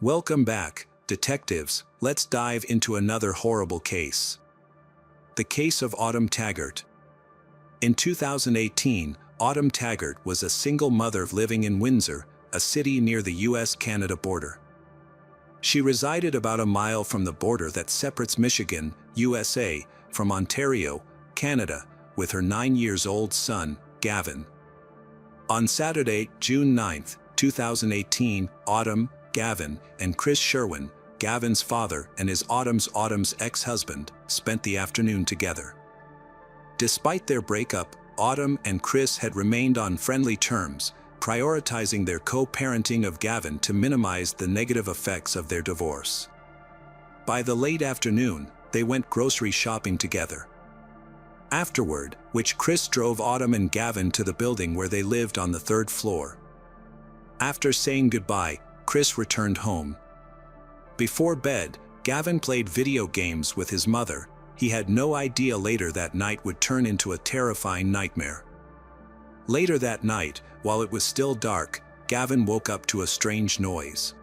Welcome back, detectives. Let's dive into another horrible case. The case of Autumn Taggart. In 2018, Autumn Taggart was a single mother living in Windsor, a city near the US-Canada border. She resided about a mile from the border that separates Michigan, USA, from Ontario, Canada, with her 9-year-old son, Gavin. On Saturday, June 9, 2018, Autumn, Gavin, and Chris Sherwin, Gavin's father and his Autumn's ex-husband, spent the afternoon together. Despite their breakup, Autumn and Chris had remained on friendly terms, prioritizing their co-parenting of Gavin to minimize the negative effects of their divorce. By the late afternoon, they went grocery shopping together. Afterward, Chris drove Autumn and Gavin to the building where they lived on the 3rd floor. After saying goodbye, Chris returned home. Before bed, Gavin played video games with his mother. He had no idea later that night would turn into a terrifying nightmare. Later that night, while it was still dark, Gavin woke up to a strange noise.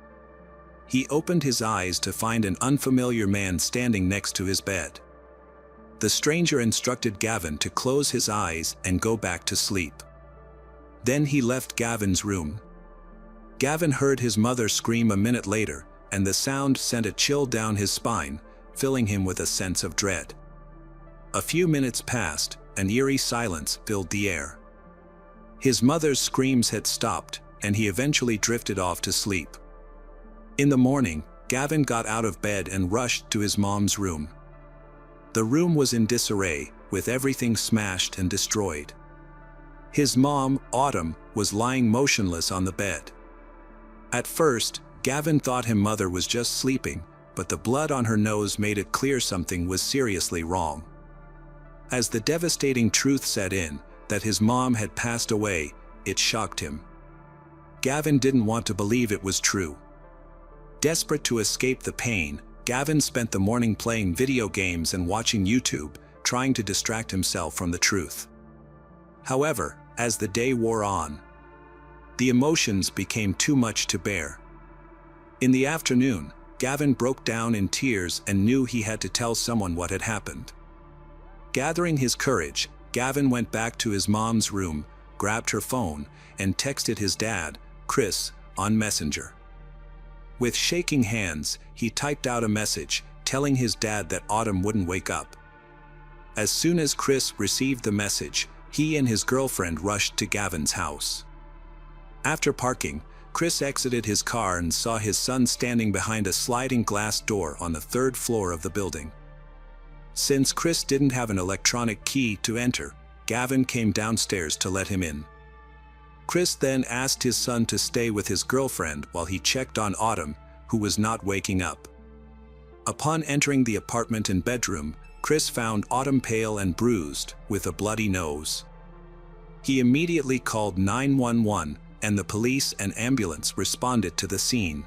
He opened his eyes to find an unfamiliar man standing next to his bed. The stranger instructed Gavin to close his eyes and go back to sleep. Then he left Gavin's room. Gavin heard his mother scream a minute later, and the sound sent a chill down his spine, filling him with a sense of dread. A few minutes passed, an eerie silence filled the air. His mother's screams had stopped, and he eventually drifted off to sleep. In the morning, Gavin got out of bed and rushed to his mom's room. The room was in disarray, with everything smashed and destroyed. His mom, Autumn, was lying motionless on the bed. At first, Gavin thought his mother was just sleeping, but the blood on her nose made it clear something was seriously wrong. As the devastating truth set in, that his mom had passed away, it shocked him. Gavin didn't want to believe it was true. Desperate to escape the pain, Gavin spent the morning playing video games and watching YouTube, trying to distract himself from the truth. However, as the day wore on, the emotions became too much to bear. In the afternoon, Gavin broke down in tears and knew he had to tell someone what had happened. Gathering his courage, Gavin went back to his mom's room, grabbed her phone, and texted his dad, Chris, on Messenger. With shaking hands, he typed out a message, telling his dad that Autumn wouldn't wake up. As soon as Chris received the message, he and his girlfriend rushed to Gavin's house. After parking, Chris exited his car and saw his son standing behind a sliding glass door on the 3rd floor of the building. Since Chris didn't have an electronic key to enter, Gavin came downstairs to let him in. Chris then asked his son to stay with his girlfriend while he checked on Autumn, who was not waking up. Upon entering the apartment and bedroom, Chris found Autumn pale and bruised, with a bloody nose. He immediately called 911, and the police and ambulance responded to the scene.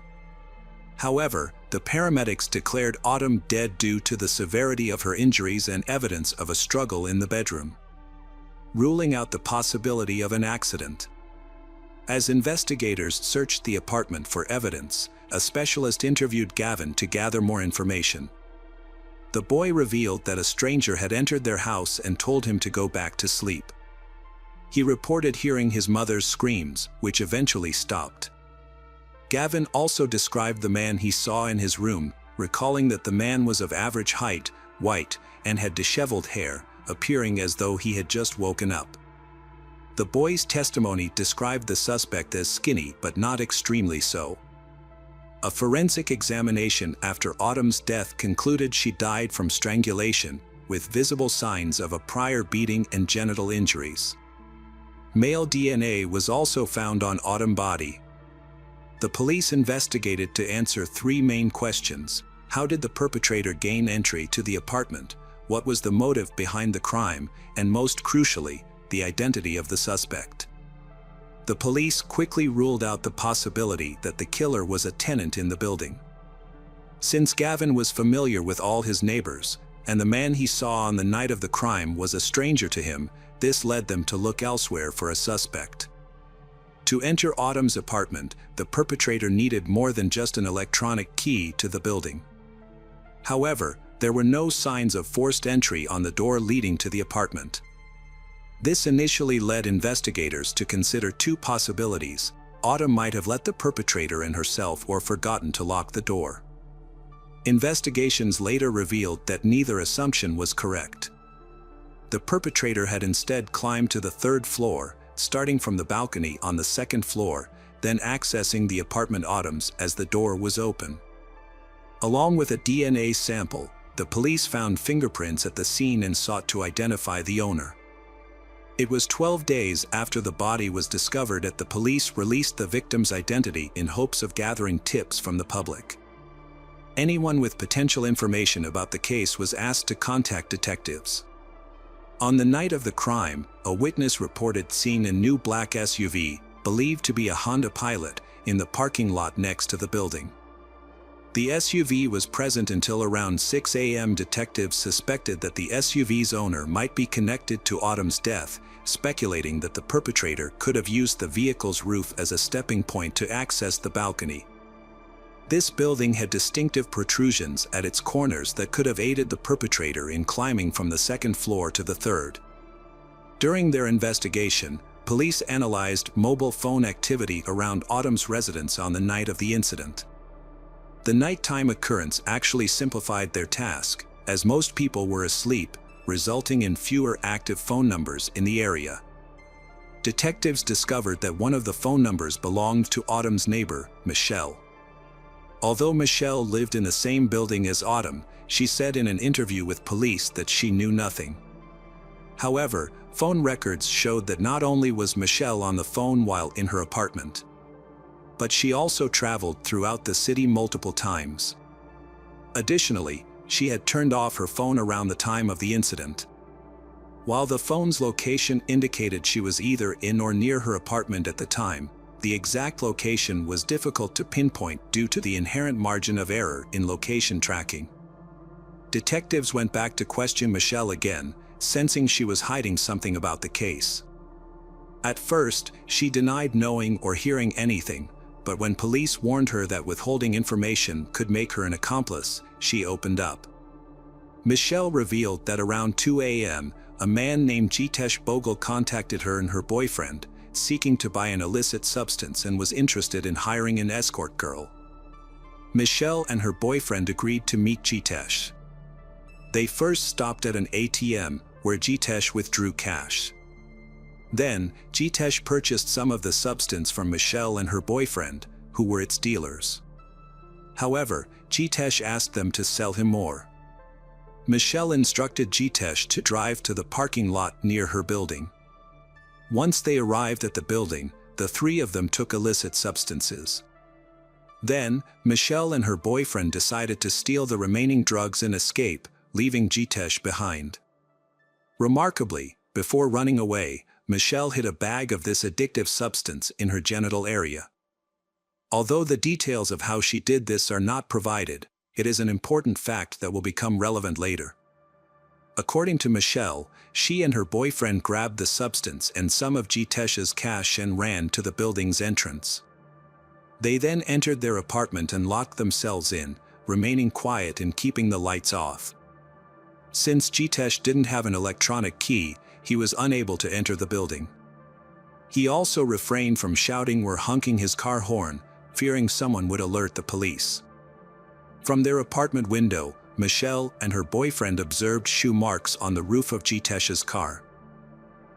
However, the paramedics declared Autumn dead due to the severity of her injuries and evidence of a struggle in the bedroom, ruling out the possibility of an accident. As investigators searched the apartment for evidence, a specialist interviewed Gavin to gather more information. The boy revealed that a stranger had entered their house and told him to go back to sleep. He reported hearing his mother's screams, which eventually stopped. Gavin also described the man he saw in his room, recalling that the man was of average height, white, and had disheveled hair, appearing as though he had just woken up. The boy's testimony described the suspect as skinny but not extremely so. A forensic examination after Autumn's death concluded she died from strangulation, with visible signs of a prior beating and genital injuries. Male DNA was also found on Autumn's body. The police investigated to answer 3 main questions. How did the perpetrator gain entry to the apartment? What was the motive behind the crime? And most crucially, the identity of the suspect. The police quickly ruled out the possibility that the killer was a tenant in the building. Since Gavin was familiar with all his neighbors, and the man he saw on the night of the crime was a stranger to him, this led them to look elsewhere for a suspect. To enter Autumn's apartment, the perpetrator needed more than just an electronic key to the building. However, there were no signs of forced entry on the door leading to the apartment. This initially led investigators to consider two possibilities. Autumn might have let the perpetrator in herself or forgotten to lock the door. Investigations later revealed that neither assumption was correct. The perpetrator had instead climbed to the third floor, starting from the balcony on the second floor, then accessing the apartment Autumn's as the door was open. Along with a DNA sample, the police found fingerprints at the scene and sought to identify the owner. It was 12 days after the body was discovered that the police released the victim's identity in hopes of gathering tips from the public. Anyone with potential information about the case was asked to contact detectives. On the night of the crime, a witness reported seeing a new black SUV, believed to be a Honda Pilot, in the parking lot next to the building. The SUV was present until around 6 a.m. Detectives suspected that the SUV's owner might be connected to Autumn's death, speculating that the perpetrator could have used the vehicle's roof as a stepping point to access the balcony. This building had distinctive protrusions at its corners that could have aided the perpetrator in climbing from the second floor to the third. During their investigation, police analyzed mobile phone activity around Autumn's residence on the night of the incident. The nighttime occurrence actually simplified their task, as most people were asleep, resulting in fewer active phone numbers in the area. Detectives discovered that one of the phone numbers belonged to Autumn's neighbor, Michelle. Although Michelle lived in the same building as Autumn, she said in an interview with police that she knew nothing. However, phone records showed that not only was Michelle on the phone while in her apartment, but she also traveled throughout the city multiple times. Additionally, she had turned off her phone around the time of the incident. While the phone's location indicated she was either in or near her apartment at the time, the exact location was difficult to pinpoint due to the inherent margin of error in location tracking. Detectives went back to question Michelle again, sensing she was hiding something about the case. At first, she denied knowing or hearing anything, but when police warned her that withholding information could make her an accomplice, she opened up. Michelle revealed that around 2 a.m., a man named Jitesh Bogle contacted her and her boyfriend, seeking to buy an illicit substance and was interested in hiring an escort girl. Michelle and her boyfriend agreed to meet Jitesh. They first stopped at an ATM, where Jitesh withdrew cash. Then, Jitesh purchased some of the substance from Michelle and her boyfriend, who were its dealers. However, Jitesh asked them to sell him more. Michelle instructed Jitesh to drive to the parking lot near her building. Once they arrived at the building, the three of them took illicit substances. Then, Michelle and her boyfriend decided to steal the remaining drugs and escape, leaving Jitesh behind. Remarkably, before running away, Michelle hid a bag of this addictive substance in her genital area. Although the details of how she did this are not provided, it is an important fact that will become relevant later. According to Michelle, she and her boyfriend grabbed the substance and some of Jitesh's cash and ran to the building's entrance. They then entered their apartment and locked themselves in, remaining quiet and keeping the lights off. Since Jitesh didn't have an electronic key, he was unable to enter the building. He also refrained from shouting or honking his car horn, fearing someone would alert the police. From their apartment window, Michelle and her boyfriend observed shoe marks on the roof of Jitesh's car.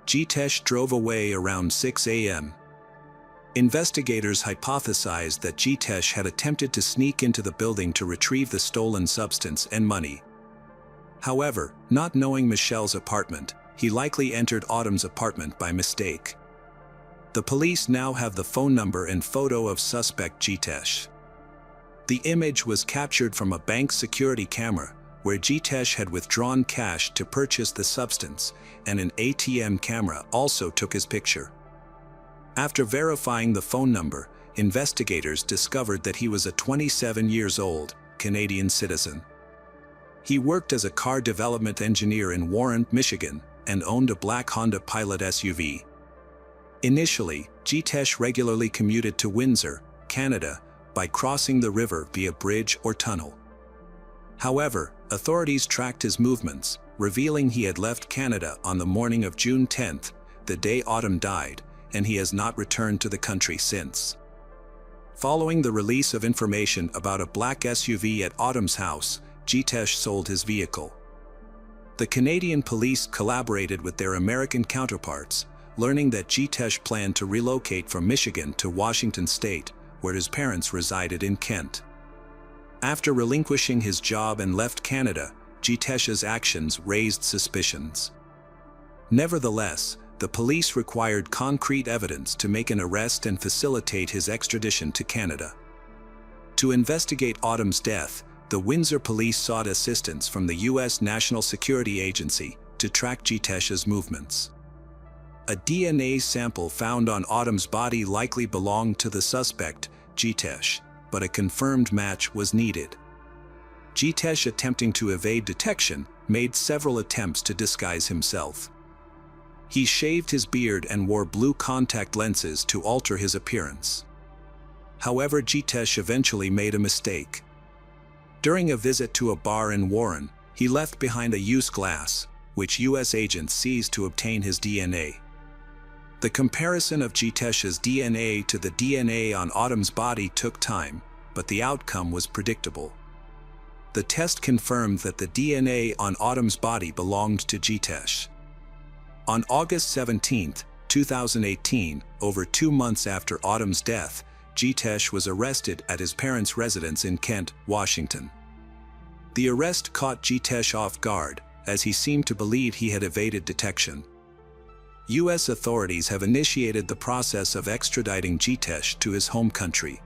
Jitesh drove away around 6 a.m. Investigators hypothesized that Jitesh had attempted to sneak into the building to retrieve the stolen substance and money. However, not knowing Michelle's apartment, he likely entered Autumn's apartment by mistake. The police now have the phone number and photo of suspect Jitesh. The image was captured from a bank security camera, where Jitesh had withdrawn cash to purchase the substance, and an ATM camera also took his picture. After verifying the phone number, investigators discovered that he was a 27-year-old Canadian citizen. He worked as a car development engineer in Warren, Michigan, and owned a black Honda Pilot SUV. Initially, Jitesh regularly commuted to Windsor, Canada, by crossing the river via bridge or tunnel. However, authorities tracked his movements, revealing he had left Canada on the morning of June 10, the day Autumn died, and he has not returned to the country since. Following the release of information about a black SUV at Autumn's house, Jitesh sold his vehicle. The Canadian police collaborated with their American counterparts, learning that Jitesh planned to relocate from Michigan to Washington State, where his parents resided in Kent. After relinquishing his job and left Canada, Jitesh's actions raised suspicions. Nevertheless, the police required concrete evidence to make an arrest and facilitate his extradition to Canada. To investigate Autumn's death, the Windsor police sought assistance from the U.S. National Security Agency to track Jitesh's movements. A DNA sample found on Autumn's body likely belonged to the suspect, Jitesh, but a confirmed match was needed. Jitesh, attempting to evade detection, made several attempts to disguise himself. He shaved his beard and wore blue contact lenses to alter his appearance. However, Jitesh eventually made a mistake. During a visit to a bar in Warren, he left behind a used glass, which U.S. agents seized to obtain his DNA. The comparison of Jitesh's DNA to the DNA on Autumn's body took time, but the outcome was predictable. The test confirmed that the DNA on Autumn's body belonged to Jitesh. On August 17, 2018, over 2 months after Autumn's death, Jitesh was arrested at his parents' residence in Kent, Washington. The arrest caught Jitesh off guard, as he seemed to believe he had evaded detection. U.S. authorities have initiated the process of extraditing Jitesh to his home country.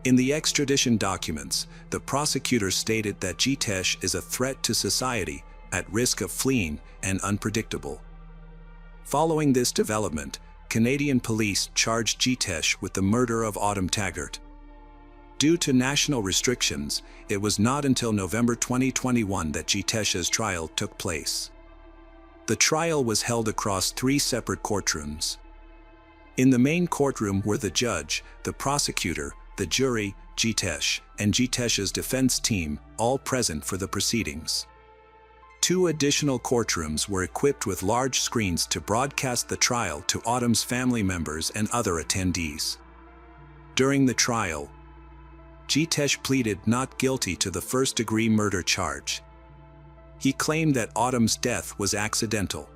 In the extradition documents, the prosecutor stated that Jitesh is a threat to society, at risk of fleeing, and unpredictable. Following this development, Canadian police charged Jitesh with the murder of Autumn Taggart. Due to national restrictions, it was not until November 2021 that Jitesh's trial took place. The trial was held across 3 separate courtrooms. In the main courtroom were the judge, the prosecutor, the jury, Jitesh, and Jitesh's defense team, all present for the proceedings. 2 additional courtrooms were equipped with large screens to broadcast the trial to Autumn's family members and other attendees. During the trial, Jitesh pleaded not guilty to the first-degree murder charge. He claimed that Autumn's death was accidental.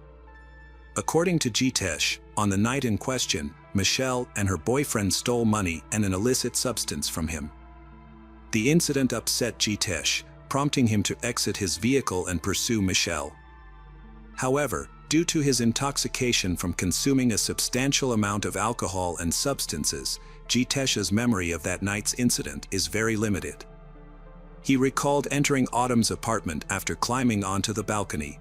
According to Jitesh, on the night in question, Michelle and her boyfriend stole money and an illicit substance from him. The incident upset Jitesh, prompting him to exit his vehicle and pursue Michelle. However, due to his intoxication from consuming a substantial amount of alcohol and substances, Jitesh's memory of that night's incident is very limited. He recalled entering Autumn's apartment after climbing onto the balcony.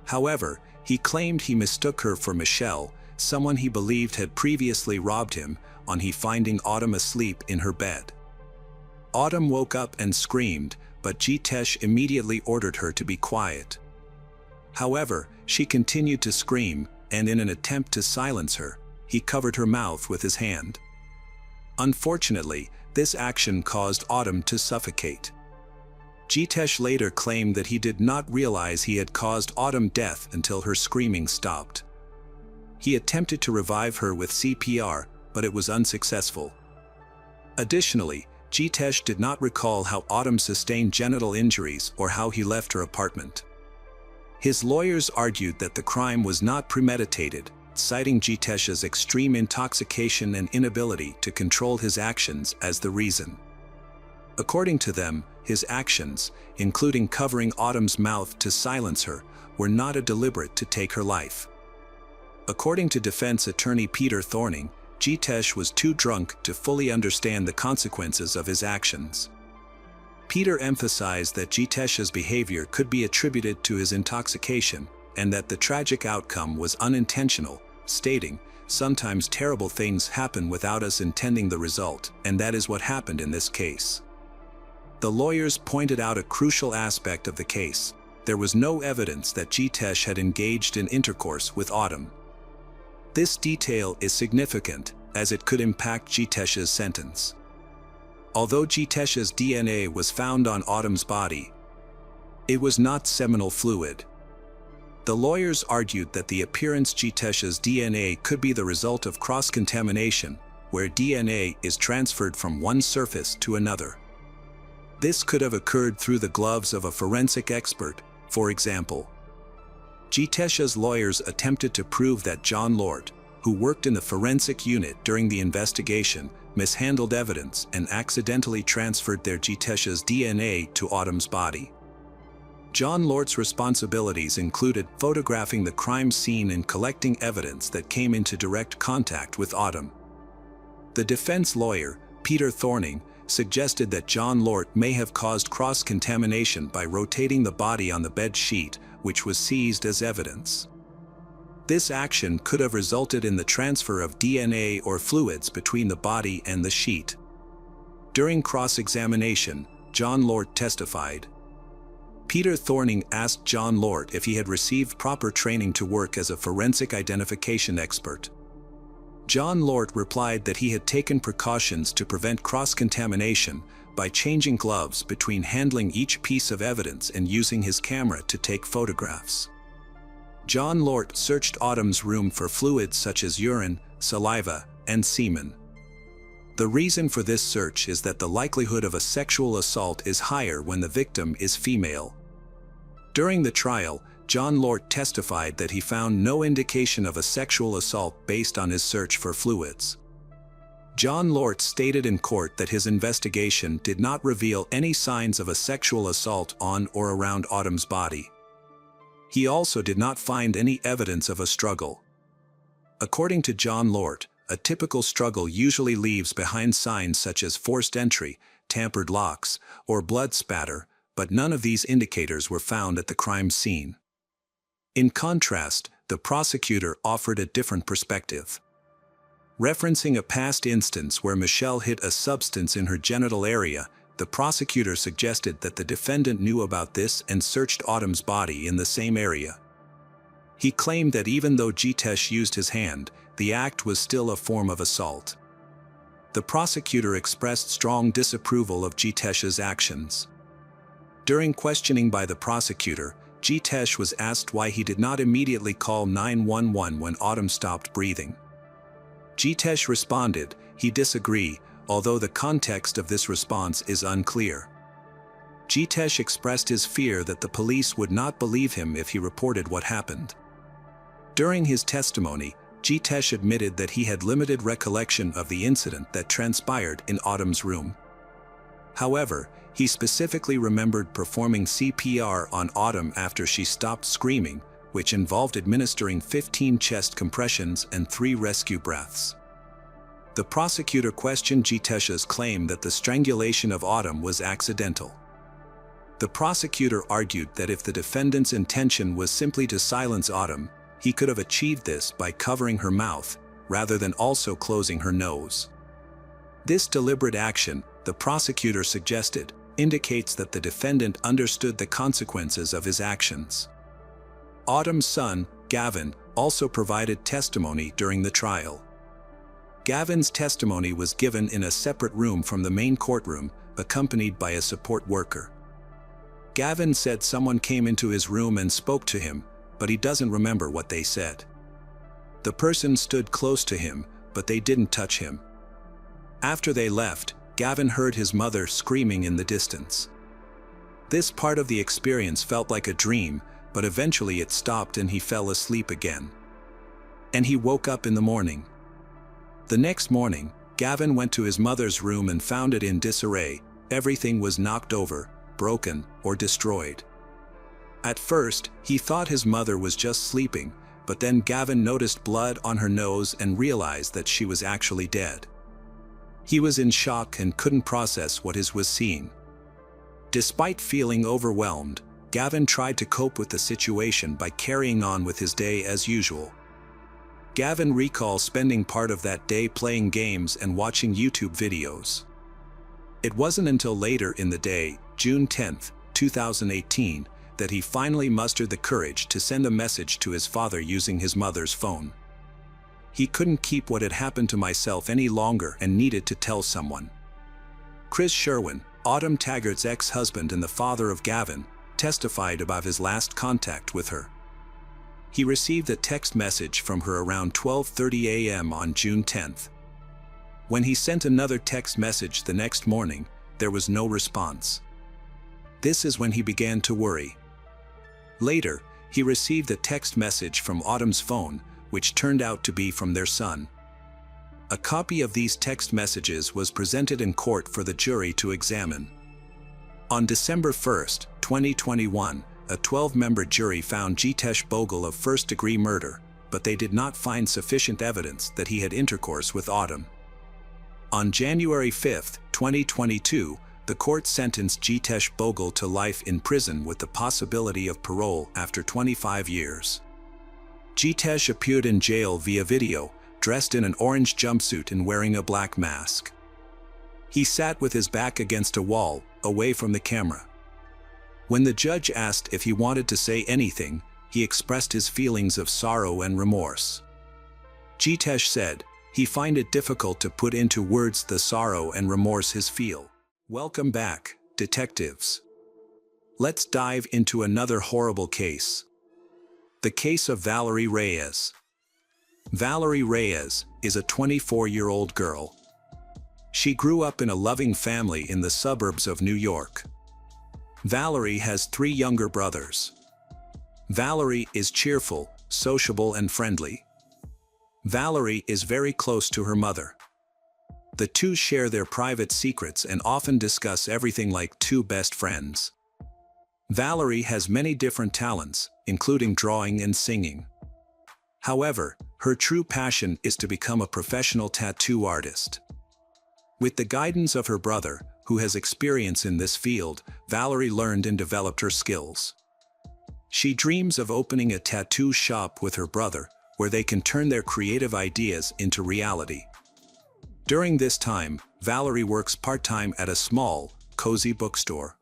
However, he claimed he mistook her for Michelle, someone he believed had previously robbed him, on he finding Autumn asleep in her bed. Autumn woke up and screamed, but Jitesh immediately ordered her to be quiet. However, she continued to scream, and in an attempt to silence her, he covered her mouth with his hand. Unfortunately, this action caused Autumn to suffocate. Jitesh later claimed that he did not realize he had caused Autumn death until her screaming stopped. He attempted to revive her with CPR, but it was unsuccessful. Additionally, Jitesh did not recall how Autumn sustained genital injuries or how he left her apartment. His lawyers argued that the crime was not premeditated, citing Jitesh's extreme intoxication and inability to control his actions as the reason. According to them, his actions, including covering Autumn's mouth to silence her, were not a deliberate to take her life. According to defense attorney Peter Thorning, Jitesh was too drunk to fully understand the consequences of his actions. Peter emphasized that Jitesh's behavior could be attributed to his intoxication, and that the tragic outcome was unintentional, stating, "Sometimes terrible things happen without us intending the result, and that is what happened in this case." The lawyers pointed out a crucial aspect of the case. There was no evidence that Jitesh had engaged in intercourse with Autumn. This detail is significant, as it could impact Jitesh's sentence. Although Jitesh's DNA was found on Autumn's body, it was not seminal fluid. The lawyers argued that the appearance Jitesh's DNA could be the result of cross-contamination, where DNA is transferred from one surface to another. This could have occurred through the gloves of a forensic expert, for example. Jitesh's lawyers attempted to prove that John Lort, who worked in the forensic unit during the investigation, mishandled evidence and accidentally transferred their Jitesh's DNA to Autumn's body. John Lort's responsibilities included photographing the crime scene and collecting evidence that came into direct contact with Autumn. The defense lawyer, Peter Thorning, suggested that John Lort may have caused cross-contamination by rotating the body on the bed sheet, which was seized as evidence. This action could have resulted in the transfer of DNA or fluids between the body and the sheet. During cross-examination, John Lort testified. Peter Thorning asked John Lort if he had received proper training to work as a forensic identification expert. John Lort replied that he had taken precautions to prevent cross-contamination by changing gloves between handling each piece of evidence and using his camera to take photographs. John Lort searched Autumn's room for fluids such as urine, saliva, and semen. The reason for this search is that the likelihood of a sexual assault is higher when the victim is female. During the trial, John Lort testified that he found no indication of a sexual assault based on his search for fluids. John Lort stated in court that his investigation did not reveal any signs of a sexual assault on or around Autumn's body. He also did not find any evidence of a struggle. According to John Lort, a typical struggle usually leaves behind signs such as forced entry, tampered locks, or blood spatter, but none of these indicators were found at the crime scene. In contrast, the prosecutor offered a different perspective. Referencing a past instance where Michelle hid a substance in her genital area, the prosecutor suggested that the defendant knew about this and searched Autumn's body in the same area. He claimed that even though Jitesh used his hand, the act was still a form of assault. The prosecutor expressed strong disapproval of Jitesh's actions. During questioning by the prosecutor, Jitesh was asked why he did not immediately call 911 when Autumn stopped breathing. Jitesh responded, he disagreed, although the context of this response is unclear. Jitesh expressed his fear that the police would not believe him if he reported what happened. During his testimony, Jitesh admitted that he had limited recollection of the incident that transpired in Autumn's room. However, he specifically remembered performing CPR on Autumn after she stopped screaming, which involved administering 15 chest compressions and 3 rescue breaths. The prosecutor questioned Jitesh's claim that the strangulation of Autumn was accidental. The prosecutor argued that if the defendant's intention was simply to silence Autumn, he could have achieved this by covering her mouth, rather than also closing her nose. This deliberate action, the prosecutor suggested, indicates that the defendant understood the consequences of his actions. Autumn's son, Gavin, also provided testimony during the trial. Gavin's testimony was given in a separate room from the main courtroom, accompanied by a support worker. Gavin said someone came into his room and spoke to him, but he doesn't remember what they said. The person stood close to him, but they didn't touch him. After they left, Gavin heard his mother screaming in the distance. This part of the experience felt like a dream, but eventually it stopped and he fell asleep again. And he woke up in the morning. The next morning, Gavin went to his mother's room and found it in disarray. Everything was knocked over, broken, or destroyed. At first, he thought his mother was just sleeping, but then Gavin noticed blood on her nose and realized that she was actually dead. He was in shock and couldn't process what he was seeing. Despite feeling overwhelmed, Gavin tried to cope with the situation by carrying on with his day as usual. Gavin recalls spending part of that day playing games and watching YouTube videos. It wasn't until later in the day, June 10, 2018, that he finally mustered the courage to send a message to his father using his mother's phone. He couldn't keep what had happened to myself any longer and needed to tell someone. Chris Sherwin, Autumn Taggart's ex-husband and the father of Gavin, testified about his last contact with her. He received a text message from her around 12:30 a.m. on June 10th. When he sent another text message the next morning, there was no response. This is when he began to worry. Later, he received a text message from Autumn's phone, which turned out to be from their son. A copy of these text messages was presented in court for the jury to examine. On December 1, 2021, a 12-member jury found Jitesh Bogle of first-degree murder, but they did not find sufficient evidence that he had intercourse with Autumn. On January 5, 2022, the court sentenced Jitesh Bogle to life in prison with the possibility of parole after 25 years. Jitesh appeared in jail via video, dressed in an orange jumpsuit and wearing a black mask. He sat with his back against a wall, away from the camera. When the judge asked if he wanted to say anything, he expressed his feelings of sorrow and remorse. Jitesh said, "He find it difficult to put into words the sorrow and remorse he feel." Welcome back, detectives. Let's dive into another horrible case. The case of Valerie Reyes. Valerie Reyes is a 24-year-old girl. She grew up in a loving family in the suburbs of New York. Valerie has 3 younger brothers. Valerie is cheerful, sociable, and friendly. Valerie is very close to her mother. The two share their private secrets and often discuss everything like two best friends. Valerie has many different talents, including drawing and singing. However, her true passion is to become a professional tattoo artist. With the guidance of her brother, who has experience in this field, Valerie learned and developed her skills. She dreams of opening a tattoo shop with her brother, where they can turn their creative ideas into reality. During this time, Valerie works part-time at a small, cozy bookstore.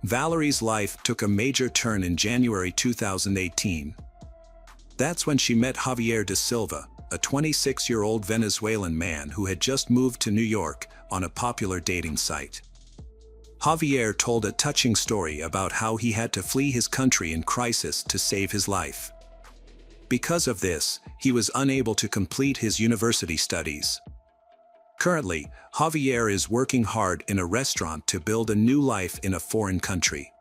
Valerie's life took a major turn in January 2018. That's when she met Javier da Silva, a 26-year-old Venezuelan man who had just moved to New York on a popular dating site. Javier told a touching story about how he had to flee his country in crisis to save his life. Because of this, he was unable to complete his university studies. Currently, Javier is working hard in a restaurant to build a new life in a foreign country.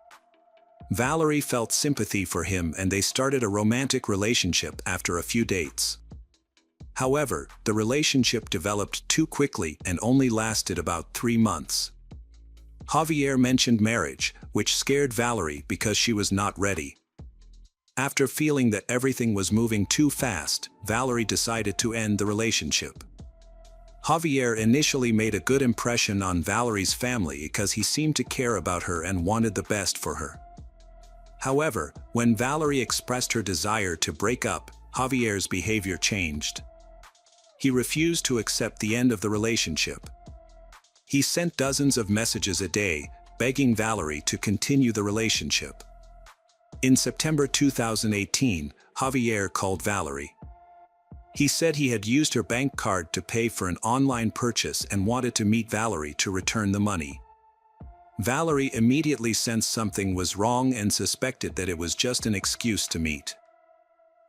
Valerie felt sympathy for him and they started a romantic relationship after a few dates. However, the relationship developed too quickly and only lasted about 3 months. Javier mentioned marriage, which scared Valerie because she was not ready. After feeling that everything was moving too fast, Valerie decided to end the relationship. Javier initially made a good impression on Valerie's family because he seemed to care about her and wanted the best for her. However, when Valerie expressed her desire to break up, Javier's behavior changed. He refused to accept the end of the relationship. He sent dozens of messages a day, begging Valerie to continue the relationship. In September 2018, Javier called Valerie. He said he had used her bank card to pay for an online purchase and wanted to meet Valerie to return the money. Valerie immediately sensed something was wrong and suspected that it was just an excuse to meet.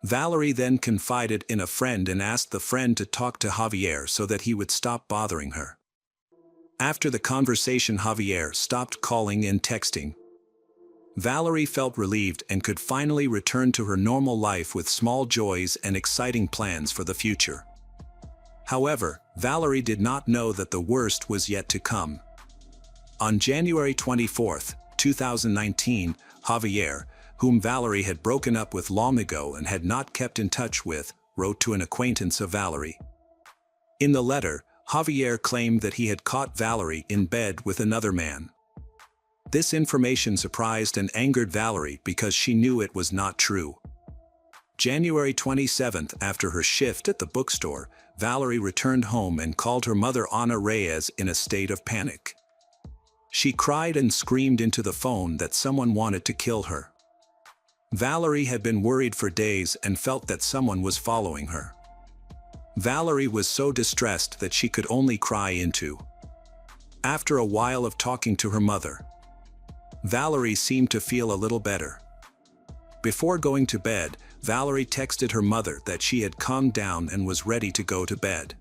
Valerie then confided in a friend and asked the friend to talk to Javier so that he would stop bothering her. After the conversation, Javier stopped calling and texting. Valerie felt relieved and could finally return to her normal life with small joys and exciting plans for the future. However, Valerie did not know that the worst was yet to come. On January 24, 2019, Javier, whom Valerie had broken up with long ago and had not kept in touch with, wrote to an acquaintance of Valerie. In the letter, Javier claimed that he had caught Valerie in bed with another man. This information surprised and angered Valerie because she knew it was not true. January 27th, after her shift at the bookstore, Valerie returned home and called her mother Ana Reyes in a state of panic. She cried and screamed into the phone that someone wanted to kill her. Valerie had been worried for days and felt that someone was following her. Valerie was so distressed that she could only cry into. After a while of talking to her mother, Valerie seemed to feel a little better. Before going to bed, Valerie texted her mother that she had calmed down and was ready to go to bed.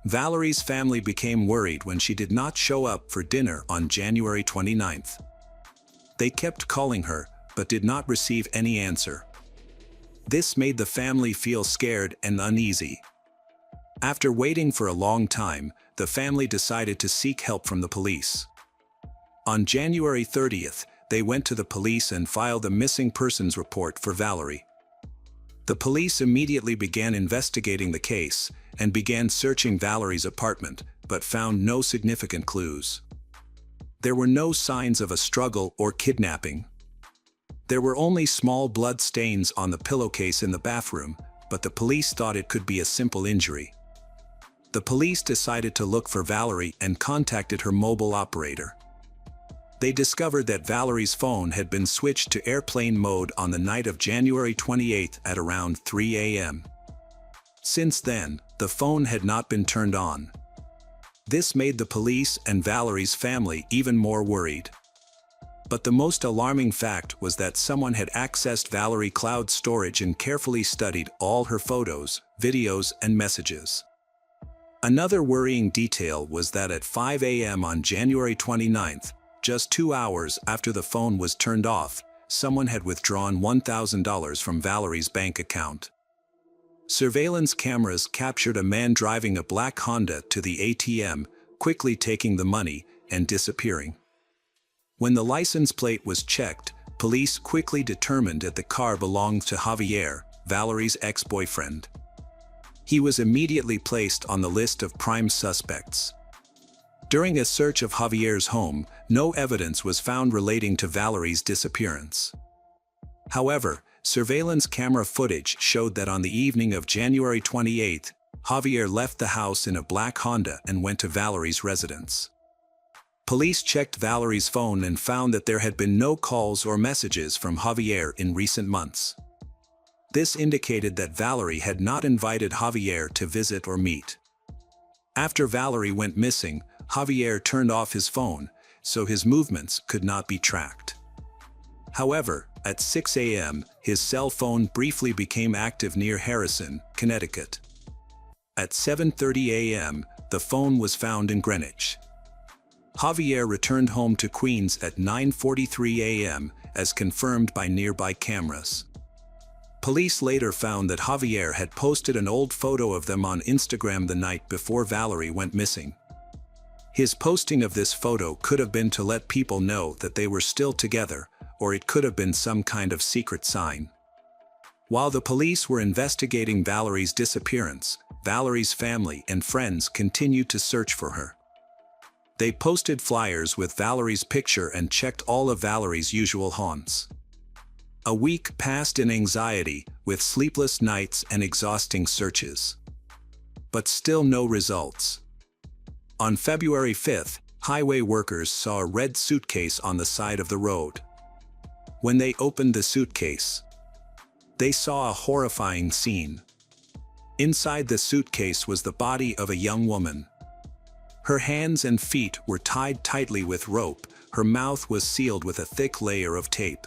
Valerie's family became worried when she did not show up for dinner on January 29th. They kept calling her, but did not receive any answer. This made the family feel scared and uneasy. After waiting for a long time, the family decided to seek help from the police. On January 30th, they went to the police and filed a missing persons report for Valerie. The police immediately began investigating the case and began searching Valerie's apartment, but found no significant clues. There were no signs of a struggle or kidnapping. There were only small blood stains on the pillowcase in the bathroom, but the police thought it could be a simple injury. The police decided to look for Valerie and contacted her mobile operator. They discovered that Valerie's phone had been switched to airplane mode on the night of January 28th at around 3 a.m. Since then, the phone had not been turned on. This made the police and Valerie's family even more worried. But the most alarming fact was that someone had accessed Valerie cloud storage and carefully studied all her photos, videos, and messages. Another worrying detail was that at 5 a.m. on January 29th, just 2 hours after the phone was turned off, someone had withdrawn $1,000 from Valerie's bank account. Surveillance cameras captured a man driving a black Honda to the ATM, quickly taking the money and disappearing. When the license plate was checked, police quickly determined that the car belonged to Javier, Valerie's ex-boyfriend. He was immediately placed on the list of prime suspects. During a search of Javier's home, no evidence was found relating to Valerie's disappearance. However, surveillance camera footage showed that on the evening of January 28th, Javier left the house in a black Honda and went to Valerie's residence. Police checked Valerie's phone and found that there had been no calls or messages from Javier in recent months. This indicated that Valerie had not invited Javier to visit or meet. After Valerie went missing, Javier turned off his phone, so his movements could not be tracked. However, at 6 a.m., his cell phone briefly became active near Harrison, Connecticut. At 7:30 a.m., the phone was found in Greenwich. Javier returned home to Queens at 9:43 a.m., as confirmed by nearby cameras. Police later found that Javier had posted an old photo of them on Instagram the night before Valerie went missing. His posting of this photo could have been to let people know that they were still together, or it could have been some kind of secret sign. While the police were investigating Valerie's disappearance, Valerie's family and friends continued to search for her. They posted flyers with Valerie's picture and checked all of Valerie's usual haunts. A week passed in anxiety, with sleepless nights and exhausting searches. But still no results. On February 5th, highway workers saw a red suitcase on the side of the road. When they opened the suitcase, they saw a horrifying scene. Inside the suitcase was the body of a young woman. Her hands and feet were tied tightly with rope, her mouth was sealed with a thick layer of tape.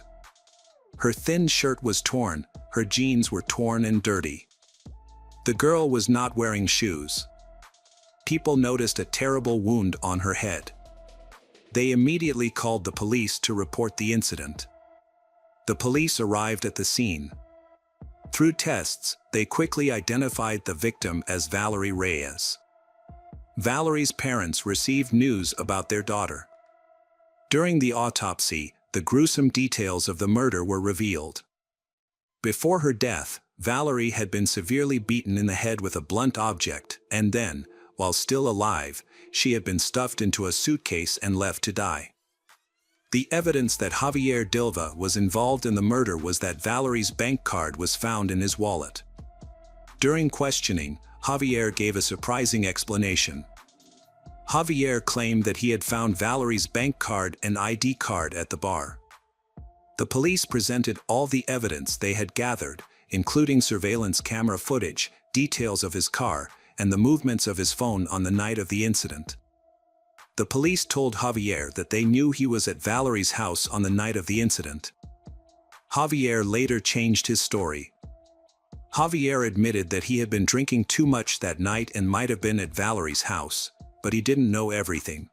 Her thin shirt was torn, her jeans were torn and dirty. The girl was not wearing shoes. People noticed a terrible wound on her head. They immediately called the police to report the incident. The police arrived at the scene. Through tests, they quickly identified the victim as Valerie Reyes. Valerie's parents received news about their daughter. During the autopsy, the gruesome details of the murder were revealed. Before her death, Valerie had been severely beaten in the head with a blunt object, and then, while still alive, she had been stuffed into a suitcase and left to die. The evidence that Javier Dilva was involved in the murder was that Valerie's bank card was found in his wallet. During questioning, Javier gave a surprising explanation. Javier claimed that he had found Valerie's bank card and ID card at the bar. The police presented all the evidence they had gathered, including surveillance camera footage, details of his car and the movements of his phone on the night of the incident. The police told Javier that they knew he was at Valerie's house on the night of the incident. Javier later changed his story. Javier admitted that he had been drinking too much that night and might have been at Valerie's house, but he didn't know everything.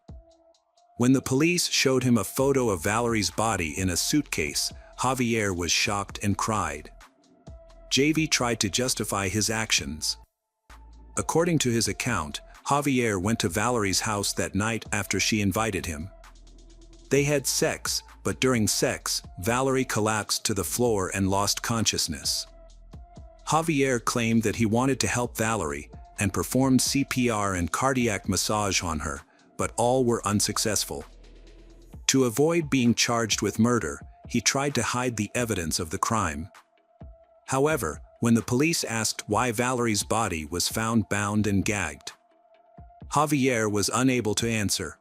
When the police showed him a photo of Valerie's body in a suitcase, Javier was shocked and cried. JV tried to justify his actions. According to his account, Javier went to Valerie's house that night after she invited him. They had sex, but during sex, Valerie collapsed to the floor and lost consciousness. Javier claimed that he wanted to help Valerie and performed CPR and cardiac massage on her, but all were unsuccessful. To avoid being charged with murder, he tried to hide the evidence of the crime. However, when the police asked why Valerie's body was found bound and gagged, Javier was unable to answer.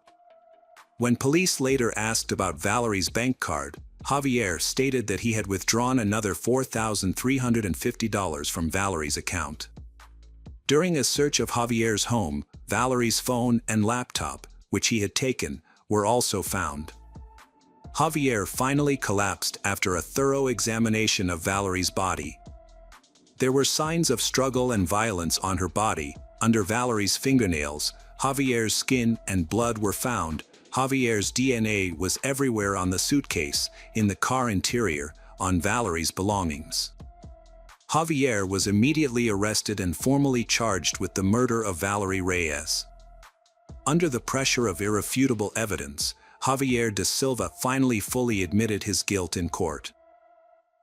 When police later asked about Valerie's bank card, Javier stated that he had withdrawn another $4,350 from Valerie's account. During a search of Javier's home, Valerie's phone and laptop, which he had taken, were also found. Javier finally collapsed after a thorough examination of Valerie's body. There were signs of struggle and violence on her body. Under Valerie's fingernails, Javier's skin and blood were found. Javier's DNA was everywhere on the suitcase, in the car interior, on Valerie's belongings. Javier was immediately arrested and formally charged with the murder of Valerie Reyes. Under the pressure of irrefutable evidence, Javier da Silva finally fully admitted his guilt in court.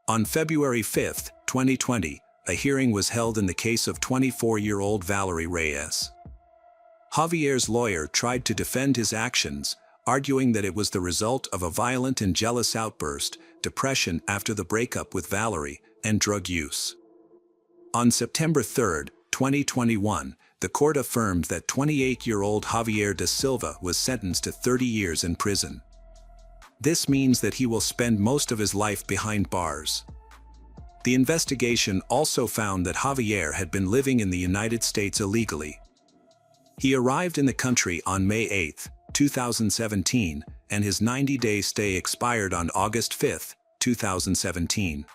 On February 5, 2020, a hearing was held in the case of 24-year-old Valerie Reyes. Javier's lawyer tried to defend his actions, arguing that it was the result of a violent and jealous outburst, depression after the breakup with Valerie, and drug use. On September 3, 2021, the court affirmed that 28-year-old Javier da Silva was sentenced to 30 years in prison. This means that he will spend most of his life behind bars. The investigation also found that Javier had been living in the United States illegally. He arrived in the country on May 8, 2017, and his 90-day stay expired on August 5, 2017.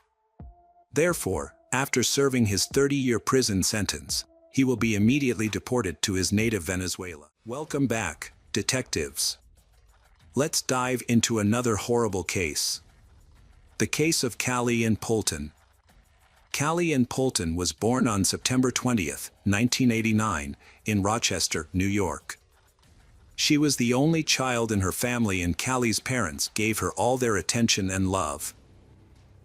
Therefore, after serving his 30-year prison sentence, he will be immediately deported to his native Venezuela. Welcome back, detectives. Let's dive into another horrible case. The case of Callie Ann Poulton. Callie Ann Poulton was born on September 20, 1989, in Rochester, New York. She was the only child in her family, and Callie's parents gave her all their attention and love.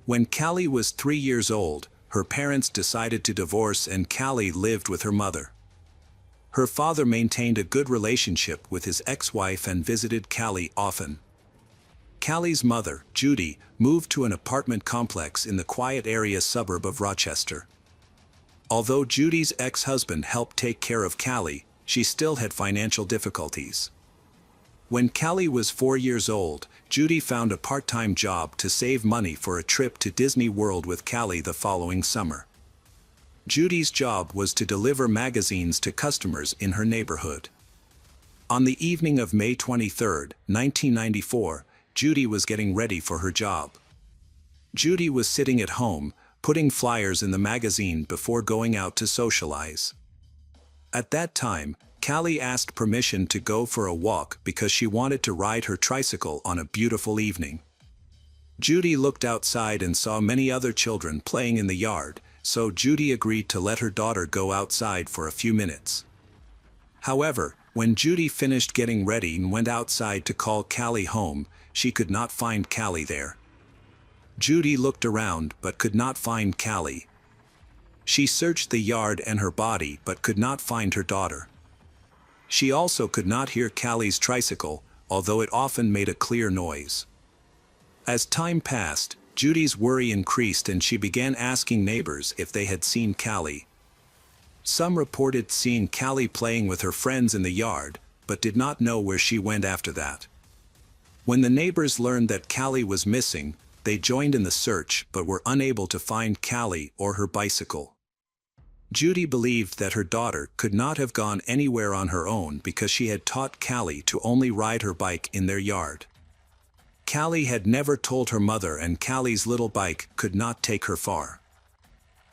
When Callie was 3 years old, her parents decided to divorce and Callie lived with her mother. Her father maintained a good relationship with his ex-wife and visited Callie often. Callie's mother, Judy, moved to an apartment complex in the quiet area suburb of Rochester. Although Judy's ex-husband helped take care of Callie, she still had financial difficulties. When Callie was 4 years old, Judy found a part-time job to save money for a trip to Disney World with Callie the following summer. Judy's job was to deliver magazines to customers in her neighborhood. On the evening of May 23, 1994, Judy was getting ready for her job. Judy was sitting at home, putting flyers in the magazine before going out to socialize. At that time, Callie asked permission to go for a walk because she wanted to ride her tricycle on a beautiful evening. Judy looked outside and saw many other children playing in the yard, so Judy agreed to let her daughter go outside for a few minutes. However, when Judy finished getting ready and went outside to call Callie home, she could not find Callie there. Judy looked around but could not find Callie. She searched the yard and her body but could not find her daughter. She also could not hear Callie's tricycle, although it often made a clear noise. As time passed, Judy's worry increased and she began asking neighbors if they had seen Callie. Some reported seeing Callie playing with her friends in the yard, but did not know where she went after that. When the neighbors learned that Callie was missing, they joined in the search but were unable to find Callie or her bicycle. Judy believed that her daughter could not have gone anywhere on her own because she had taught Callie to only ride her bike in their yard. Callie had never told her mother, and Callie's little bike could not take her far.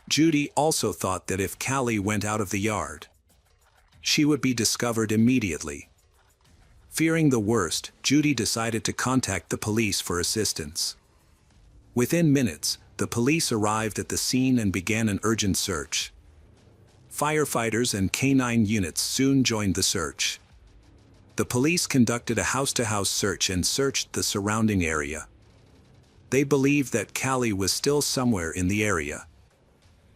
Judy also thought that if Callie went out of the yard, she would be discovered immediately. Fearing the worst, Judy decided to contact the police for assistance. Within minutes, the police arrived at the scene and began an urgent search. Firefighters and canine units soon joined the search. The police conducted a house-to-house search and searched the surrounding area. They believed that Callie was still somewhere in the area.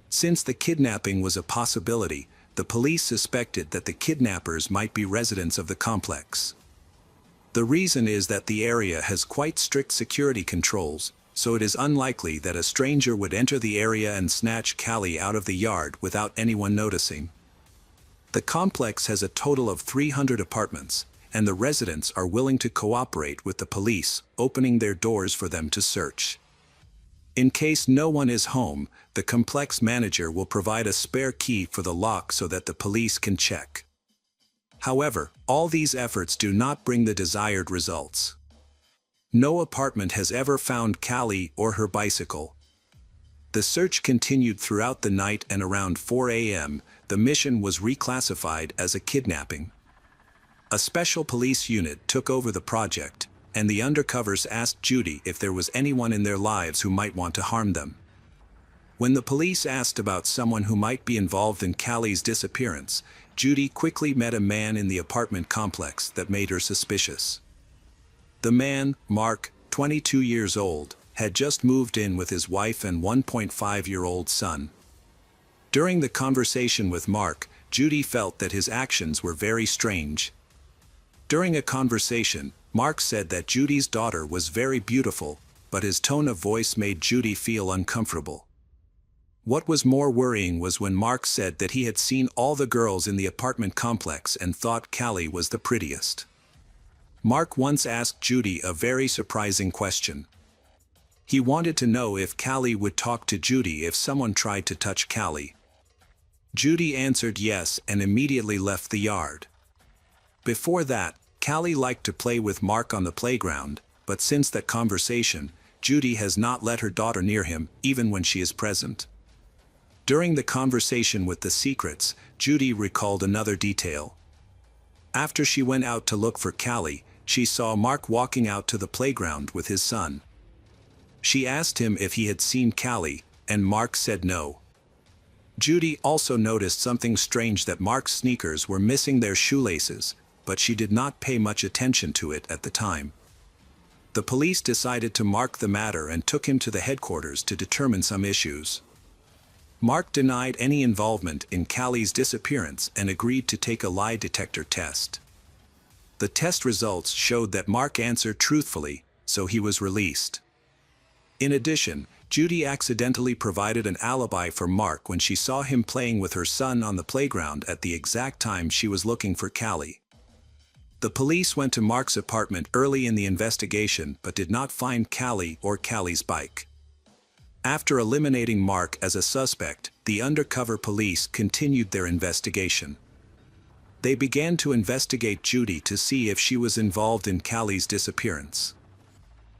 Since the kidnapping was a possibility, the police suspected that the kidnappers might be residents of the complex. The reason is that the area has quite strict security controls, so it is unlikely that a stranger would enter the area and snatch Callie out of the yard without anyone noticing. The complex has a total of 300 apartments, and the residents are willing to cooperate with the police, opening their doors for them to search. In case no one is home, the complex manager will provide a spare key for the lock so that the police can check. However, all these efforts do not bring the desired results. No apartment has ever found Callie or her bicycle. The search continued throughout the night, and around 4 a.m., the mission was reclassified as a kidnapping. A special police unit took over the project, and the undercovers asked Judy if there was anyone in their lives who might want to harm them. When the police asked about someone who might be involved in Callie's disappearance, Judy quickly met a man in the apartment complex that made her suspicious. The man, Mark, 22 years old, had just moved in with his wife and 1.5-year-old son. During the conversation with Mark, Judy felt that his actions were very strange. During a conversation, Mark said that Judy's daughter was very beautiful, but his tone of voice made Judy feel uncomfortable. What was more worrying was when Mark said that he had seen all the girls in the apartment complex and thought Callie was the prettiest. Mark once asked Judy a very surprising question. He wanted to know if Callie would talk to Judy if someone tried to touch Callie. Judy answered yes and immediately left the yard. Before that, Callie liked to play with Mark on the playground, but since that conversation, Judy has not let her daughter near him, even when she is present. During the conversation with the secrets, Judy recalled another detail. After she went out to look for Callie, she saw Mark walking out to the playground with his son. She asked him if he had seen Callie, and Mark said no. Judy also noticed something strange, that Mark's sneakers were missing their shoelaces, but she did not pay much attention to it at the time. The police decided to mark the matter and took him to the headquarters to determine some issues. Mark denied any involvement in Callie's disappearance and agreed to take a lie detector test. The test results showed that Mark answered truthfully, so he was released. In addition, Judy accidentally provided an alibi for Mark when she saw him playing with her son on the playground at the exact time she was looking for Callie. The police went to Mark's apartment early in the investigation but did not find Callie or Callie's bike. After eliminating Mark as a suspect, the undercover police continued their investigation. They began to investigate Judy to see if she was involved in Callie's disappearance.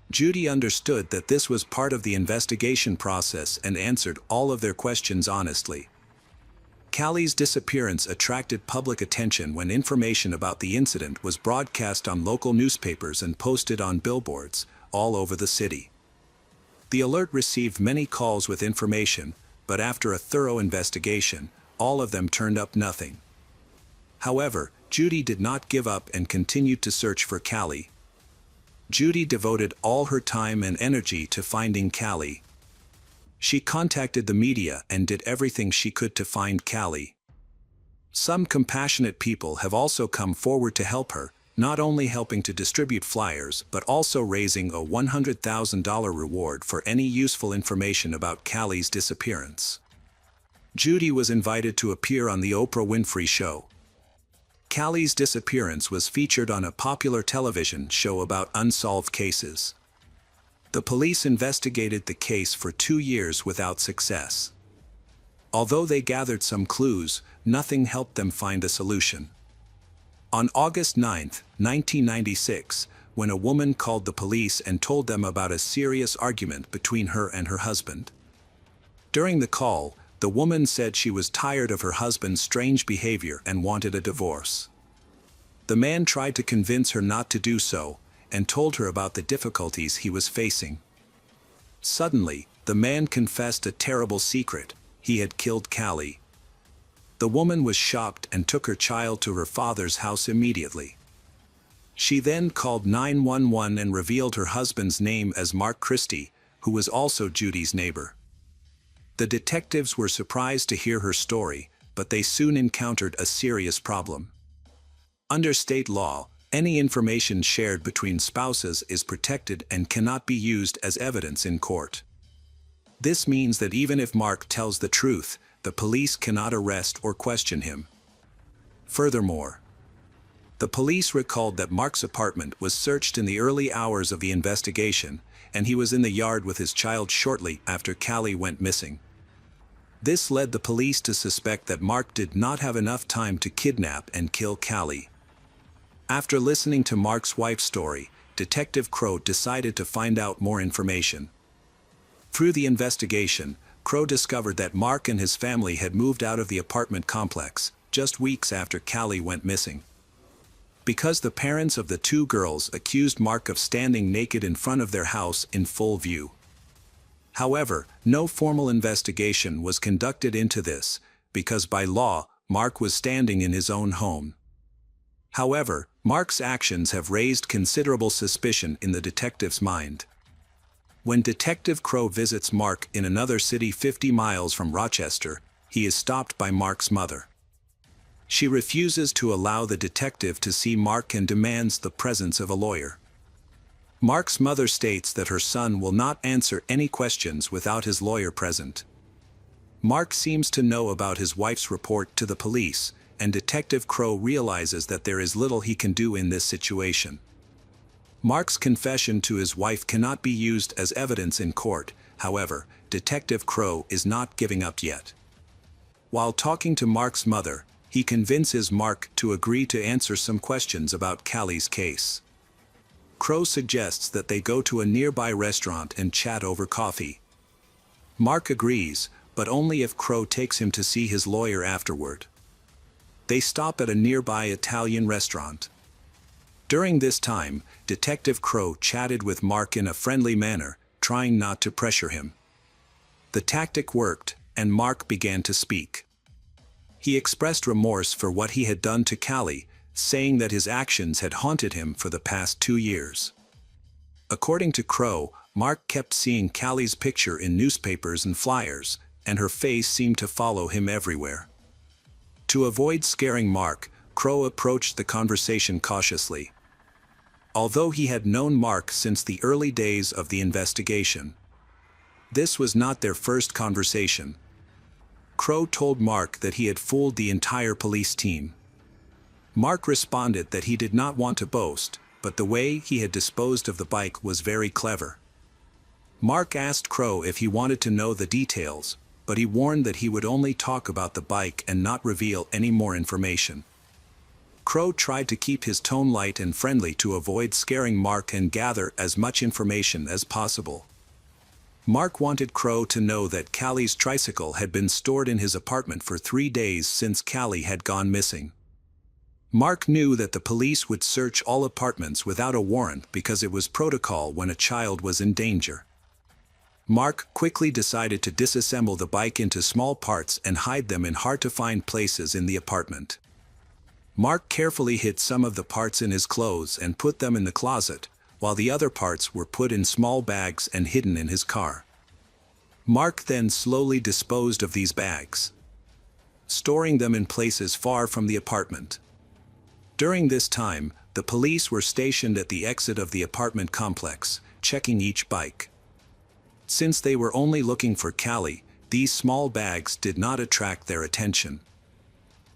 Judy understood that this was part of the investigation process and answered all of their questions honestly. Callie's disappearance attracted public attention when information about the incident was broadcast on local newspapers and posted on billboards all over the city. The alert received many calls with information, but after a thorough investigation, all of them turned up nothing. However, Judy did not give up and continued to search for Callie. Judy devoted all her time and energy to finding Callie. She contacted the media and did everything she could to find Callie. Some compassionate people have also come forward to help her, not only helping to distribute flyers but also raising a $100,000 reward for any useful information about Callie's disappearance. Judy was invited to appear on the Oprah Winfrey Show. Callie's disappearance was featured on a popular television show about unsolved cases. The police investigated the case for 2 years without success. Although they gathered some clues, nothing helped them find a solution. On August 9, 1996, when a woman called the police and told them about a serious argument between her and her husband. During the call, the woman said she was tired of her husband's strange behavior and wanted a divorce. The man tried to convince her not to do so, and told her about the difficulties he was facing. Suddenly, the man confessed a terrible secret: he had killed Callie. The woman was shocked and took her child to her father's house immediately. She then called 911 and revealed her husband's name as Mark Christie, who was also Judy's neighbor. The detectives were surprised to hear her story, but they soon encountered a serious problem. Under state law, any information shared between spouses is protected and cannot be used as evidence in court. This means that even if Mark tells the truth, the police cannot arrest or question him. Furthermore, the police recalled that Mark's apartment was searched in the early hours of the investigation, and he was in the yard with his child shortly after Callie went missing. This led the police to suspect that Mark did not have enough time to kidnap and kill Callie. After listening to Mark's wife's story, Detective Crow decided to find out more information. Through the investigation, Crow discovered that Mark and his family had moved out of the apartment complex just weeks after Callie went missing. Because the parents of the two girls accused Mark of standing naked in front of their house in full view. However, no formal investigation was conducted into this, because by law, Mark was standing in his own home. However, Mark's actions have raised considerable suspicion in the detective's mind. When Detective Crow visits Mark in another city 50 miles from Rochester, he is stopped by Mark's mother. She refuses to allow the detective to see Mark and demands the presence of a lawyer. Mark's mother states that her son will not answer any questions without his lawyer present. Mark seems to know about his wife's report to the police, and Detective Crow realizes that there is little he can do in this situation. Mark's confession to his wife cannot be used as evidence in court. However, Detective Crow is not giving up yet. While talking to Mark's mother, he convinces Mark to agree to answer some questions about Callie's case. Crow suggests that they go to a nearby restaurant and chat over coffee. Mark agrees, but only if Crow takes him to see his lawyer afterward. They stop at a nearby Italian restaurant. During this time, Detective Crow chatted with Mark in a friendly manner, trying not to pressure him. The tactic worked, and Mark began to speak. He expressed remorse for what he had done to Callie, saying that his actions had haunted him for the past 2 years. According to Crow, Mark kept seeing Callie's picture in newspapers and flyers, and her face seemed to follow him everywhere. To avoid scaring Mark, Crow approached the conversation cautiously. Although he had known Mark since the early days of the investigation, this was not their first conversation. Crow told Mark that he had fooled the entire police team. Mark responded that he did not want to boast, but the way he had disposed of the bike was very clever. Mark asked Crow if he wanted to know the details, but he warned that he would only talk about the bike and not reveal any more information. Crow tried to keep his tone light and friendly to avoid scaring Mark and gather as much information as possible. Mark wanted Crow to know that Callie's tricycle had been stored in his apartment for 3 days since Callie had gone missing. Mark knew that the police would search all apartments without a warrant because it was protocol when a child was in danger. Mark quickly decided to disassemble the bike into small parts and hide them in hard-to-find places in the apartment. Mark carefully hid some of the parts in his clothes and put them in the closet, while the other parts were put in small bags and hidden in his car. Mark then slowly disposed of these bags, storing them in places far from the apartment. During this time, the police were stationed at the exit of the apartment complex, checking each bike. Since they were only looking for Callie, these small bags did not attract their attention.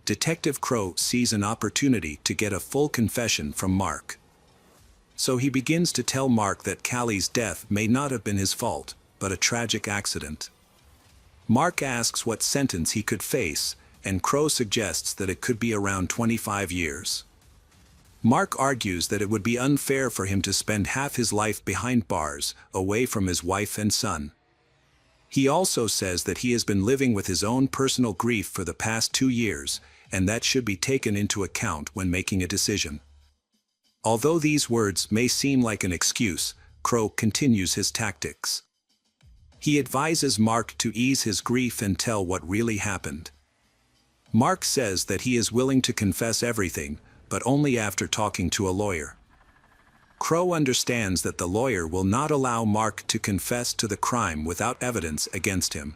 Detective Crow sees an opportunity to get a full confession from Mark. So he begins to tell Mark that Callie's death may not have been his fault, but a tragic accident. Mark asks what sentence he could face, and Crow suggests that it could be around 25 years. Mark argues that it would be unfair for him to spend half his life behind bars, away from his wife and son. He also says that he has been living with his own personal grief for the past 2 years, and that should be taken into account when making a decision. Although these words may seem like an excuse, Crow continues his tactics. He advises Mark to ease his grief and tell what really happened. Mark says that he is willing to confess everything, but only after talking to a lawyer. Crow understands that the lawyer will not allow Mark to confess to the crime without evidence against him.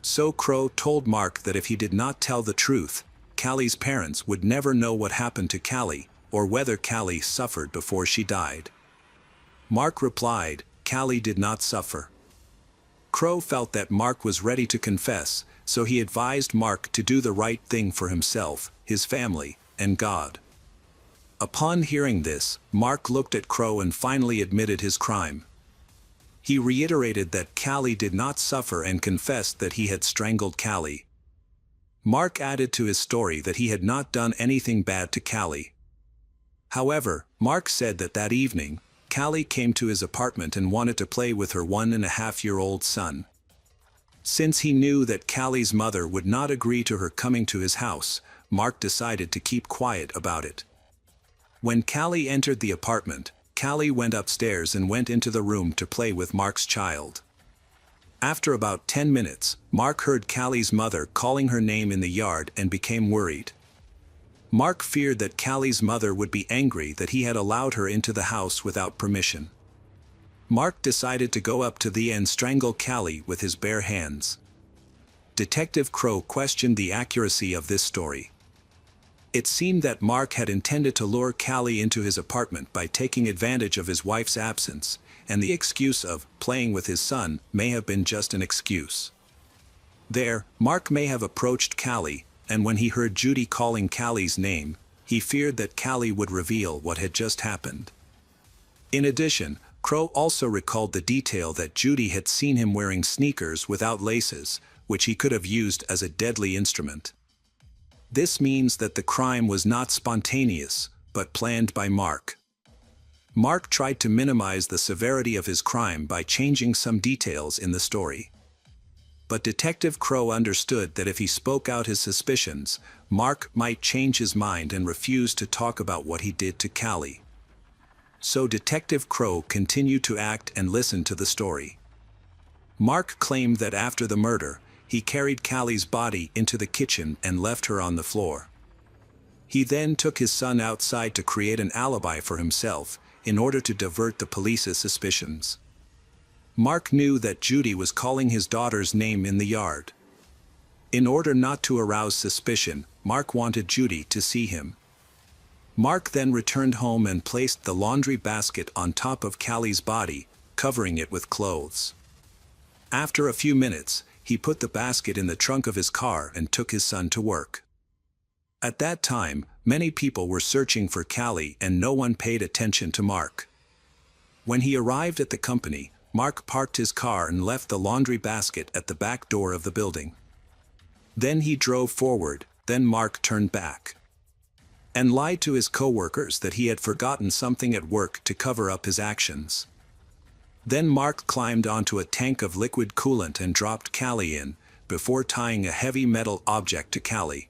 So Crow told Mark that if he did not tell the truth, Callie's parents would never know what happened to Callie, or whether Callie suffered before she died. Mark replied, "Callie did not suffer." Crow felt that Mark was ready to confess, so he advised Mark to do the right thing for himself, his family, and God. Upon hearing this, Mark looked at Crow and finally admitted his crime. He reiterated that Callie did not suffer and confessed that he had strangled Callie. Mark added to his story that he had not done anything bad to Callie. However, Mark said that that evening, Callie came to his apartment and wanted to play with her 1.5-year-old son. Since he knew that Callie's mother would not agree to her coming to his house, Mark decided to keep quiet about it. When Callie entered the apartment, Callie went upstairs and went into the room to play with Mark's child. After about 10 minutes, Mark heard Callie's mother calling her name in the yard and became worried. Mark feared that Callie's mother would be angry that he had allowed her into the house without permission. Mark decided to go up to the and strangle Callie with his bare hands. Detective Crow questioned the accuracy of this story. It seemed that Mark had intended to lure Callie into his apartment by taking advantage of his wife's absence, and the excuse of playing with his son may have been just an excuse. There, Mark may have approached Callie, and when he heard Judy calling Callie's name, he feared that Callie would reveal what had just happened. In addition, Crow also recalled the detail that Judy had seen him wearing sneakers without laces, which he could have used as a deadly instrument. This means that the crime was not spontaneous, but planned by Mark. Mark tried to minimize the severity of his crime by changing some details in the story. But Detective Crow understood that if he spoke out his suspicions, Mark might change his mind and refuse to talk about what he did to Callie. So Detective Crow continued to act and listen to the story. Mark claimed that after the murder, he carried Callie's body into the kitchen and left her on the floor. He then took his son outside to create an alibi for himself, in order to divert the police's suspicions. Mark knew that Judy was calling his daughter's name in the yard. In order not to arouse suspicion, Mark wanted Judy to see him. Mark then returned home and placed the laundry basket on top of Callie's body, covering it with clothes. After a few minutes, he put the basket in the trunk of his car and took his son to work. At that time, many people were searching for Callie and no one paid attention to Mark. When he arrived at the company, Mark parked his car and left the laundry basket at the back door of the building. Then he drove forward, then Mark turned back and lied to his co-workers that he had forgotten something at work to cover up his actions. Then Mark climbed onto a tank of liquid coolant and dropped Callie in, before tying a heavy metal object to Callie.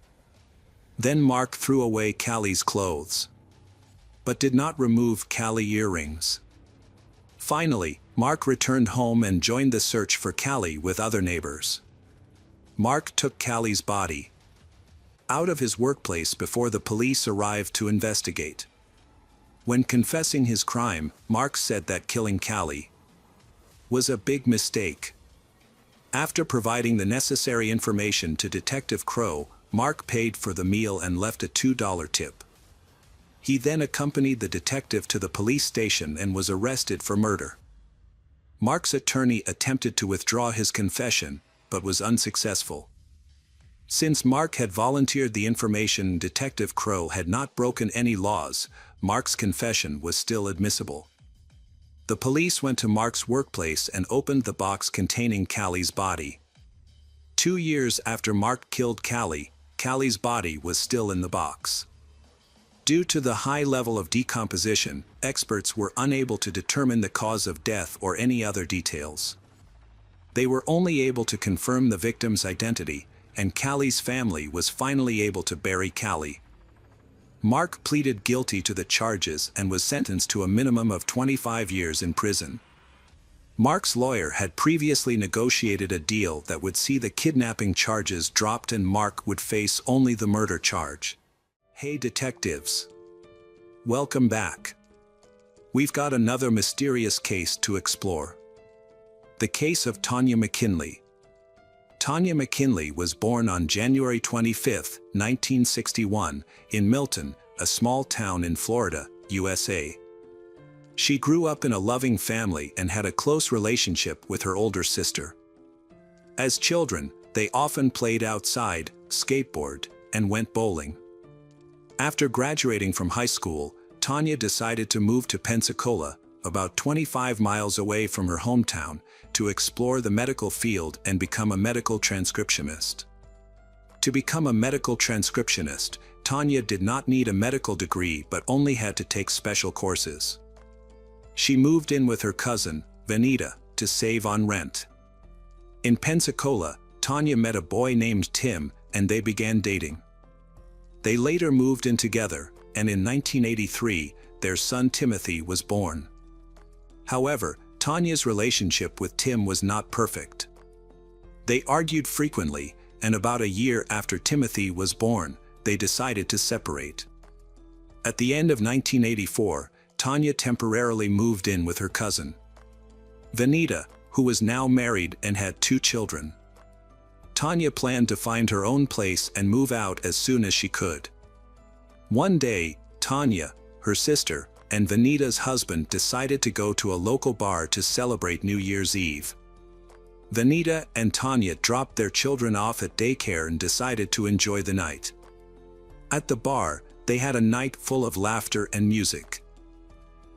Then Mark threw away Callie's clothes, but did not remove Callie earrings. Finally, Mark returned home and joined the search for Callie with other neighbors. Mark took Callie's body out of his workplace before the police arrived to investigate. When confessing his crime, Mark said that killing Callie was a big mistake. After providing the necessary information to Detective Crow, Mark paid for the meal and left a $2 tip. He then accompanied the detective to the police station and was arrested for murder. Mark's attorney attempted to withdraw his confession, but was unsuccessful. Since Mark had volunteered the information, Detective Crow had not broken any laws. Mark's confession was still admissible. The police went to Mark's workplace and opened the box containing Callie's body. 2 years after Mark killed Callie, Callie's body was still in the box. Due to the high level of decomposition, experts were unable to determine the cause of death or any other details. They were only able to confirm the victim's identity, and Callie's family was finally able to bury Callie. Mark pleaded guilty to the charges and was sentenced to a minimum of 25 years in prison. Mark's lawyer had previously negotiated a deal that would see the kidnapping charges dropped and Mark would face only the murder charge. Hey detectives! Welcome back. We've got another mysterious case to explore. The case of Tanya McKinley. Tanya McKinley was born on January 25, 1961, in Milton, a small town in Florida, USA. She grew up in a loving family and had a close relationship with her older sister. As children, they often played outside, skateboarded, and went bowling. After graduating from high school, Tanya decided to move to Pensacola, about 25 miles away from her hometown, to explore the medical field and become a medical transcriptionist. To become a medical transcriptionist, Tanya did not need a medical degree but only had to take special courses. She moved in with her cousin, Vanita, to save on rent. In Pensacola, Tanya met a boy named Tim, and they began dating. They later moved in together, and in 1983, their son Timothy was born. However, Tanya's relationship with Tim was not perfect. They argued frequently, and about a year after Timothy was born, they decided to separate. At the end of 1984, Tanya temporarily moved in with her cousin, Vanita, who was now married and had 2 children. Tanya planned to find her own place and move out as soon as she could. One day, Tanya, her sister, and Vanita's husband decided to go to a local bar to celebrate New Year's Eve. Vanita and Tanya dropped their children off at daycare and decided to enjoy the night. At the bar, they had a night full of laughter and music.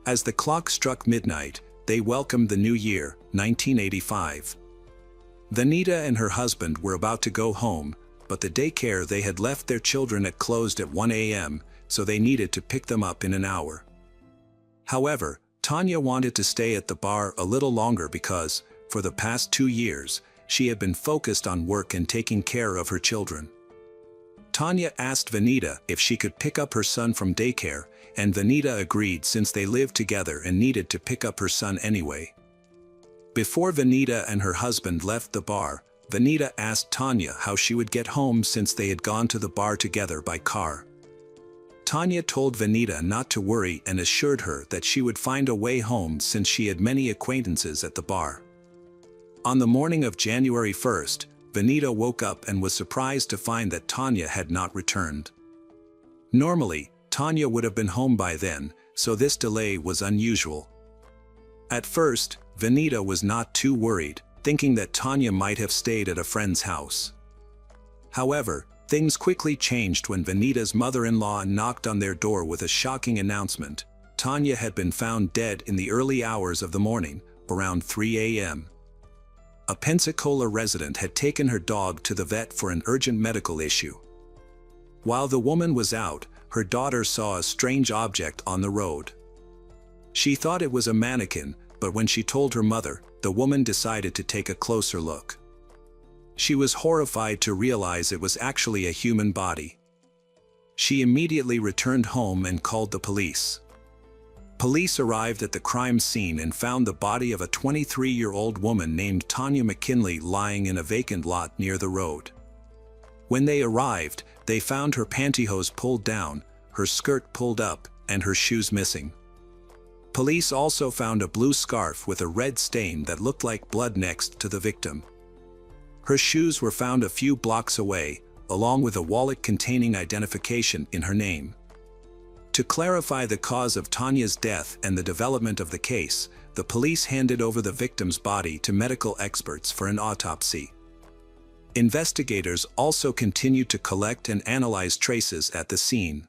As the clock struck midnight, they welcomed the new year, 1985. Vanita and her husband were about to go home, but the daycare they had left their children at closed at 1 a.m., so they needed to pick them up in an hour. However, Tanya wanted to stay at the bar a little longer because, for the past 2 years, she had been focused on work and taking care of her children. Tanya asked Vanita if she could pick up her son from daycare, and Vanita agreed since they lived together and needed to pick up her son anyway. Before Vanita and her husband left the bar, Vanita asked Tanya how she would get home since they had gone to the bar together by car. Tanya told Vanita not to worry and assured her that she would find a way home since she had many acquaintances at the bar. On the morning of January 1st, Vanita woke up and was surprised to find that Tanya had not returned. Normally, Tanya would have been home by then, so this delay was unusual. At first, Vanita was not too worried, thinking that Tanya might have stayed at a friend's house. However, things quickly changed when Vanita's mother-in-law knocked on their door with a shocking announcement. Tanya had been found dead in the early hours of the morning, around 3 a.m. A Pensacola resident had taken her dog to the vet for an urgent medical issue. While the woman was out, her daughter saw a strange object on the road. She thought it was a mannequin, but when she told her mother, the woman decided to take a closer look. She was horrified to realize it was actually a human body. She immediately returned home and called the police. Police arrived at the crime scene and found the body of a 23-year-old woman named Tanya McKinley lying in a vacant lot near the road. When they arrived, they found her pantyhose pulled down, her skirt pulled up, and her shoes missing. Police also found a blue scarf with a red stain that looked like blood next to the victim. Her shoes were found a few blocks away, along with a wallet containing identification in her name. To clarify the cause of Tanya's death and the development of the case, the police handed over the victim's body to medical experts for an autopsy. Investigators also continued to collect and analyze traces at the scene.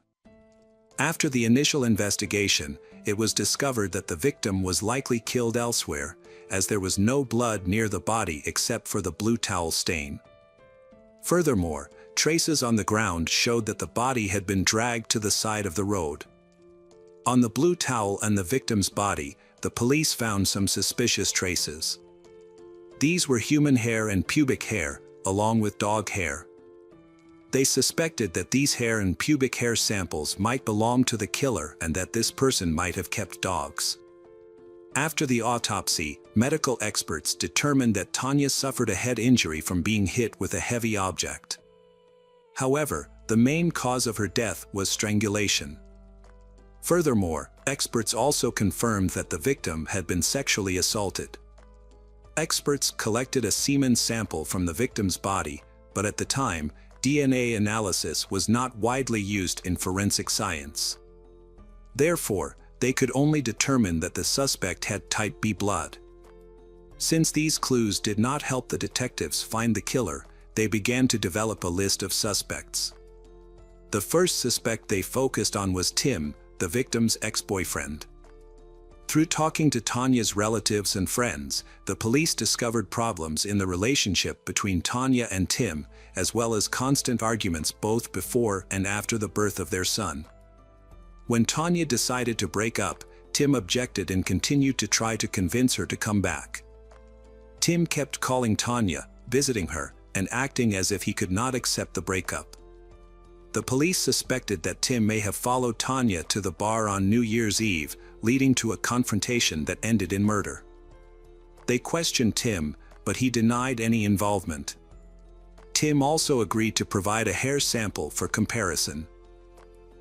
After the initial investigation, it was discovered that the victim was likely killed elsewhere, as there was no blood near the body except for the blue towel stain. Furthermore, traces on the ground showed that the body had been dragged to the side of the road. On the blue towel and the victim's body, the police found some suspicious traces. These were human hair and pubic hair, along with dog hair. They suspected that these hair and pubic hair samples might belong to the killer and that this person might have kept dogs. After the autopsy, medical experts determined that Tanya suffered a head injury from being hit with a heavy object. However, the main cause of her death was strangulation. Furthermore, experts also confirmed that the victim had been sexually assaulted. Experts collected a semen sample from the victim's body, but at the time, DNA analysis was not widely used in forensic science. Therefore, they could only determine that the suspect had type B blood. Since these clues did not help the detectives find the killer, they began to develop a list of suspects. The first suspect they focused on was Tim, the victim's ex-boyfriend. Through talking to Tanya's relatives and friends, the police discovered problems in the relationship between Tanya and Tim, as well as constant arguments both before and after the birth of their son. When Tanya decided to break up, Tim objected and continued to try to convince her to come back. Tim kept calling Tanya, visiting her, and acting as if he could not accept the breakup. The police suspected that Tim may have followed Tanya to the bar on New Year's Eve, leading to a confrontation that ended in murder. They questioned Tim, but he denied any involvement. Tim also agreed to provide a hair sample for comparison.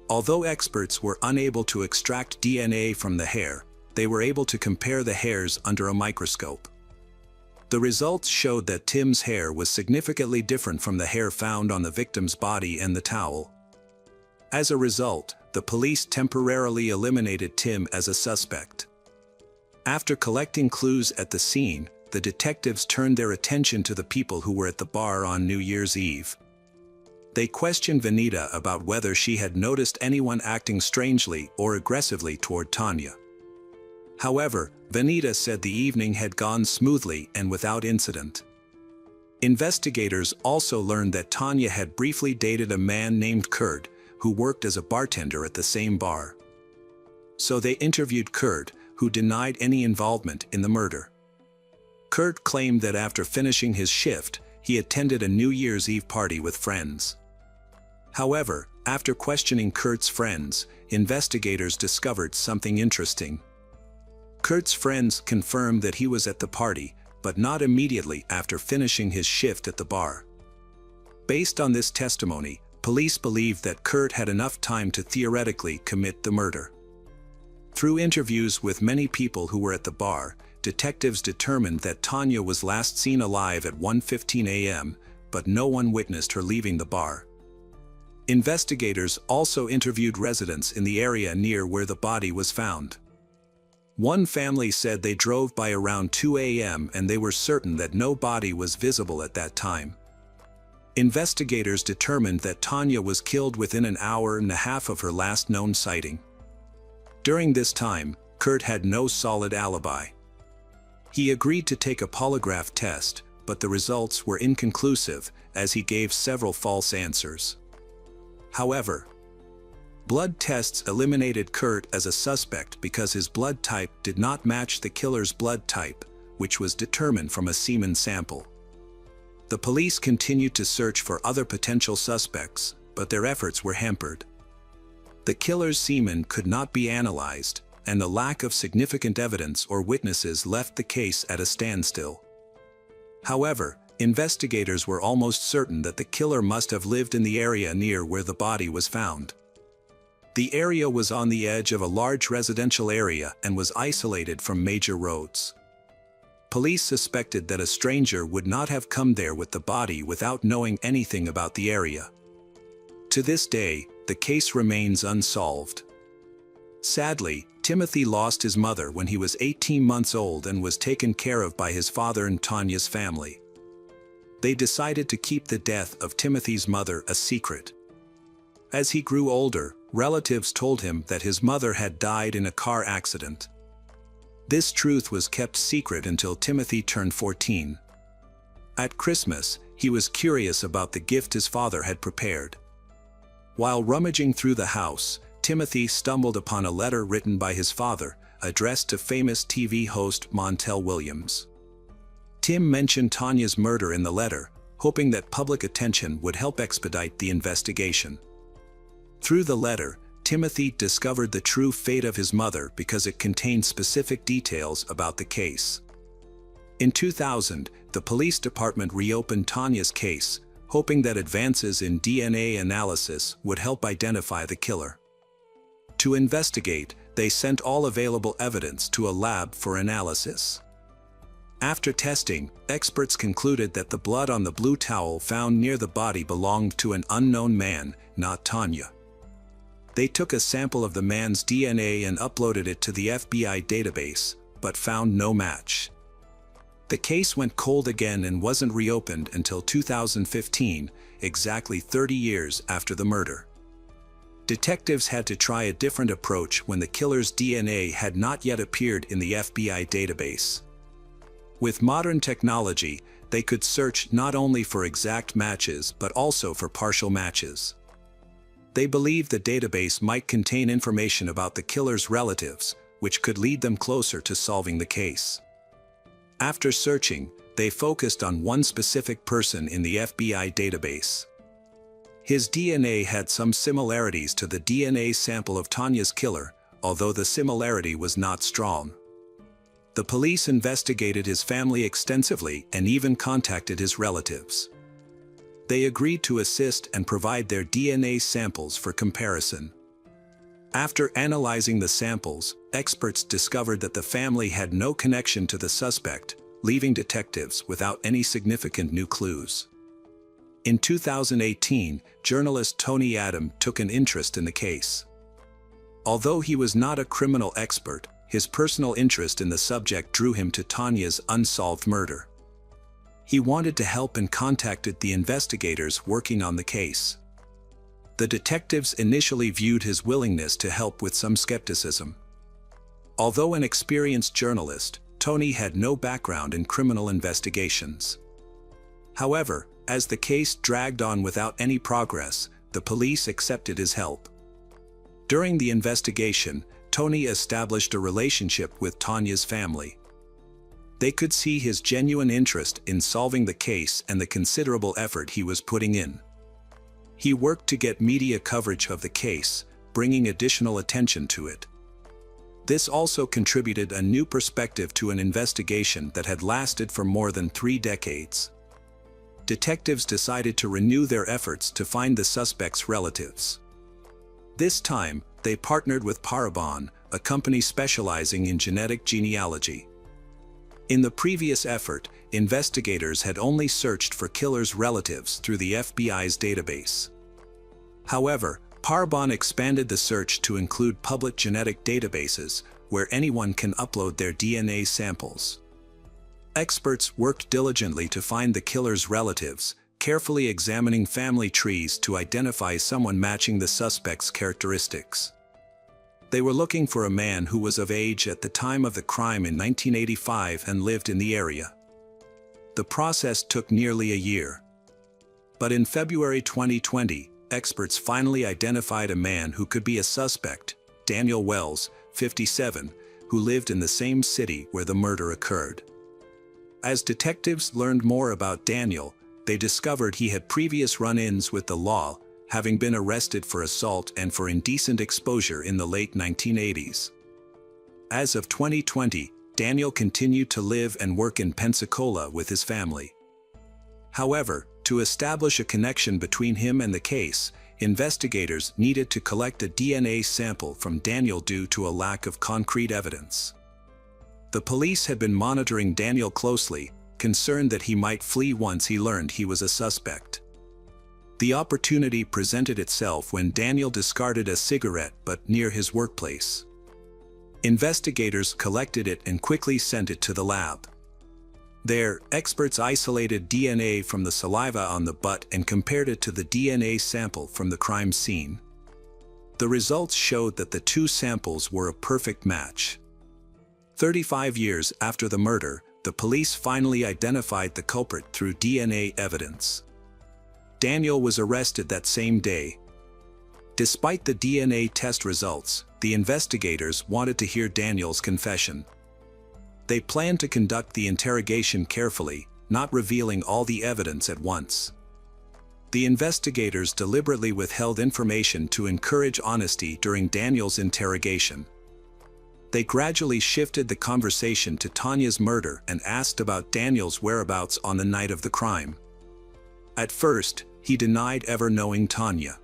Although experts were unable to extract DNA from the hair, they were able to compare the hairs under a microscope. The results showed that Tim's hair was significantly different from the hair found on the victim's body and the towel. As a result, the police temporarily eliminated Tim as a suspect. After collecting clues at the scene, the detectives turned their attention to the people who were at the bar on New Year's Eve. They questioned Vanita about whether she had noticed anyone acting strangely or aggressively toward Tanya. However, Vanita said the evening had gone smoothly and without incident. Investigators also learned that Tanya had briefly dated a man named Kurt, who worked as a bartender at the same bar. So they interviewed Kurt, who denied any involvement in the murder. Kurt claimed that after finishing his shift, he attended a New Year's Eve party with friends. However, after questioning Kurt's friends, investigators discovered something interesting. Kurt's friends confirmed that he was at the party, but not immediately after finishing his shift at the bar. Based on this testimony, police believed that Kurt had enough time to theoretically commit the murder. Through interviews with many people who were at the bar, detectives determined that Tanya was last seen alive at 1:15 a.m., but no one witnessed her leaving the bar. Investigators also interviewed residents in the area near where the body was found. One family said they drove by around 2 a.m. and they were certain that no body was visible at that time. Investigators determined that Tanya was killed within an hour and a half of her last known sighting. During this time, Kurt had no solid alibi. He agreed to take a polygraph test, but the results were inconclusive as he gave several false answers. However, blood tests eliminated Kurt as a suspect because his blood type did not match the killer's blood type, which was determined from a semen sample. The police continued to search for other potential suspects, but their efforts were hampered. The killer's semen could not be analyzed, and the lack of significant evidence or witnesses left the case at a standstill. However, investigators were almost certain that the killer must have lived in the area near where the body was found. The area was on the edge of a large residential area and was isolated from major roads. Police suspected that a stranger would not have come there with the body without knowing anything about the area. To this day, the case remains unsolved. Sadly, Timothy lost his mother when he was 18 months old and was taken care of by his father and Tanya's family. They decided to keep the death of Timothy's mother a secret. As he grew older, relatives told him that his mother had died in a car accident. This truth was kept secret until Timothy turned 14. At Christmas, he was curious about the gift his father had prepared. While rummaging through the house, Timothy stumbled upon a letter written by his father, addressed to famous TV host Montel Williams. Tim mentioned Tanya's murder in the letter, hoping that public attention would help expedite the investigation. Through the letter, Timothy discovered the true fate of his mother because it contained specific details about the case. In 2000, the police department reopened Tanya's case, hoping that advances in DNA analysis would help identify the killer. To investigate, they sent all available evidence to a lab for analysis. After testing, experts concluded that the blood on the blue towel found near the body belonged to an unknown man, not Tanya. They took a sample of the man's DNA and uploaded it to the FBI database, but found no match. The case went cold again and wasn't reopened until 2015, exactly 30 years after the murder. Detectives had to try a different approach when the killer's DNA had not yet appeared in the FBI database. With modern technology, they could search not only for exact matches but also for partial matches. They believed the database might contain information about the killer's relatives, which could lead them closer to solving the case. After searching, they focused on one specific person in the FBI database. His DNA had some similarities to the DNA sample of Tanya's killer, although the similarity was not strong. The police investigated his family extensively and even contacted his relatives. They agreed to assist and provide their DNA samples for comparison. After analyzing the samples, experts discovered that the family had no connection to the suspect, leaving detectives without any significant new clues. In 2018, journalist Tony Adam took an interest in the case. Although he was not a criminal expert, his personal interest in the subject drew him to Tanya's unsolved murder. He wanted to help and contacted the investigators working on the case. The detectives initially viewed his willingness to help with some skepticism. Although an experienced journalist, Tony had no background in criminal investigations. However, as the case dragged on without any progress, the police accepted his help. During the investigation, Tony established a relationship with Tanya's family. They could see his genuine interest in solving the case and the considerable effort he was putting in. He worked to get media coverage of the case, bringing additional attention to it. This also contributed a new perspective to an investigation that had lasted for more than 3 decades. Detectives decided to renew their efforts to find the suspect's relatives. This time, they partnered with Parabon, a company specializing in genetic genealogy. In the previous effort, investigators had only searched for killers' relatives through the FBI's database. However, Parabon expanded the search to include public genetic databases, where anyone can upload their DNA samples. Experts worked diligently to find the killer's relatives, carefully examining family trees to identify someone matching the suspect's characteristics. They were looking for a man who was of age at the time of the crime in 1985 and lived in the area. The process took nearly a year. But in February 2020, experts finally identified a man who could be a suspect, Daniel Wells, 57, who lived in the same city where the murder occurred. As detectives learned more about Daniel, they discovered he had previous run-ins with the law, having been arrested for assault and for indecent exposure in the late 1980s. As of 2020, Daniel continued to live and work in Pensacola with his family. However, to establish a connection between him and the case, investigators needed to collect a DNA sample from Daniel due to a lack of concrete evidence. The police had been monitoring Daniel closely, concerned that he might flee once he learned he was a suspect. The opportunity presented itself when Daniel discarded a cigarette butt near his workplace. Investigators collected it and quickly sent it to the lab. There, experts isolated DNA from the saliva on the butt and compared it to the DNA sample from the crime scene. The results showed that the two samples were a perfect match. 35 years after the murder, the police finally identified the culprit through DNA evidence. Daniel was arrested that same day. Despite the DNA test results, the investigators wanted to hear Daniel's confession. They planned to conduct the interrogation carefully, not revealing all the evidence at once. The investigators deliberately withheld information to encourage honesty during Daniel's interrogation. They gradually shifted the conversation to Tanya's murder and asked about Daniel's whereabouts on the night of the crime. At first, he denied ever knowing Tanya.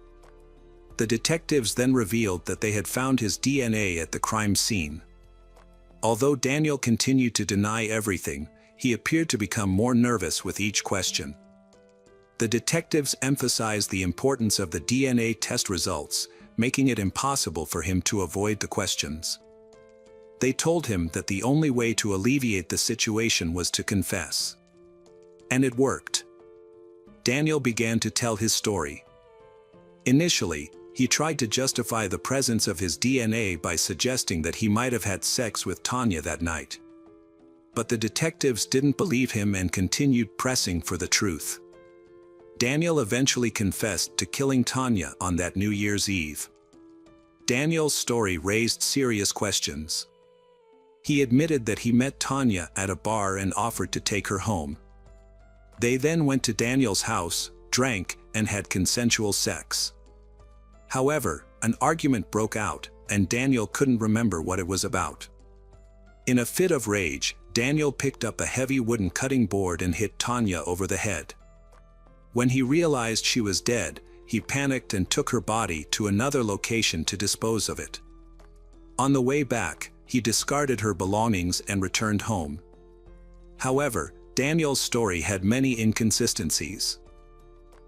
The detectives then revealed that they had found his DNA at the crime scene. Although Daniel continued to deny everything, he appeared to become more nervous with each question. The detectives emphasized the importance of the DNA test results, making it impossible for him to avoid the questions. They told him that the only way to alleviate the situation was to confess. And it worked. Daniel began to tell his story. Initially, he tried to justify the presence of his DNA by suggesting that he might have had sex with Tanya that night. But the detectives didn't believe him and continued pressing for the truth. Daniel eventually confessed to killing Tanya on that New Year's Eve. Daniel's story raised serious questions. He admitted that he met Tanya at a bar and offered to take her home. They then went to Daniel's house, drank, and had consensual sex. However, an argument broke out, and Daniel couldn't remember what it was about. In a fit of rage, Daniel picked up a heavy wooden cutting board and hit Tanya over the head. When he realized she was dead, he panicked and took her body to another location to dispose of it. On the way back, he discarded her belongings and returned home. However, Daniel's story had many inconsistencies.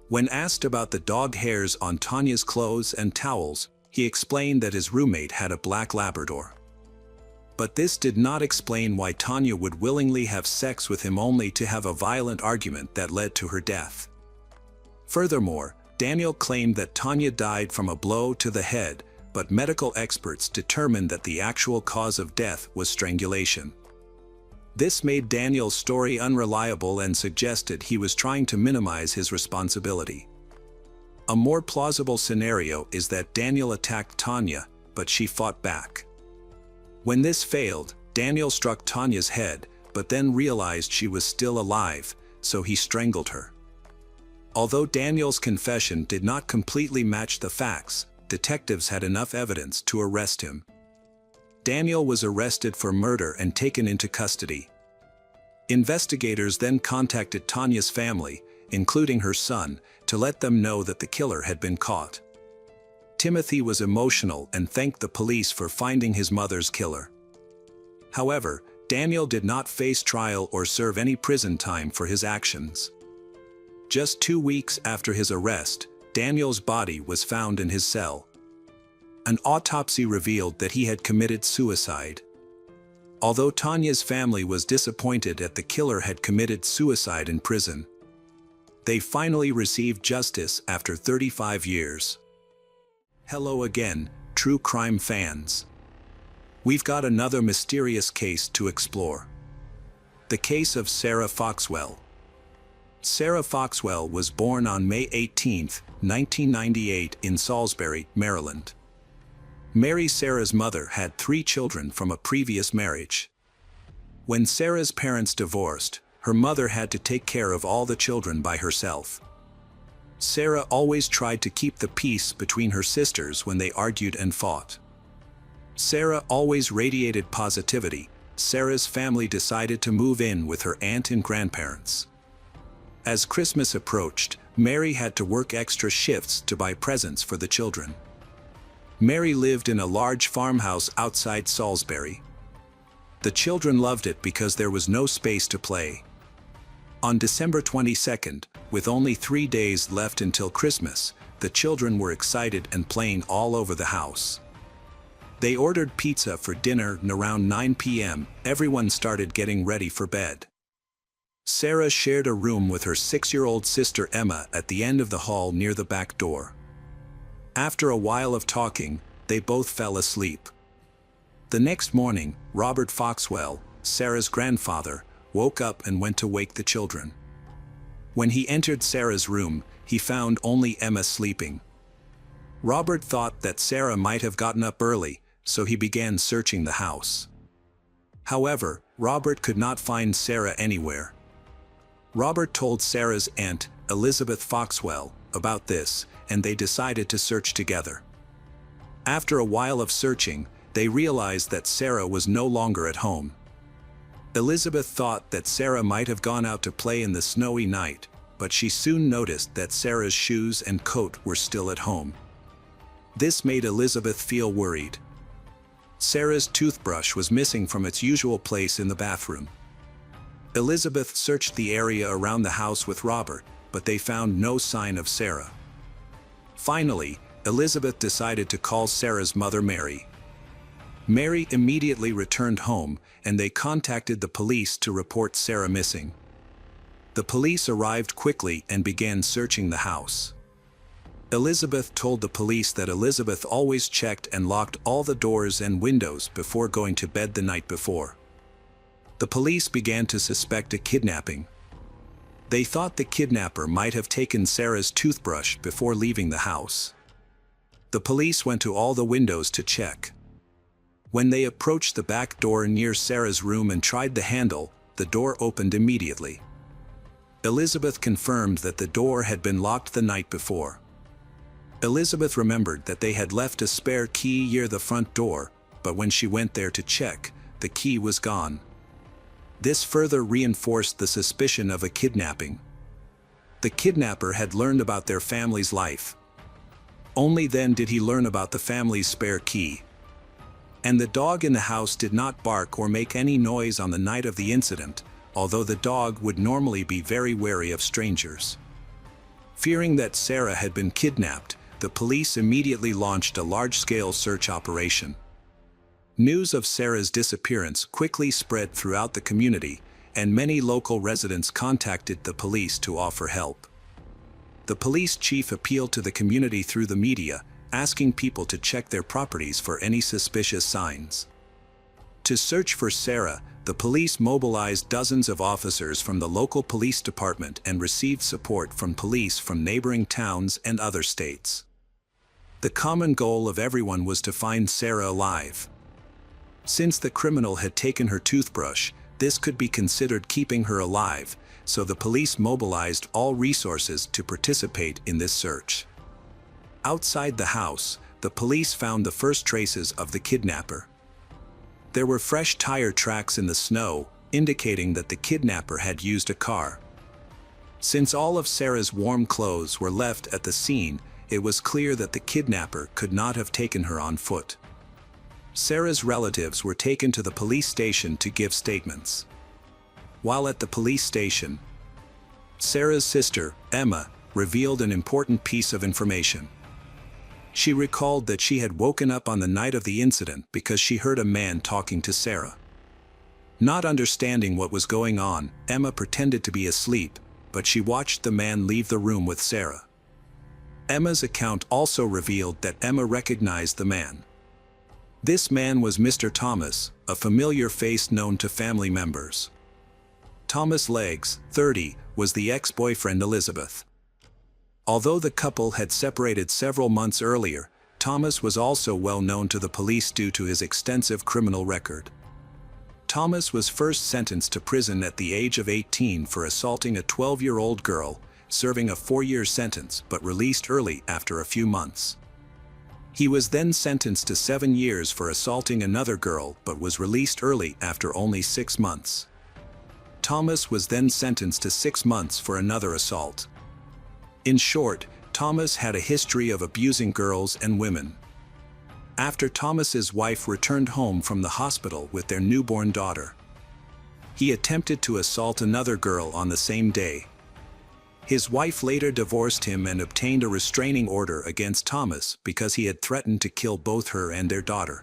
When asked about the dog hairs on Tanya's clothes and towels, he explained that his roommate had a black Labrador. But this did not explain why Tanya would willingly have sex with him only to have a violent argument that led to her death. Furthermore, Daniel claimed that Tanya died from a blow to the head, but medical experts determined that the actual cause of death was strangulation. This made Daniel's story unreliable and suggested he was trying to minimize his responsibility. A more plausible scenario is that Daniel attacked Tanya, but she fought back. When this failed, Daniel struck Tanya's head, but then realized she was still alive, so he strangled her. Although Daniel's confession did not completely match the facts, detectives had enough evidence to arrest him. Daniel was arrested for murder and taken into custody. Investigators then contacted Tanya's family, including her son, to let them know that the killer had been caught. Timothy was emotional and thanked the police for finding his mother's killer. However, Daniel did not face trial or serve any prison time for his actions. Just 2 weeks after his arrest, Daniel's body was found in his cell. An autopsy revealed that he had committed suicide. Although Tanya's family was disappointed that the killer had committed suicide in prison, they finally received justice after 35 years. Hello again, true crime fans. We've got another mysterious case to explore. The case of Sarah Foxwell. Sarah Foxwell was born on May 18, 1998 in Salisbury, Maryland. Mary, Sarah's mother, had 3 children from a previous marriage. When Sarah's parents divorced, her mother had to take care of all the children by herself. Sarah always tried to keep the peace between her sisters when they argued and fought. Sarah always radiated positivity. Sarah's family decided to move in with her aunt and grandparents. As Christmas approached, Mary had to work extra shifts to buy presents for the children. Mary lived in a large farmhouse outside Salisbury. The children loved it because there was no space to play. On December 22nd, with only 3 days left until Christmas, the children were excited and playing all over the house. They ordered pizza for dinner, and around 9 p.m., everyone started getting ready for bed. Sarah shared a room with her 6-year-old sister Emma at the end of the hall near the back door. After a while of talking, they both fell asleep. The next morning, Robert Foxwell, Sarah's grandfather, woke up and went to wake the children. When he entered Sarah's room, he found only Emma sleeping. Robert thought that Sarah might have gotten up early, so he began searching the house. However, Robert could not find Sarah anywhere. Robert told Sarah's aunt, Elizabeth Foxwell, about this, and they decided to search together. After a while of searching, they realized that Sarah was no longer at home. Elizabeth thought that Sarah might have gone out to play in the snowy night, but she soon noticed that Sarah's shoes and coat were still at home. This made Elizabeth feel worried. Sarah's toothbrush was missing from its usual place in the bathroom. Elizabeth searched the area around the house with Robert, but they found no sign of Sarah. Finally, Elizabeth decided to call Sarah's mother, Mary. Mary immediately returned home, and they contacted the police to report Sarah missing. The police arrived quickly and began searching the house. Elizabeth told the police that Elizabeth always checked and locked all the doors and windows before going to bed the night before. The police began to suspect a kidnapping. They thought the kidnapper might have taken Sarah's toothbrush before leaving the house. The police went to all the windows to check. When they approached the back door near Sarah's room and tried the handle, the door opened immediately. Elizabeth confirmed that the door had been locked the night before. Elizabeth remembered that they had left a spare key near the front door, but when she went there to check, the key was gone. This further reinforced the suspicion of a kidnapping. The kidnapper had learned about their family's life. Only then did he learn about the family's spare key. And the dog in the house did not bark or make any noise on the night of the incident, although the dog would normally be very wary of strangers. Fearing that Sarah had been kidnapped, the police immediately launched a large-scale search operation. News of Sarah's disappearance quickly spread throughout the community, and many local residents contacted the police to offer help. The police chief appealed to the community through the media, asking people to check their properties for any suspicious signs. To search for Sarah, the police mobilized dozens of officers from the local police department and received support from police from neighboring towns and other states. The common goal of everyone was to find Sarah alive. Since the criminal had taken her toothbrush, this could be considered keeping her alive, so the police mobilized all resources to participate in this search. Outside the house, the police found the first traces of the kidnapper. There were fresh tire tracks in the snow, indicating that the kidnapper had used a car. Since all of Sarah's warm clothes were left at the scene, it was clear that the kidnapper could not have taken her on foot. Sarah's relatives were taken to the police station to give statements. While at the police station, Sarah's sister, Emma, revealed an important piece of information. She recalled that she had woken up on the night of the incident because she heard a man talking to Sarah. Not understanding what was going on, Emma pretended to be asleep, but she watched the man leave the room with Sarah. Emma's account also revealed that Emma recognized the man. This man was Mr. Thomas, a familiar face known to family members. Thomas Leggs, 30, was the ex-boyfriend Elizabeth. Although the couple had separated several months earlier, Thomas was also well known to the police due to his extensive criminal record. Thomas was first sentenced to prison at the age of 18 for assaulting a 12-year-old girl, serving a 4-year sentence but released early after a few months. He was then sentenced to 7 years for assaulting another girl but was released early after only 6 months. Thomas was then sentenced to 6 months for another assault. In short, Thomas had a history of abusing girls and women. After Thomas's wife returned home from the hospital with their newborn daughter, he attempted to assault another girl on the same day. His wife later divorced him and obtained a restraining order against Thomas because he had threatened to kill both her and their daughter.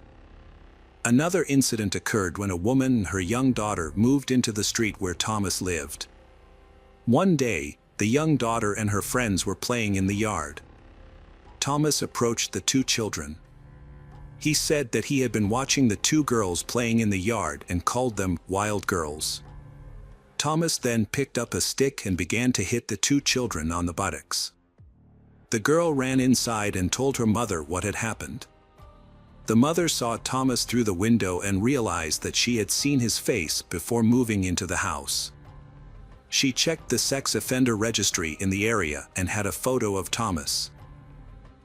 Another incident occurred when a woman and her young daughter moved into the street where Thomas lived. One day, the young daughter and her friends were playing in the yard. Thomas approached the two children. He said that he had been watching the two girls playing in the yard and called them wild girls. Thomas then picked up a stick and began to hit the two children on the buttocks. The girl ran inside and told her mother what had happened. The mother saw Thomas through the window and realized that she had seen his face before moving into the house. She checked the sex offender registry in the area and had a photo of Thomas.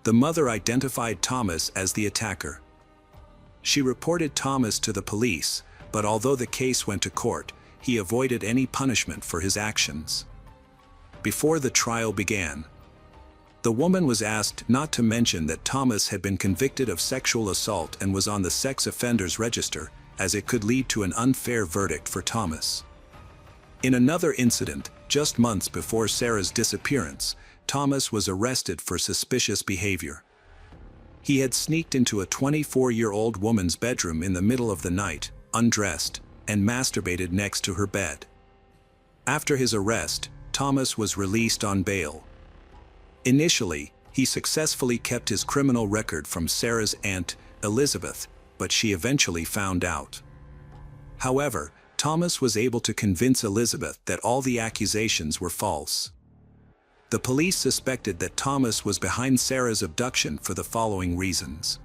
The mother identified Thomas as the attacker. She reported Thomas to the police, but although the case went to court, he avoided any punishment for his actions. Before the trial began, the woman was asked not to mention that Thomas had been convicted of sexual assault and was on the sex offenders register, as it could lead to an unfair verdict for Thomas. In another incident, just months before Sarah's disappearance, Thomas was arrested for suspicious behavior. He had sneaked into a 24-year-old woman's bedroom in the middle of the night, undressed, and masturbated next to her bed. After his arrest, Thomas was released on bail. Initially, he successfully kept his criminal record from Sarah's aunt, Elizabeth, but she eventually found out. However, Thomas was able to convince Elizabeth that all the accusations were false. The police suspected that Thomas was behind Sarah's abduction for the following reasons.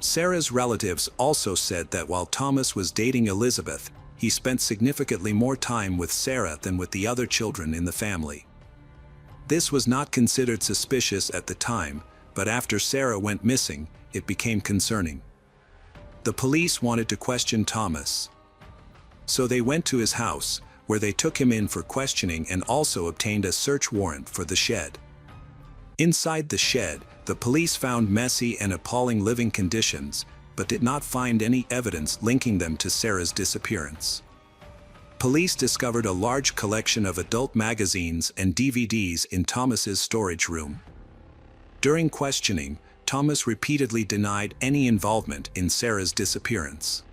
Sarah's relatives also said that while Thomas was dating Elizabeth, he spent significantly more time with Sarah than with the other children in the family. This was not considered suspicious at the time, but after Sarah went missing, it became concerning. The police wanted to question Thomas. So they went to his house, where they took him in for questioning and also obtained a search warrant for the shed. Inside the shed, the police found messy and appalling living conditions, but did not find any evidence linking them to Sarah's disappearance. Police discovered a large collection of adult magazines and DVDs in Thomas's storage room. During questioning, Thomas repeatedly denied any involvement in Sarah's disappearance.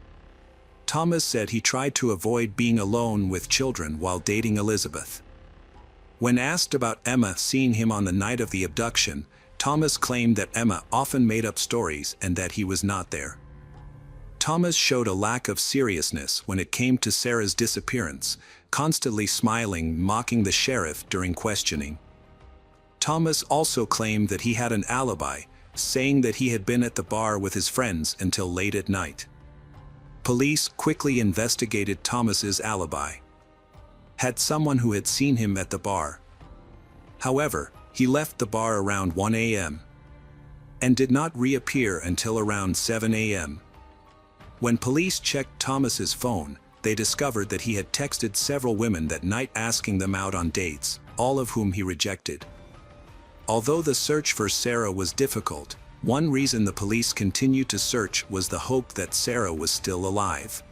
Thomas said he tried to avoid being alone with children while dating Elizabeth. When asked about Emma seeing him on the night of the abduction, Thomas claimed that Emma often made up stories and that he was not there. Thomas showed a lack of seriousness when it came to Sarah's disappearance, constantly smiling, mocking the sheriff during questioning. Thomas also claimed that he had an alibi, saying that he had been at the bar with his friends until late at night. Police quickly investigated Thomas's alibi. Had someone who had seen him at the bar. However, he left the bar around 1 a.m. and did not reappear until around 7 a.m. When police checked Thomas's phone, they discovered that he had texted several women that night asking them out on dates, all of whom he rejected. Although the search for Sarah was difficult, one reason the police continued to search was the hope that Sarah was still alive.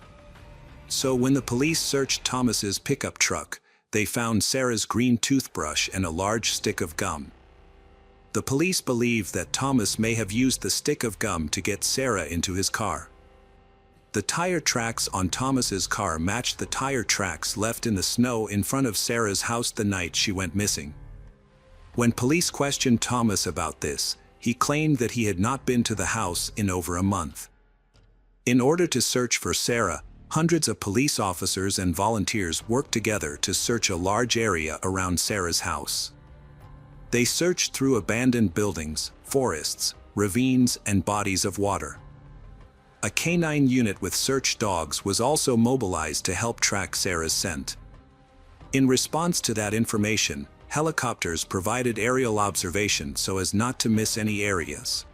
So when the police searched Thomas's pickup truck, they found Sarah's green toothbrush and a large stick of gum. The police believed that Thomas may have used the stick of gum to get Sarah into his car. The tire tracks on Thomas's car matched the tire tracks left in the snow in front of Sarah's house the night she went missing. When police questioned Thomas about this, he claimed that he had not been to the house in over a month. In order to search for Sarah, hundreds of police officers and volunteers worked together to search a large area around Sarah's house. They searched through abandoned buildings, forests, ravines, and bodies of water. A canine unit with search dogs was also mobilized to help track Sarah's scent. In response to that information, helicopters provided aerial observation so as not to miss any areas.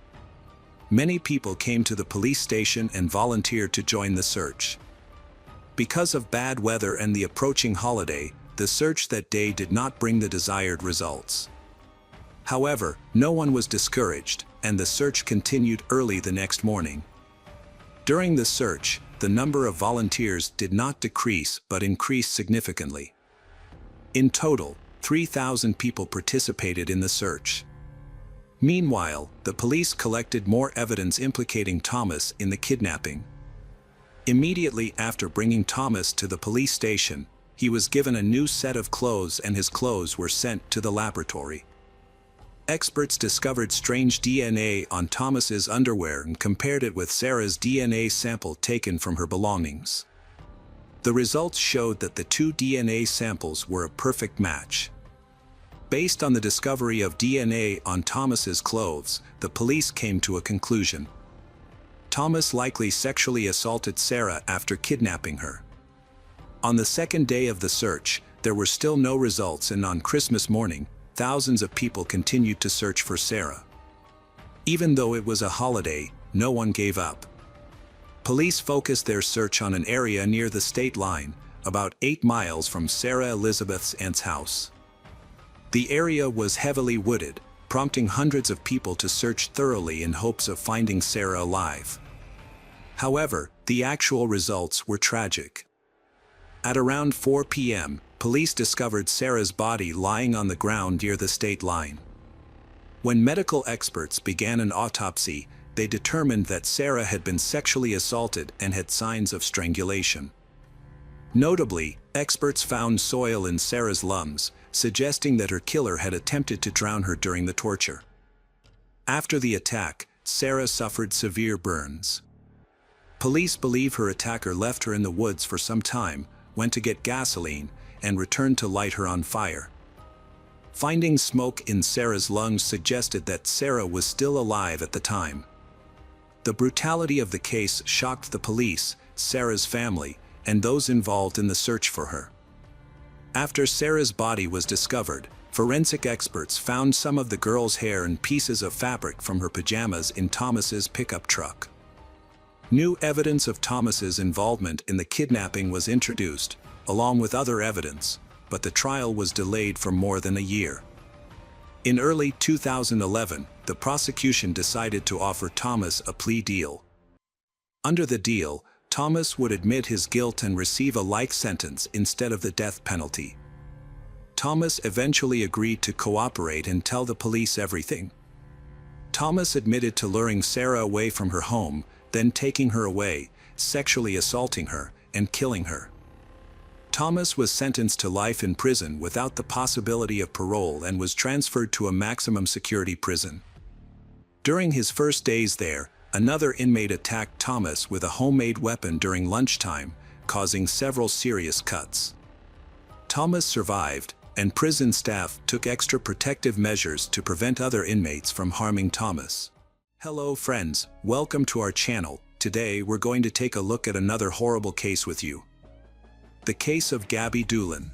Many people came to the police station and volunteered to join the search. Because of bad weather and the approaching holiday, the search that day did not bring the desired results. However, no one was discouraged, and the search continued early the next morning. During the search, the number of volunteers did not decrease but increased significantly. In total, 3,000 people participated in the search. Meanwhile, the police collected more evidence implicating Thomas in the kidnapping. Immediately after bringing Thomas to the police station, he was given a new set of clothes and his clothes were sent to the laboratory. Experts discovered strange DNA on Thomas's underwear and compared it with Sarah's DNA sample taken from her belongings. The results showed that the two DNA samples were a perfect match. Based on the discovery of DNA on Thomas's clothes, the police came to a conclusion. Thomas likely sexually assaulted Sarah after kidnapping her. On the second day of the search, there were still no results, and on Christmas morning, thousands of people continued to search for Sarah. Even though it was a holiday, no one gave up. Police focused their search on an area near the state line, about 8 miles from Sarah Elizabeth's aunt's house. The area was heavily wooded, prompting hundreds of people to search thoroughly in hopes of finding Sarah alive. However, the actual results were tragic. At around 4 p.m., police discovered Sarah's body lying on the ground near the state line. When medical experts began an autopsy, they determined that Sarah had been sexually assaulted and had signs of strangulation. Notably, experts found soil in Sarah's lungs, suggesting that her killer had attempted to drown her during the torture. After the attack, Sarah suffered severe burns. Police believe her attacker left her in the woods for some time, went to get gasoline, and returned to light her on fire. Finding smoke in Sarah's lungs suggested that Sarah was still alive at the time. The brutality of the case shocked the police, Sarah's family, and those involved in the search for her. After Sarah's body was discovered, forensic experts found some of the girl's hair and pieces of fabric from her pajamas in Thomas's pickup truck. New evidence of Thomas's involvement in the kidnapping was introduced, along with other evidence, but the trial was delayed for more than a year. In early 2011, the prosecution decided to offer Thomas a plea deal. Under the deal, Thomas would admit his guilt and receive a life sentence instead of the death penalty. Thomas eventually agreed to cooperate and tell the police everything. Thomas admitted to luring Sarah away from her home, then taking her away, sexually assaulting her, and killing her. Thomas was sentenced to life in prison without the possibility of parole and was transferred to a maximum security prison. During his first days there, another inmate attacked Thomas with a homemade weapon during lunchtime, causing several serious cuts. Thomas survived, and prison staff took extra protective measures to prevent other inmates from harming Thomas. Hello friends, welcome to our channel. Today we're going to take a look at another horrible case with you. The case of Gabby Doolin.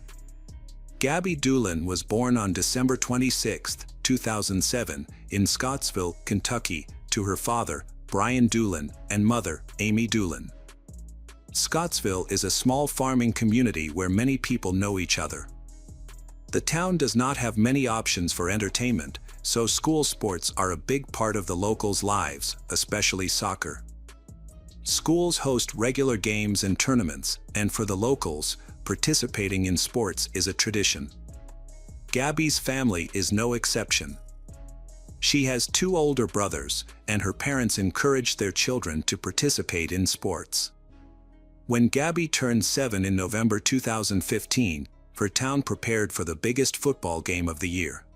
Gabby Doolin was born on December 26, 2007, in Scottsville, Kentucky, to her father, Brian Doolin, and mother, Amy Doolin. Scottsville is a small farming community where many people know each other. The town does not have many options for entertainment, so school sports are a big part of the locals' lives, especially soccer. Schools host regular games and tournaments, and for the locals, participating in sports is a tradition. Gabby's family is no exception. She has 2 older brothers, and her parents encouraged their children to participate in sports. When Gabby turned 7 in November 2015, her town prepared for the biggest football game of the year.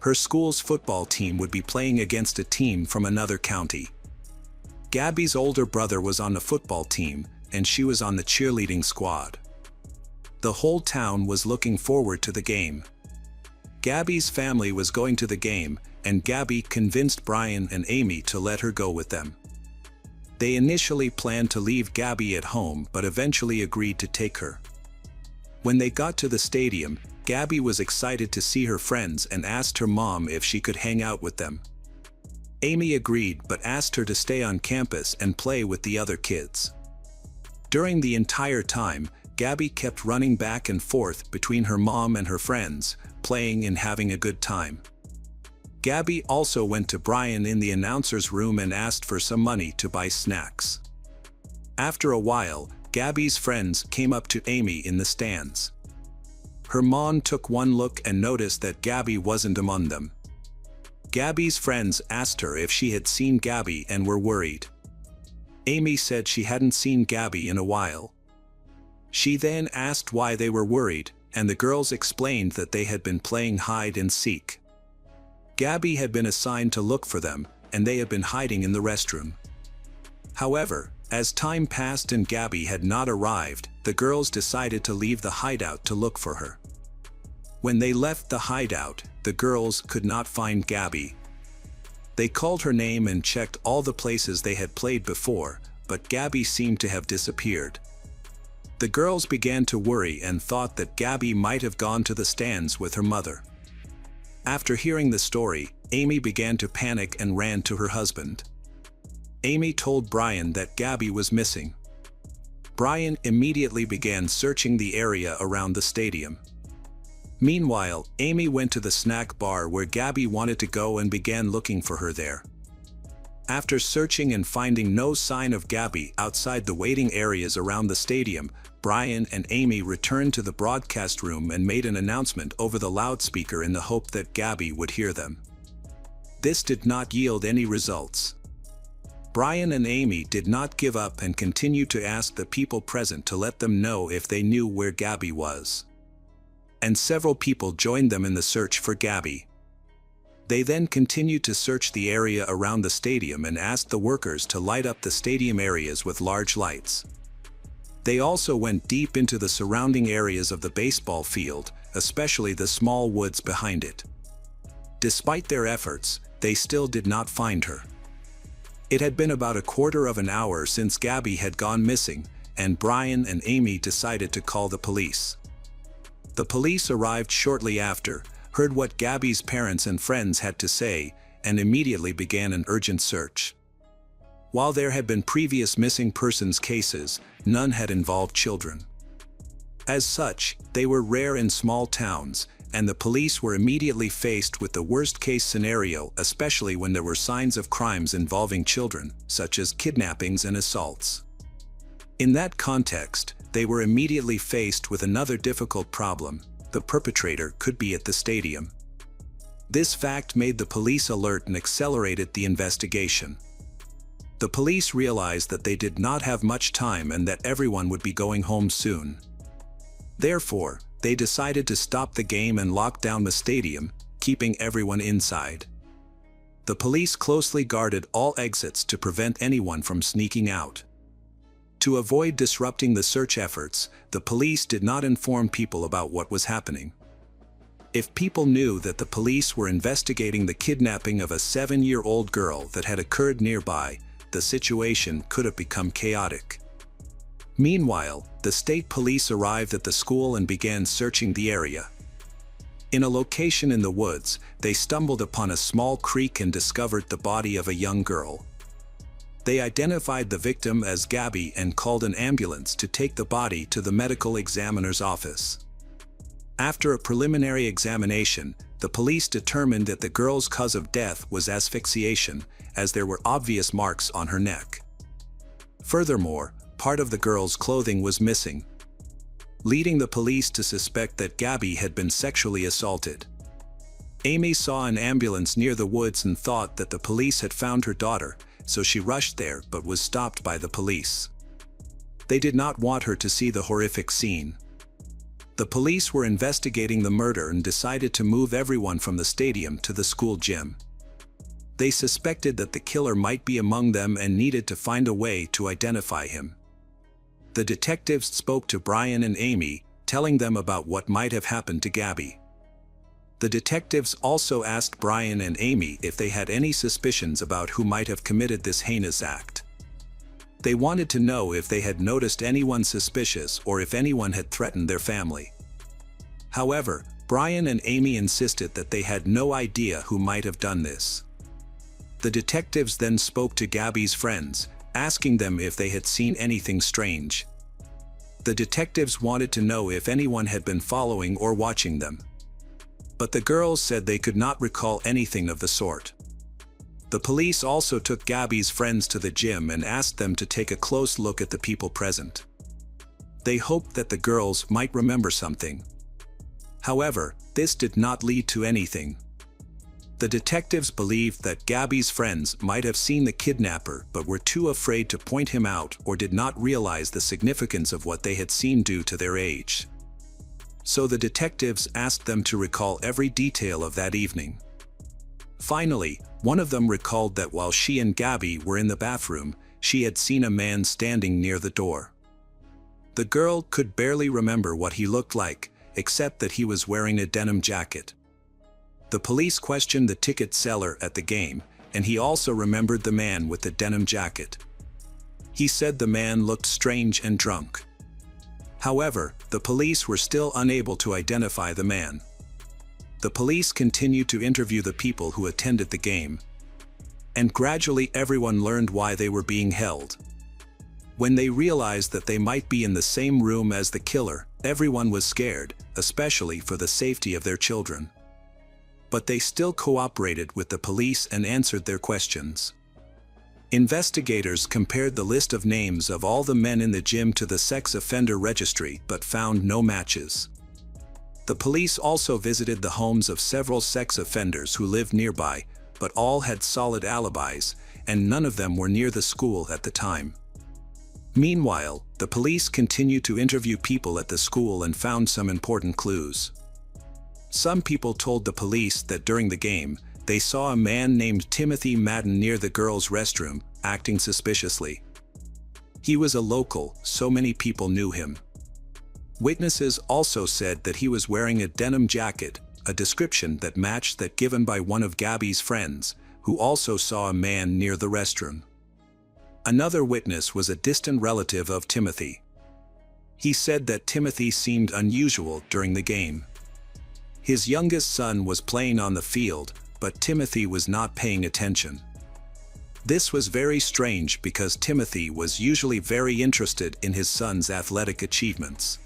Her school's football team would be playing against a team from another county. Gabby's older brother was on the football team, and she was on the cheerleading squad. The whole town was looking forward to the game. Gabby's family was going to the game, and Gabby convinced Brian and Amy to let her go with them. They initially planned to leave Gabby at home but eventually agreed to take her. When they got to the stadium, Gabby was excited to see her friends and asked her mom if she could hang out with them. Amy agreed but asked her to stay on campus and play with the other kids. During the entire time, Gabby kept running back and forth between her mom and her friends, playing and having a good time. Gabby also went to Brian in the announcer's room and asked for some money to buy snacks. After a while, Gabby's friends came up to Amy in the stands. Her mom took one look and noticed that Gabby wasn't among them. Gabby's friends asked her if she had seen Gabby and were worried. Amy said she hadn't seen Gabby in a while. She then asked why they were worried, and the girls explained that they had been playing hide and seek. Gabby had been assigned to look for them, and they had been hiding in the restroom. However, as time passed and Gabby had not arrived, the girls decided to leave the hideout to look for her. When they left the hideout, the girls could not find Gabby. They called her name and checked all the places they had played before, but Gabby seemed to have disappeared. The girls began to worry and thought that Gabby might have gone to the stands with her mother. After hearing the story, Amy began to panic and ran to her husband. Amy told Brian that Gabby was missing. Brian immediately began searching the area around the stadium. Meanwhile, Amy went to the snack bar where Gabby wanted to go and began looking for her there. After searching and finding no sign of Gabby outside the waiting areas around the stadium, Brian and Amy returned to the broadcast room and made an announcement over the loudspeaker in the hope that Gabby would hear them. This did not yield any results. Brian and Amy did not give up and continued to ask the people present to let them know if they knew where Gabby was. And several people joined them in the search for Gabby. They then continued to search the area around the stadium and asked the workers to light up the stadium areas with large lights. They also went deep into the surrounding areas of the baseball field, especially the small woods behind it. Despite their efforts, they still did not find her. It had been about a quarter of an hour since Gabby had gone missing, and Brian and Amy decided to call the police. The police arrived shortly after, heard what Gabby's parents and friends had to say, and immediately began an urgent search. While there had been previous missing persons cases, none had involved children. As such, they were rare in small towns, and the police were immediately faced with the worst-case scenario, especially when there were signs of crimes involving children, such as kidnappings and assaults. In that context, they were immediately faced with another difficult problem: the perpetrator could be at the stadium. This fact made the police alert and accelerated the investigation. The police realized that they did not have much time and that everyone would be going home soon. Therefore, they decided to stop the game and lock down the stadium, keeping everyone inside. The police closely guarded all exits to prevent anyone from sneaking out. To avoid disrupting the search efforts, the police did not inform people about what was happening. If people knew that the police were investigating the kidnapping of a 7-year-old girl that had occurred nearby, the situation could have become chaotic. Meanwhile, the state police arrived at the school and began searching the area. In a location in the woods, they stumbled upon a small creek and discovered the body of a young girl. They identified the victim as Gabby and called an ambulance to take the body to the medical examiner's office. After a preliminary examination, the police determined that the girl's cause of death was asphyxiation, as there were obvious marks on her neck. Furthermore, part of the girl's clothing was missing, leading the police to suspect that Gabby had been sexually assaulted. Amy saw an ambulance near the woods and thought that the police had found her daughter, so she rushed there but was stopped by the police. They did not want her to see the horrific scene. The police were investigating the murder and decided to move everyone from the stadium to the school gym. They suspected that the killer might be among them and needed to find a way to identify him. The detectives spoke to Brian and Amy, telling them about what might have happened to Gabby. The detectives also asked Brian and Amy if they had any suspicions about who might have committed this heinous act. They wanted to know if they had noticed anyone suspicious or if anyone had threatened their family. However, Brian and Amy insisted that they had no idea who might have done this. The detectives then spoke to Gabby's friends, asking them if they had seen anything strange. The detectives wanted to know if anyone had been following or watching them. But the girls said they could not recall anything of the sort. The police also took Gabby's friends to the gym and asked them to take a close look at the people present. They hoped that the girls might remember something. However, this did not lead to anything. The detectives believed that Gabby's friends might have seen the kidnapper but were too afraid to point him out or did not realize the significance of what they had seen due to their age. So the detectives asked them to recall every detail of that evening. Finally, one of them recalled that while she and Gabby were in the bathroom, she had seen a man standing near the door. The girl could barely remember what he looked like, except that he was wearing a denim jacket. The police questioned the ticket seller at the game, and he also remembered the man with the denim jacket. He said the man looked strange and drunk. However, the police were still unable to identify the man. The police continued to interview the people who attended the game, and gradually everyone learned why they were being held. When they realized that they might be in the same room as the killer, everyone was scared, especially for the safety of their children. But they still cooperated with the police and answered their questions. Investigators compared the list of names of all the men in the gym to the sex offender registry but found no matches. The police also visited the homes of several sex offenders who lived nearby, but all had solid alibis, and none of them were near the school at the time. Meanwhile, the police continued to interview people at the school and found some important clues. Some people told the police that during the game, they saw a man named Timothy Madden near the girls' restroom, acting suspiciously. He was a local, so many people knew him. Witnesses also said that he was wearing a denim jacket, a description that matched that given by one of Gabby's friends, who also saw a man near the restroom. Another witness was a distant relative of Timothy. He said that Timothy seemed unusual during the game. His youngest son was playing on the field, but Timothy was not paying attention. This was very strange because Timothy was usually very interested in his son's athletic achievements.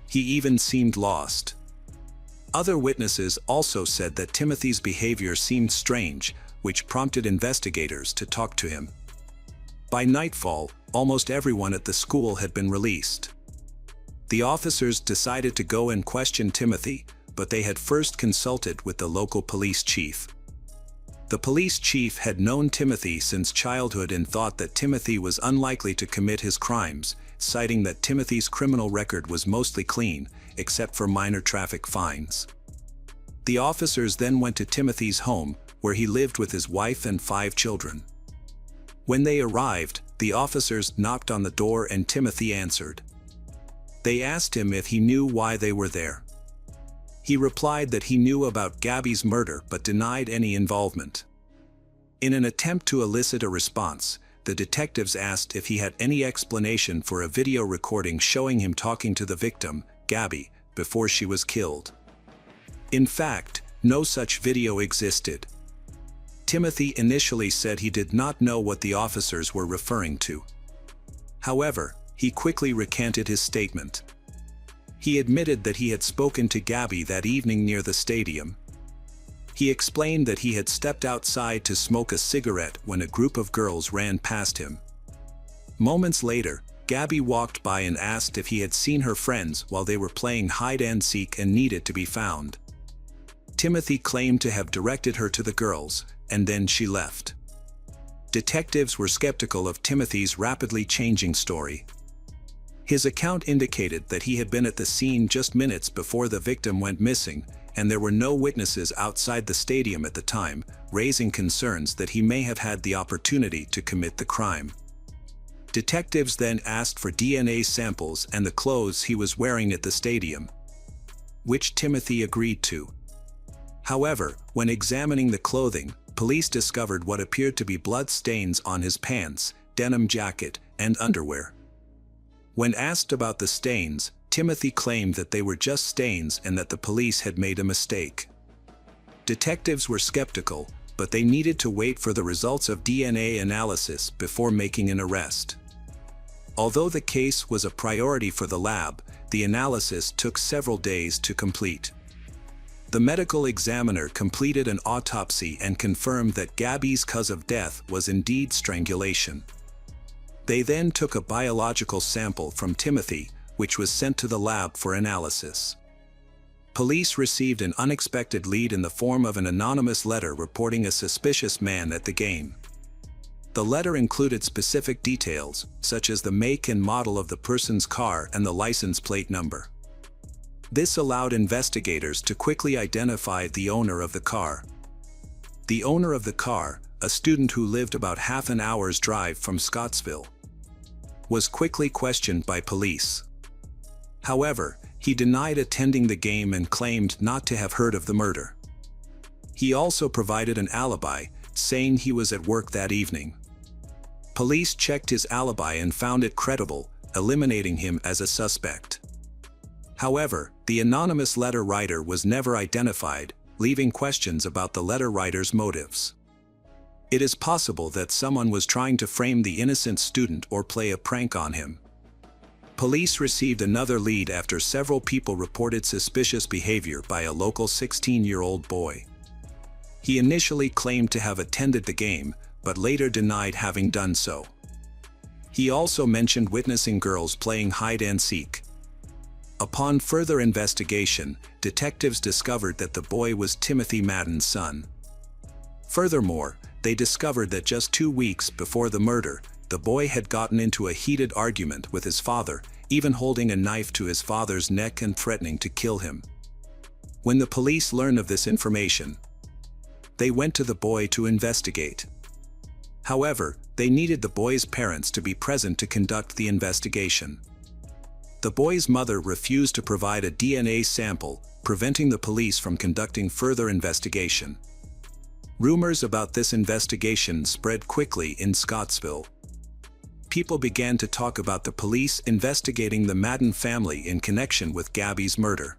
He even seemed lost. Other witnesses also said that Timothy's behavior seemed strange, which prompted investigators to talk to him. By nightfall, almost everyone at the school had been released. The officers decided to go and question Timothy, but they had first consulted with the local police chief. The police chief had known Timothy since childhood and thought that Timothy was unlikely to commit his crimes, citing that Timothy's criminal record was mostly clean, except for minor traffic fines. The officers then went to Timothy's home, where he lived with his wife and 5 children. When they arrived, the officers knocked on the door and Timothy answered. They asked him if he knew why they were there. He replied that he knew about Gabby's murder but denied any involvement. In an attempt to elicit a response, the detectives asked if he had any explanation for a video recording showing him talking to the victim, Gabby, before she was killed. In fact, no such video existed. Timothy initially said he did not know what the officers were referring to. However, he quickly recanted his statement. He admitted that he had spoken to Gabby that evening near the stadium. He explained that he had stepped outside to smoke a cigarette when a group of girls ran past him. Moments later, Gabby walked by and asked if he had seen her friends while they were playing hide-and-seek and needed to be found. Timothy claimed to have directed her to the girls, and then she left. Detectives were skeptical of Timothy's rapidly changing story. His account indicated that he had been at the scene just minutes before the victim went missing, and there were no witnesses outside the stadium at the time, raising concerns that he may have had the opportunity to commit the crime. Detectives then asked for DNA samples and the clothes he was wearing at the stadium, which Timothy agreed to. However, when examining the clothing, police discovered what appeared to be blood stains on his pants, denim jacket, and underwear. When asked about the stains, Timothy claimed that they were just stains and that the police had made a mistake. Detectives were skeptical, but they needed to wait for the results of DNA analysis before making an arrest. Although the case was a priority for the lab, the analysis took several days to complete. The medical examiner completed an autopsy and confirmed that Gabby's cause of death was indeed strangulation. They then took a biological sample from Timothy, which was sent to the lab for analysis. Police received an unexpected lead in the form of an anonymous letter reporting a suspicious man at the game. The letter included specific details, such as the make and model of the person's car and the license plate number. This allowed investigators to quickly identify the owner of the car. The owner of the car, a student who lived about half an hour's drive from Scottsville. was quickly questioned by police. However, he denied attending the game and claimed not to have heard of the murder. He also provided an alibi, saying he was at work that evening. Police checked his alibi and found it credible, eliminating him as a suspect. However, the anonymous letter writer was never identified, leaving questions about the letter writer's motives. It is possible that someone was trying to frame the innocent student or play a prank on him. Police received another lead after several people reported suspicious behavior by a local 16-year-old boy. He initially claimed to have attended the game, but later denied having done so. He also mentioned witnessing girls playing hide-and-seek. Upon further investigation, detectives discovered that the boy was Timothy Madden's son. Furthermore, they discovered that just 2 weeks before the murder, the boy had gotten into a heated argument with his father, even holding a knife to his father's neck and threatening to kill him. When the police learned of this information, they went to the boy to investigate. However, they needed the boy's parents to be present to conduct the investigation. The boy's mother refused to provide a DNA sample, preventing the police from conducting further investigation. Rumors about this investigation spread quickly in Scottsville. People began to talk about the police investigating the Madden family in connection with Gabby's murder.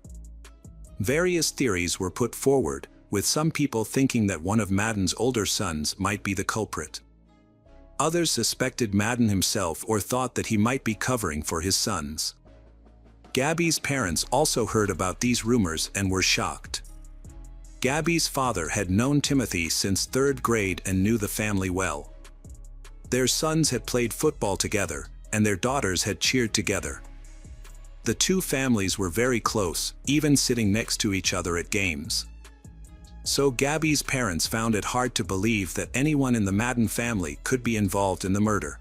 Various theories were put forward, with some people thinking that one of Madden's older sons might be the culprit. Others suspected Madden himself or thought that he might be covering for his sons. Gabby's parents also heard about these rumors and were shocked. Gabby's father had known Timothy since 3rd grade and knew the family well. Their sons had played football together, and their daughters had cheered together. The two families were very close, even sitting next to each other at games. So Gabby's parents found it hard to believe that anyone in the Madden family could be involved in the murder.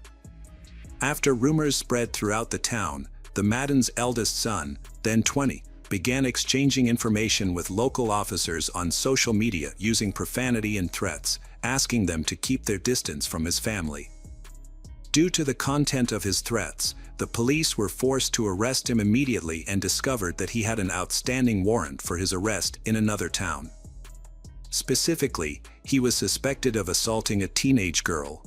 After rumors spread throughout the town, the Madden's eldest son, then 20, began exchanging information with local officers on social media using profanity and threats, asking them to keep their distance from his family. Due to the content of his threats, the police were forced to arrest him immediately and discovered that he had an outstanding warrant for his arrest in another town. Specifically, he was suspected of assaulting a teenage girl.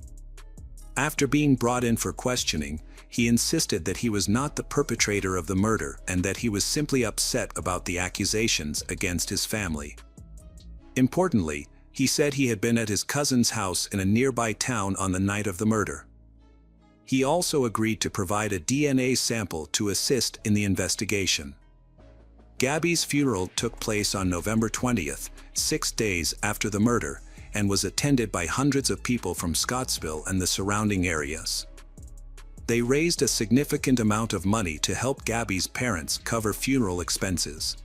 After being brought in for questioning, he insisted that he was not the perpetrator of the murder and that he was simply upset about the accusations against his family. Importantly, he said he had been at his cousin's house in a nearby town on the night of the murder. He also agreed to provide a DNA sample to assist in the investigation. Gabby's funeral took place on November 20th, 6 days after the murder, and was attended by hundreds of people from Scottsville and the surrounding areas. They raised a significant amount of money to help Gabby's parents cover funeral expenses.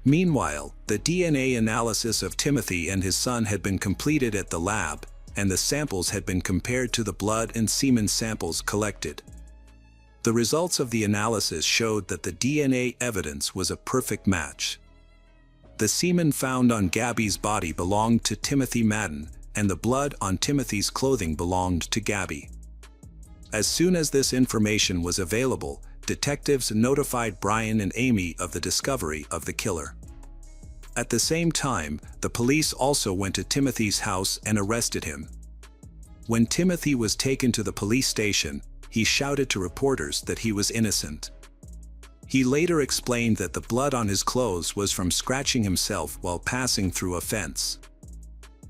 Meanwhile, the DNA analysis of Timothy and his son had been completed at the lab, and the samples had been compared to the blood and semen samples collected. The results of the analysis showed that the DNA evidence was a perfect match. The semen found on Gabby's body belonged to Timothy Madden, and the blood on Timothy's clothing belonged to Gabby. As soon as this information was available, detectives notified Brian and Amy of the discovery of the killer. At the same time, the police also went to Timothy's house and arrested him. When Timothy was taken to the police station, he shouted to reporters that he was innocent. He later explained that the blood on his clothes was from scratching himself while passing through a fence.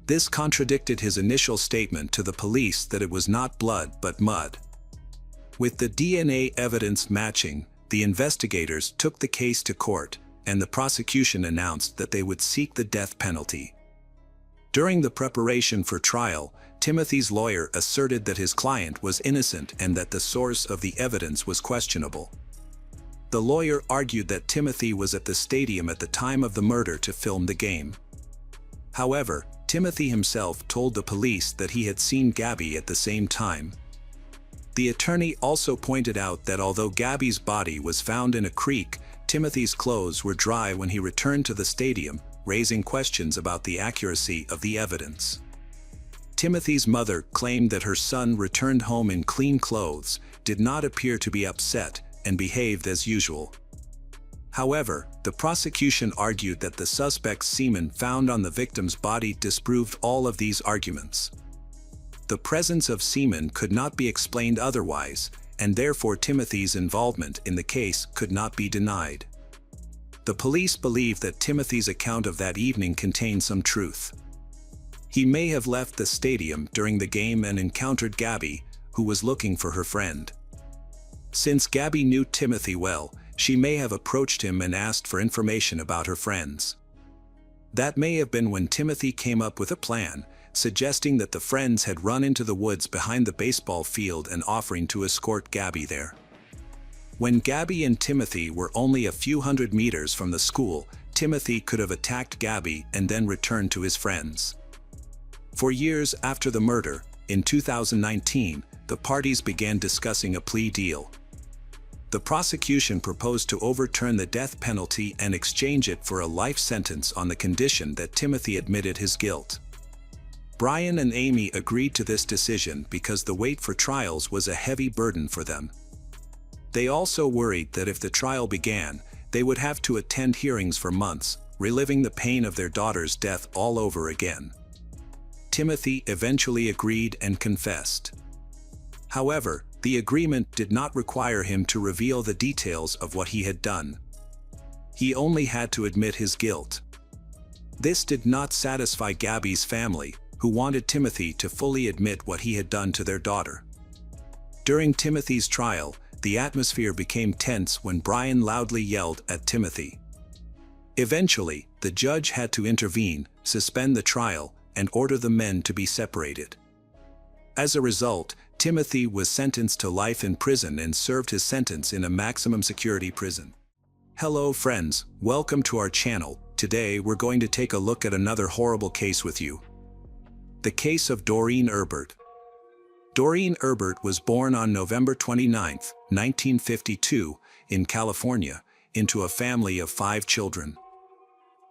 This contradicted his initial statement to the police that it was not blood but mud. With the DNA evidence matching, the investigators took the case to court, and the prosecution announced that they would seek the death penalty. During the preparation for trial, Timothy's lawyer asserted that his client was innocent and that the source of the evidence was questionable. The lawyer argued that Timothy was at the stadium at the time of the murder to film the game. However, Timothy himself told the police that he had seen Gabby at the same time. The attorney also pointed out that although Gabby's body was found in a creek, Timothy's clothes were dry when he returned to the stadium, raising questions about the accuracy of the evidence. Timothy's mother claimed that her son returned home in clean clothes, did not appear to be upset and behaved as usual. However, the prosecution argued that the suspect's semen found on the victim's body disproved all of these arguments. The presence of semen could not be explained otherwise, and therefore Timothy's involvement in the case could not be denied. The police believe that Timothy's account of that evening contained some truth. He may have left the stadium during the game and encountered Gabby, who was looking for her friend. Since Gabby knew Timothy well, she may have approached him and asked for information about her friends. That may have been when Timothy came up with a plan, suggesting that the friends had run into the woods behind the baseball field and offering to escort Gabby there. When Gabby and Timothy were only a few hundred meters from the school, Timothy could have attacked Gabby and then returned to his friends. For years after the murder, in 2019, the parties began discussing a plea deal. The prosecution proposed to overturn the death penalty and exchange it for a life sentence on the condition that Timothy admitted his guilt. Brian and Amy agreed to this decision because the wait for trials was a heavy burden for them. They also worried that if the trial began, they would have to attend hearings for months, reliving the pain of their daughter's death all over again. Timothy eventually agreed and confessed. However, the agreement did not require him to reveal the details of what he had done. He only had to admit his guilt. This did not satisfy Gabby's family, who wanted Timothy to fully admit what he had done to their daughter. During Timothy's trial, the atmosphere became tense when Brian loudly yelled at Timothy. Eventually, the judge had to intervene, suspend the trial, and order the men to be separated. As a result, Timothy was sentenced to life in prison and served his sentence in a maximum security prison. Hello friends, welcome to our channel. Today we're going to take a look at another horrible case with you. The case of Doreen Erbert. Doreen Erbert was born on November 29, 1952, in California, into a family of 5 children.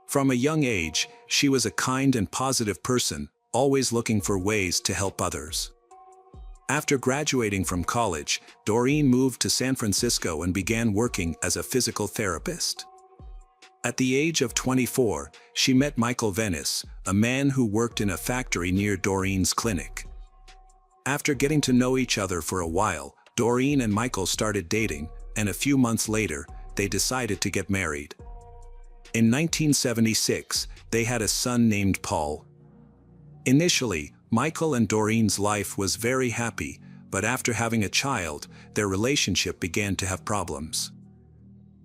From a young age, she was a kind and positive person, always looking for ways to help others. After graduating from college, Doreen moved to San Francisco and began working as a physical therapist. At the age of 24, she met Michael Venice, a man who worked in a factory near Doreen's clinic. After getting to know each other for a while, Doreen and Michael started dating, and a few months later, they decided to get married. In 1976, they had a son named Paul. Initially, Michael and Doreen's life was very happy, but after having a child, their relationship began to have problems.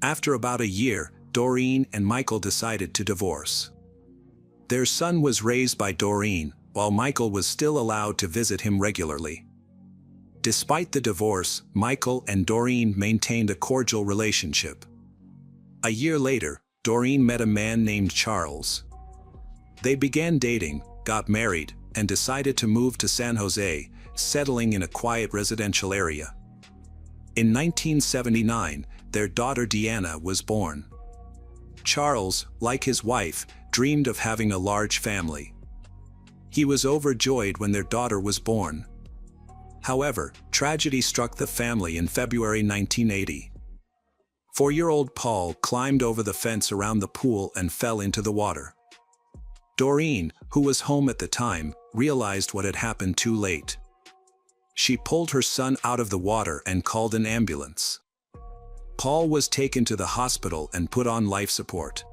After about a year, Doreen and Michael decided to divorce. Their son was raised by Doreen, while Michael was still allowed to visit him regularly. Despite the divorce, Michael and Doreen maintained a cordial relationship. A year later, Doreen met a man named Charles. They began dating, got married, and decided to move to San Jose, settling in a quiet residential area. In 1979, their daughter Deanna was born. Charles, like his wife, dreamed of having a large family. He was overjoyed when their daughter was born. However, tragedy struck the family in February 1980. 4-year-old Paul climbed over the fence around the pool and fell into the water. Doreen, who was home at the time, realized what had happened too late. She pulled her son out of the water and called an ambulance. Paul was taken to the hospital and put on life support.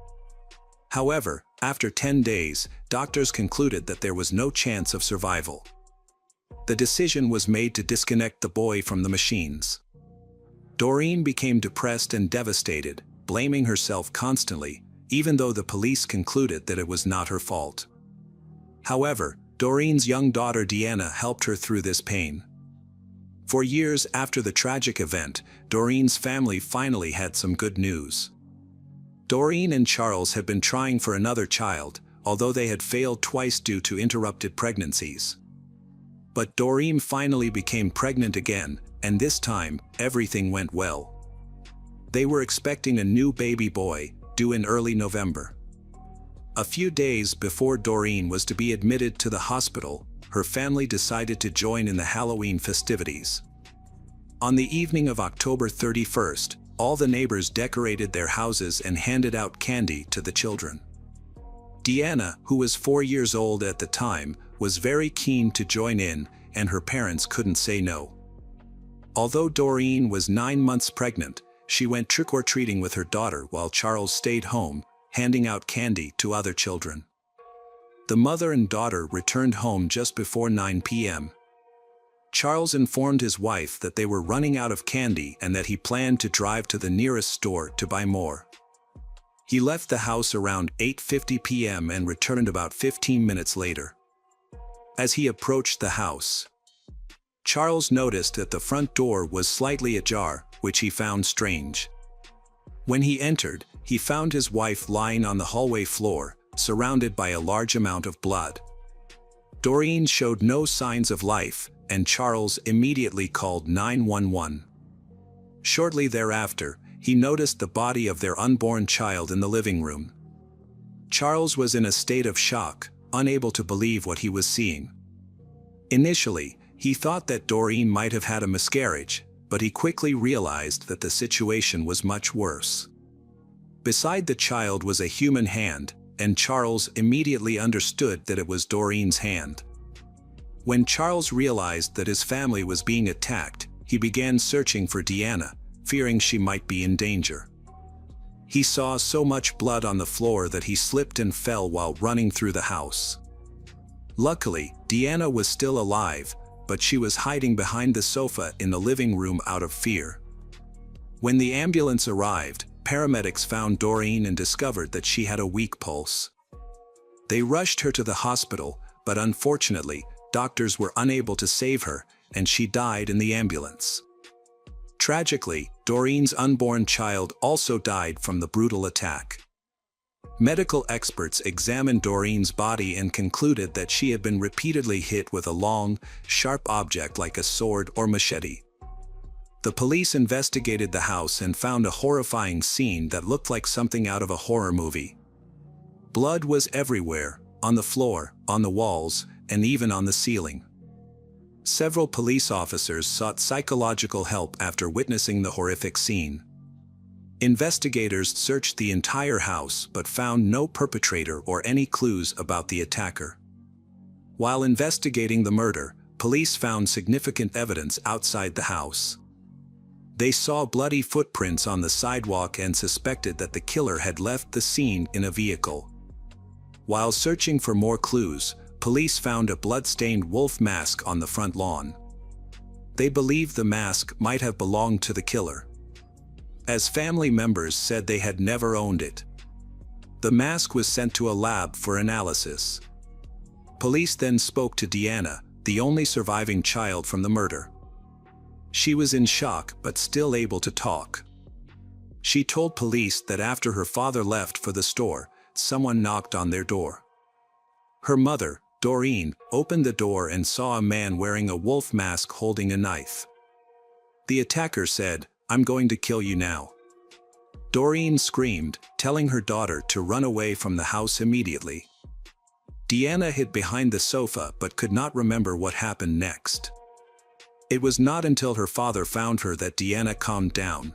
However, after 10 days, doctors concluded that there was no chance of survival. The decision was made to disconnect the boy from the machines. Doreen became depressed and devastated, blaming herself constantly, even though the police concluded that it was not her fault. However, Doreen's young daughter Deanna helped her through this pain. For years after the tragic event, Doreen's family finally had some good news. Doreen and Charles had been trying for another child, although they had failed twice due to interrupted pregnancies. But Doreen finally became pregnant again, and this time, everything went well. They were expecting a new baby boy, due in early November. A few days before Doreen was to be admitted to the hospital, her family decided to join in the Halloween festivities. On the evening of October 31st, all the neighbors decorated their houses and handed out candy to the children. Deanna, who was 4 years old at the time, was very keen to join in, and her parents couldn't say no. Although Doreen was 9 months pregnant, she went trick-or-treating with her daughter while Charles stayed home, handing out candy to other children. The mother and daughter returned home just before 9 p.m. Charles informed his wife that they were running out of candy and that he planned to drive to the nearest store to buy more. He left the house around 8:50 p.m. and returned about 15 minutes later. As he approached the house, Charles noticed that the front door was slightly ajar, which he found strange. When he entered, he found his wife lying on the hallway floor, surrounded by a large amount of blood. Doreen showed no signs of life, and Charles immediately called 911. Shortly thereafter, he noticed the body of their unborn child in the living room. Charles was in a state of shock, unable to believe what he was seeing. Initially, he thought that Doreen might have had a miscarriage, but he quickly realized that the situation was much worse. Beside the child was a human hand, and Charles immediately understood that it was Doreen's hand. When Charles realized that his family was being attacked, he began searching for Deanna, fearing she might be in danger. He saw so much blood on the floor that he slipped and fell while running through the house. Luckily, Deanna was still alive, but she was hiding behind the sofa in the living room out of fear. When the ambulance arrived, paramedics found Doreen and discovered that she had a weak pulse. They rushed her to the hospital, but unfortunately, doctors were unable to save her, and she died in the ambulance. Tragically, Doreen's unborn child also died from the brutal attack. Medical experts examined Doreen's body and concluded that she had been repeatedly hit with a long, sharp object like a sword or machete. The police investigated the house and found a horrifying scene that looked like something out of a horror movie. Blood was everywhere, on the floor, on the walls, and even on the ceiling. Several police officers sought psychological help after witnessing the horrific scene. Investigators searched the entire house but found no perpetrator or any clues about the attacker. While investigating the murder, police found significant evidence outside the house. They saw bloody footprints on the sidewalk and suspected that the killer had left the scene in a vehicle. While searching for more clues, police found a blood-stained wolf mask on the front lawn. They believed the mask might have belonged to the killer, as family members said they had never owned it. The mask was sent to a lab for analysis. Police then spoke to Deanna, the only surviving child from the murder. She was in shock but still able to talk. She told police that after her father left for the store, someone knocked on their door. Her mother, Doreen, opened the door and saw a man wearing a wolf mask holding a knife. The attacker said, "I'm going to kill you now." Doreen screamed, telling her daughter to run away from the house immediately. Deanna hid behind the sofa but could not remember what happened next. It was not until her father found her that Deanna calmed down.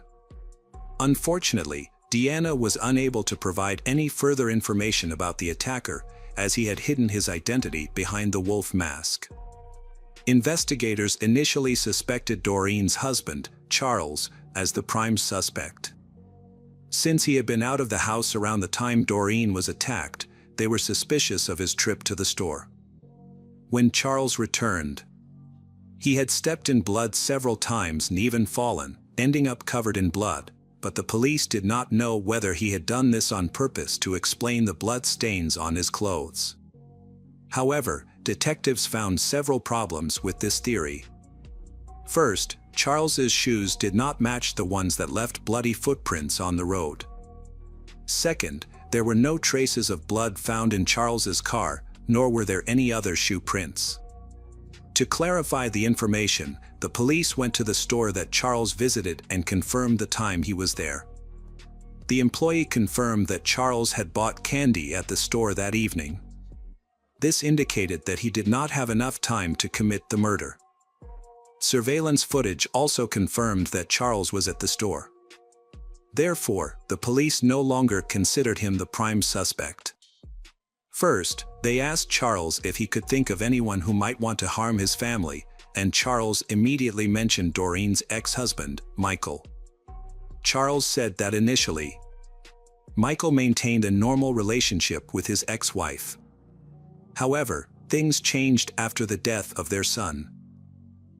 Unfortunately, Deanna was unable to provide any further information about the attacker, as he had hidden his identity behind the wolf mask. Investigators initially suspected Doreen's husband, Charles, as the prime suspect. Since he had been out of the house around the time Doreen was attacked, they were suspicious of his trip to the store. When Charles returned, he had stepped in blood several times and even fallen, ending up covered in blood, but the police did not know whether he had done this on purpose to explain the blood stains on his clothes. However, detectives found several problems with this theory. First, Charles's shoes did not match the ones that left bloody footprints on the road. Second, there were no traces of blood found in Charles's car, nor were there any other shoe prints. To clarify the information, the police went to the store that Charles visited and confirmed the time he was there. The employee confirmed that Charles had bought candy at the store that evening. This indicated that he did not have enough time to commit the murder. Surveillance footage also confirmed that Charles was at the store. Therefore, the police no longer considered him the prime suspect. First, they asked Charles if he could think of anyone who might want to harm his family, and Charles immediately mentioned Doreen's ex-husband, Michael. Charles said that initially, Michael maintained a normal relationship with his ex-wife. However, things changed after the death of their son.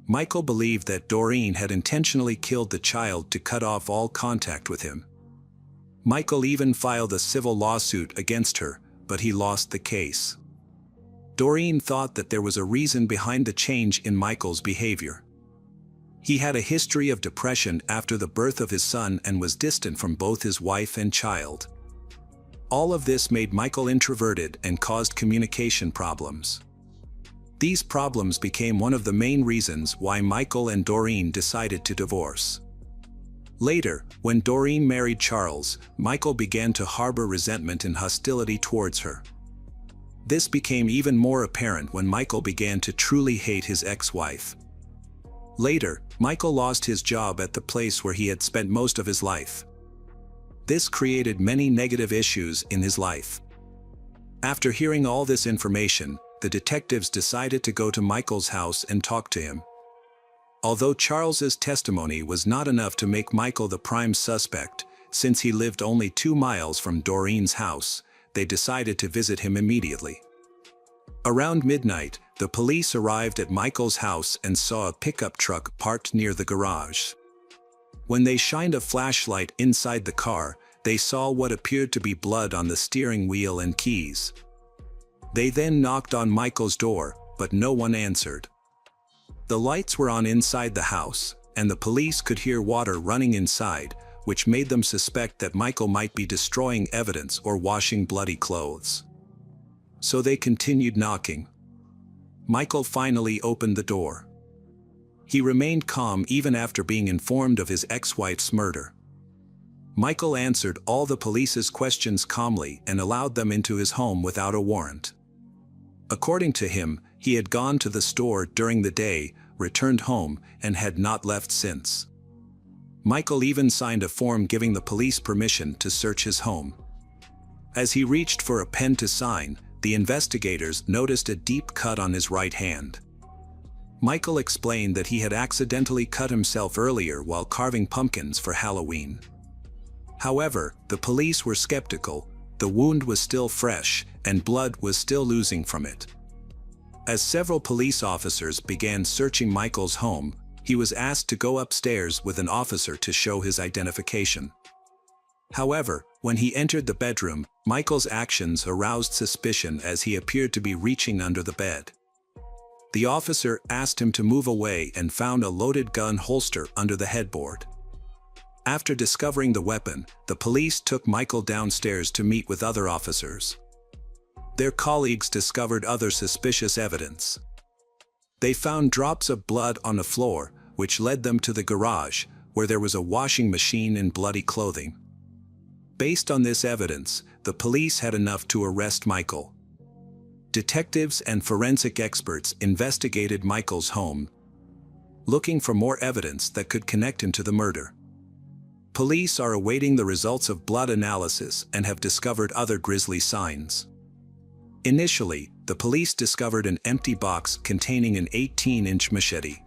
Michael believed that Doreen had intentionally killed the child to cut off all contact with him. Michael even filed a civil lawsuit against her, but he lost the case. Doreen thought that there was a reason behind the change in Michael's behavior. He had a history of depression after the birth of his son and was distant from both his wife and child. All of this made Michael introverted and caused communication problems. These problems became one of the main reasons why Michael and Doreen decided to divorce. Later, when Doreen married Charles, Michael began to harbor resentment and hostility towards her. This became even more apparent when Michael began to truly hate his ex-wife. Later, Michael lost his job at the place where he had spent most of his life. This created many negative issues in his life. After hearing all this information, the detectives decided to go to Michael's house and talk to him. Although Charles's testimony was not enough to make Michael the prime suspect, since he lived only 2 miles from Doreen's house, they decided to visit him immediately. Around midnight, the police arrived at Michael's house and saw a pickup truck parked near the garage. When they shined a flashlight inside the car, they saw what appeared to be blood on the steering wheel and keys. They then knocked on Michael's door, but no one answered. The lights were on inside the house, and the police could hear water running inside, which made them suspect that Michael might be destroying evidence or washing bloody clothes. So they continued knocking. Michael finally opened the door. He remained calm even after being informed of his ex-wife's murder. Michael answered all the police's questions calmly and allowed them into his home without a warrant. According to him, he had gone to the store during the day, returned home, and had not left since. Michael even signed a form giving the police permission to search his home. As he reached for a pen to sign, the investigators noticed a deep cut on his right hand. Michael explained that he had accidentally cut himself earlier while carving pumpkins for Halloween. However, the police were skeptical. The wound was still fresh, and blood was still oozing from it. As several police officers began searching Michael's home, he was asked to go upstairs with an officer to show his identification. However, when he entered the bedroom, Michael's actions aroused suspicion as he appeared to be reaching under the bed. The officer asked him to move away and found a loaded gun holster under the headboard. After discovering the weapon, the police took Michael downstairs to meet with other officers. Their colleagues discovered other suspicious evidence. They found drops of blood on the floor, which led them to the garage, where there was a washing machine and bloody clothing. Based on this evidence, the police had enough to arrest Michael. Detectives and forensic experts investigated Michael's home, looking for more evidence that could connect him to the murder. Police are awaiting the results of blood analysis and have discovered other grisly signs. Initially, the police discovered an empty box containing an 18-inch machete.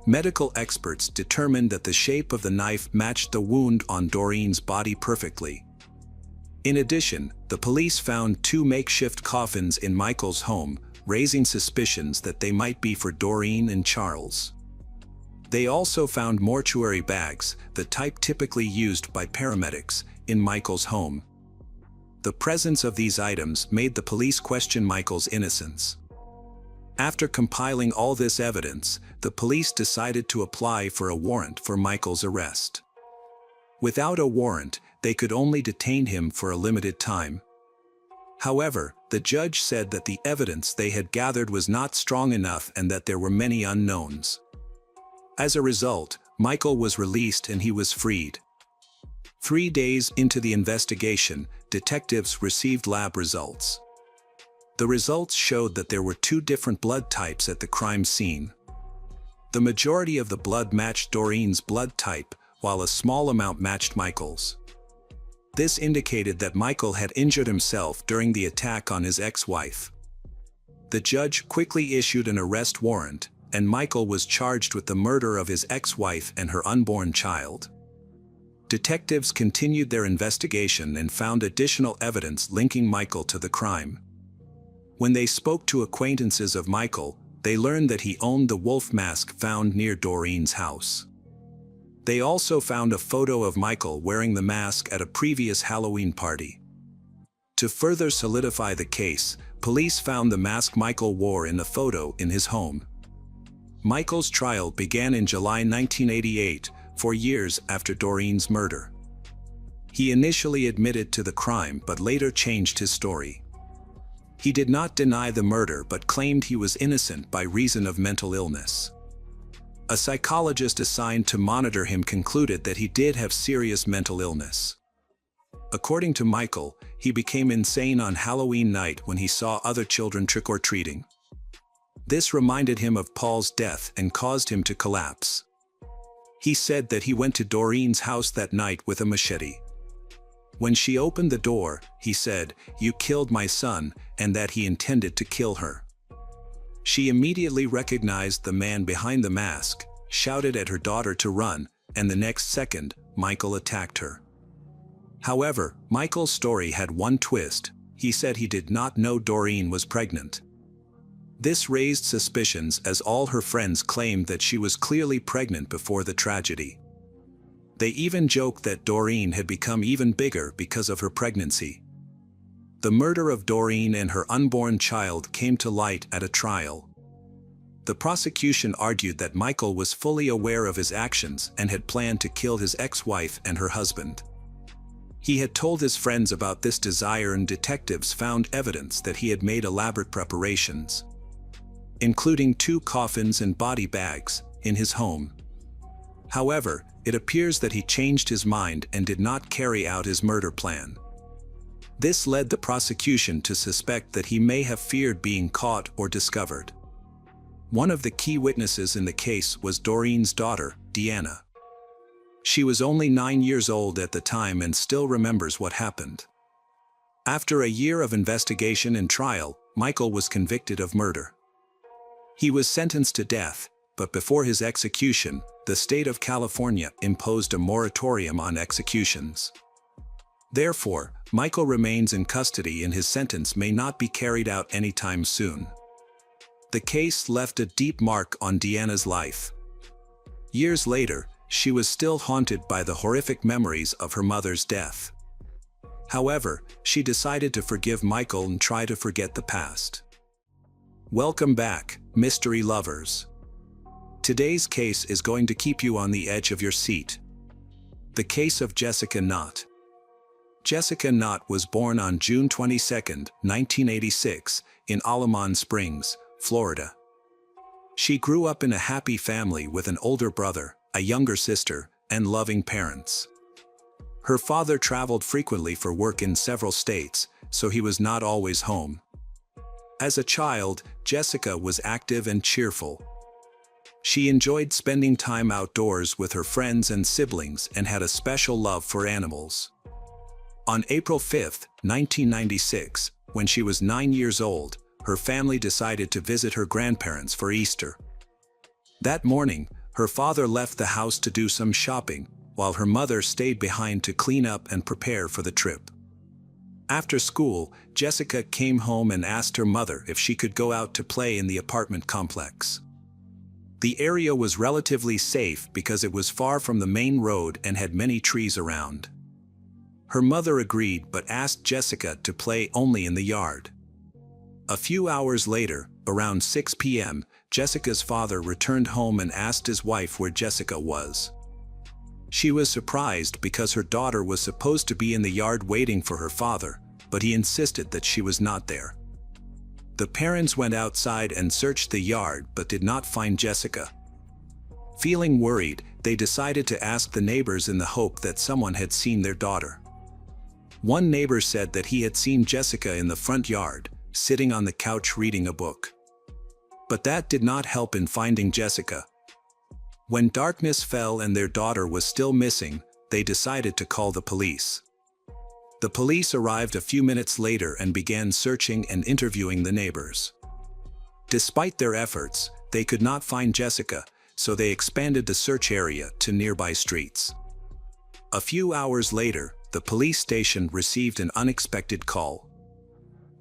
Medical experts determined that the shape of the knife matched the wound on Doreen's body perfectly. In addition, the police found 2 makeshift coffins in Michael's home, raising suspicions that they might be for Doreen and Charles. They also found mortuary bags, the type typically used by paramedics, in Michael's home. The presence of these items made the police question Michael's innocence. After compiling all this evidence, the police decided to apply for a warrant for Michael's arrest. Without a warrant, they could only detain him for a limited time. However, the judge said that the evidence they had gathered was not strong enough and that there were many unknowns. As a result, Michael was released and he was freed. 3 days into the investigation, detectives received lab results. The results showed that there were 2 different blood types at the crime scene. The majority of the blood matched Doreen's blood type, while a small amount matched Michael's. This indicated that Michael had injured himself during the attack on his ex-wife. The judge quickly issued an arrest warrant, and Michael was charged with the murder of his ex-wife and her unborn child. Detectives continued their investigation and found additional evidence linking Michael to the crime. When they spoke to acquaintances of Michael, they learned that he owned the wolf mask found near Doreen's house. They also found a photo of Michael wearing the mask at a previous Halloween party. To further solidify the case, police found the mask Michael wore in the photo in his home. Michael's trial began in July 1988, 4 years after Doreen's murder. He initially admitted to the crime but later changed his story. He did not deny the murder but claimed he was innocent by reason of mental illness. A psychologist assigned to monitor him concluded that he did have serious mental illness. According to Michael, he became insane on Halloween night when he saw other children trick-or-treating. This reminded him of Paul's death and caused him to collapse. He said that he went to Doreen's house that night with a machete. When she opened the door, he said, "You killed my son," and that he intended to kill her. She immediately recognized the man behind the mask, shouted at her daughter to run, and the next second, Michael attacked her. However, Michael's story had one twist. He said he did not know Doreen was pregnant. This raised suspicions as all her friends claimed that she was clearly pregnant before the tragedy. They even joked that Doreen had become even bigger because of her pregnancy. The murder of Doreen and her unborn child came to light at a trial. The prosecution argued that Michael was fully aware of his actions and had planned to kill his ex-wife and her husband. He had told his friends about this desire, and detectives found evidence that he had made elaborate preparations, including 2 coffins and body bags, in his home. However, it appears that he changed his mind and did not carry out his murder plan. This led the prosecution to suspect that he may have feared being caught or discovered. One of the key witnesses in the case was Doreen's daughter, Deanna. She was only 9 years old at the time and still remembers what happened. After a year of investigation and trial, Michael was convicted of murder. He was sentenced to death, but before his execution, the state of California imposed a moratorium on executions. Therefore, Michael remains in custody and his sentence may not be carried out anytime soon. The case left a deep mark on Deanna's life. Years later, she was still haunted by the horrific memories of her mother's death. However, she decided to forgive Michael and try to forget the past. Welcome back, mystery lovers. Today's case is going to keep you on the edge of your seat. The case of Jessica Knott. Jessica Knott was born on June 22, 1986, in Allamon Springs, Florida. She grew up in a happy family with an older brother, a younger sister, and loving parents. Her father traveled frequently for work in several states, so he was not always home. As a child, Jessica was active and cheerful. She enjoyed spending time outdoors with her friends and siblings and had a special love for animals. On April 5, 1996, when she was 9 years old, her family decided to visit her grandparents for Easter. That morning, her father left the house to do some shopping, while her mother stayed behind to clean up and prepare for the trip. After school, Jessica came home and asked her mother if she could go out to play in the apartment complex. The area was relatively safe because it was far from the main road and had many trees around. Her mother agreed but asked Jessica to play only in the yard. A few hours later, around 6 p.m., Jessica's father returned home and asked his wife where Jessica was. She was surprised because her daughter was supposed to be in the yard waiting for her father, but he insisted that she was not there. The parents went outside and searched the yard but did not find Jessica. Feeling worried, they decided to ask the neighbors in the hope that someone had seen their daughter. One neighbor said that he had seen Jessica in the front yard, sitting on the couch reading a book. But that did not help in finding Jessica. When darkness fell and their daughter was still missing, they decided to call the police. The police arrived a few minutes later and began searching and interviewing the neighbors. Despite their efforts, they could not find Jessica, so they expanded the search area to nearby streets. A few hours later, the police station received an unexpected call.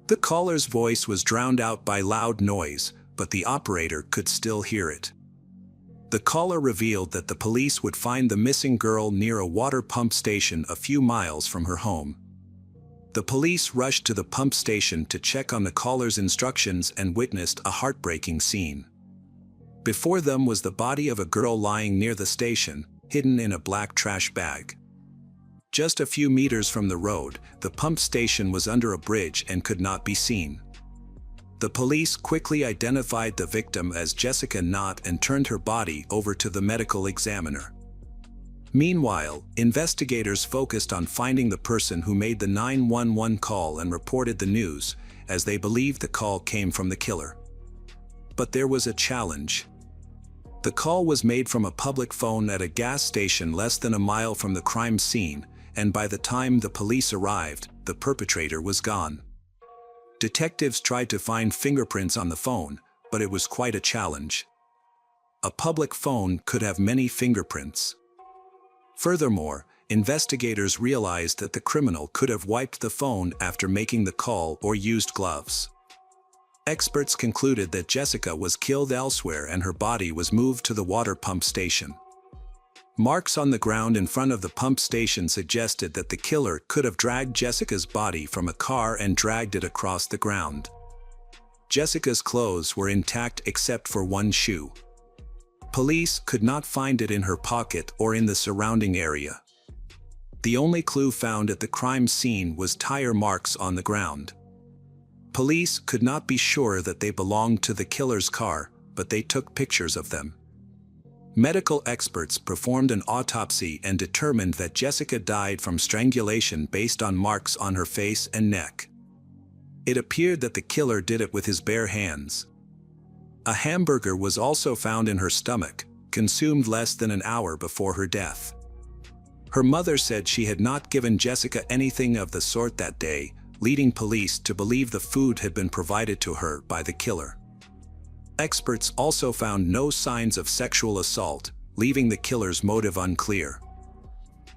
The caller's voice was drowned out by loud noise, but the operator could still hear it. The caller revealed that the police would find the missing girl near a water pump station a few miles from her home. The police rushed to the pump station to check on the caller's instructions and witnessed a heartbreaking scene. Before them was the body of a girl lying near the station, hidden in a black trash bag. Just a few meters from the road, the pump station was under a bridge and could not be seen. The police quickly identified the victim as Jessica Knott and turned her body over to the medical examiner. Meanwhile, investigators focused on finding the person who made the 911 call and reported the news, as they believed the call came from the killer. But there was a challenge. The call was made from a public phone at a gas station less than a mile from the crime scene, and by the time the police arrived, the perpetrator was gone. Detectives tried to find fingerprints on the phone, but it was quite a challenge. A public phone could have many fingerprints. Furthermore, investigators realized that the criminal could have wiped the phone after making the call or used gloves. Experts concluded that Jessica was killed elsewhere and her body was moved to the water pump station. Marks on the ground in front of the pump station suggested that the killer could have dragged Jessica's body from a car and dragged it across the ground. Jessica's clothes were intact except for one shoe. Police could not find it in her pocket or in the surrounding area. The only clue found at the crime scene was tire marks on the ground. Police could not be sure that they belonged to the killer's car, but they took pictures of them. Medical experts performed an autopsy and determined that Jessica died from strangulation based on marks on her face and neck. It appeared that the killer did it with his bare hands. A hamburger was also found in her stomach, consumed less than an hour before her death. Her mother said she had not given Jessica anything of the sort that day, leading police to believe the food had been provided to her by the killer. Experts also found no signs of sexual assault, leaving the killer's motive unclear.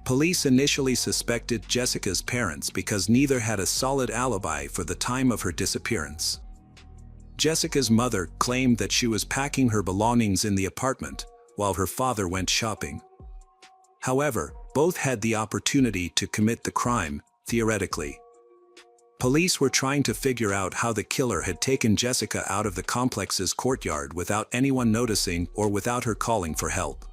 Police initially suspected Jessica's parents because neither had a solid alibi for the time of her disappearance. Jessica's mother claimed that she was packing her belongings in the apartment, while her father went shopping. However, both had the opportunity to commit the crime, theoretically. Police were trying to figure out how the killer had taken Jessica out of the complex's courtyard without anyone noticing or without her calling for help.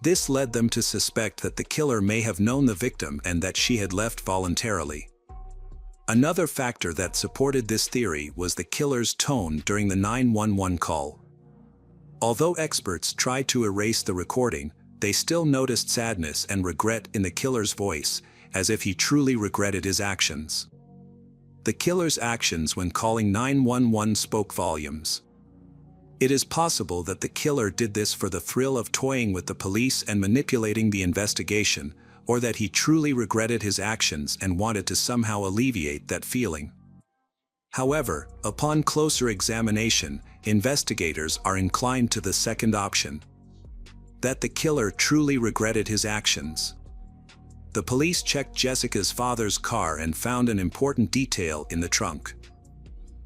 This led them to suspect that the killer may have known the victim and that she had left voluntarily. Another factor that supported this theory was the killer's tone during the 911 call. Although experts tried to erase the recording, they still noticed sadness and regret in the killer's voice, as if he truly regretted his actions. The killer's actions when calling 911 spoke volumes. It is possible that the killer did this for the thrill of toying with the police and manipulating the investigation, or that he truly regretted his actions and wanted to somehow alleviate that feeling. However, upon closer examination, investigators are inclined to the second option: that the killer truly regretted his actions. The police checked Jessica's father's car and found an important detail in the trunk.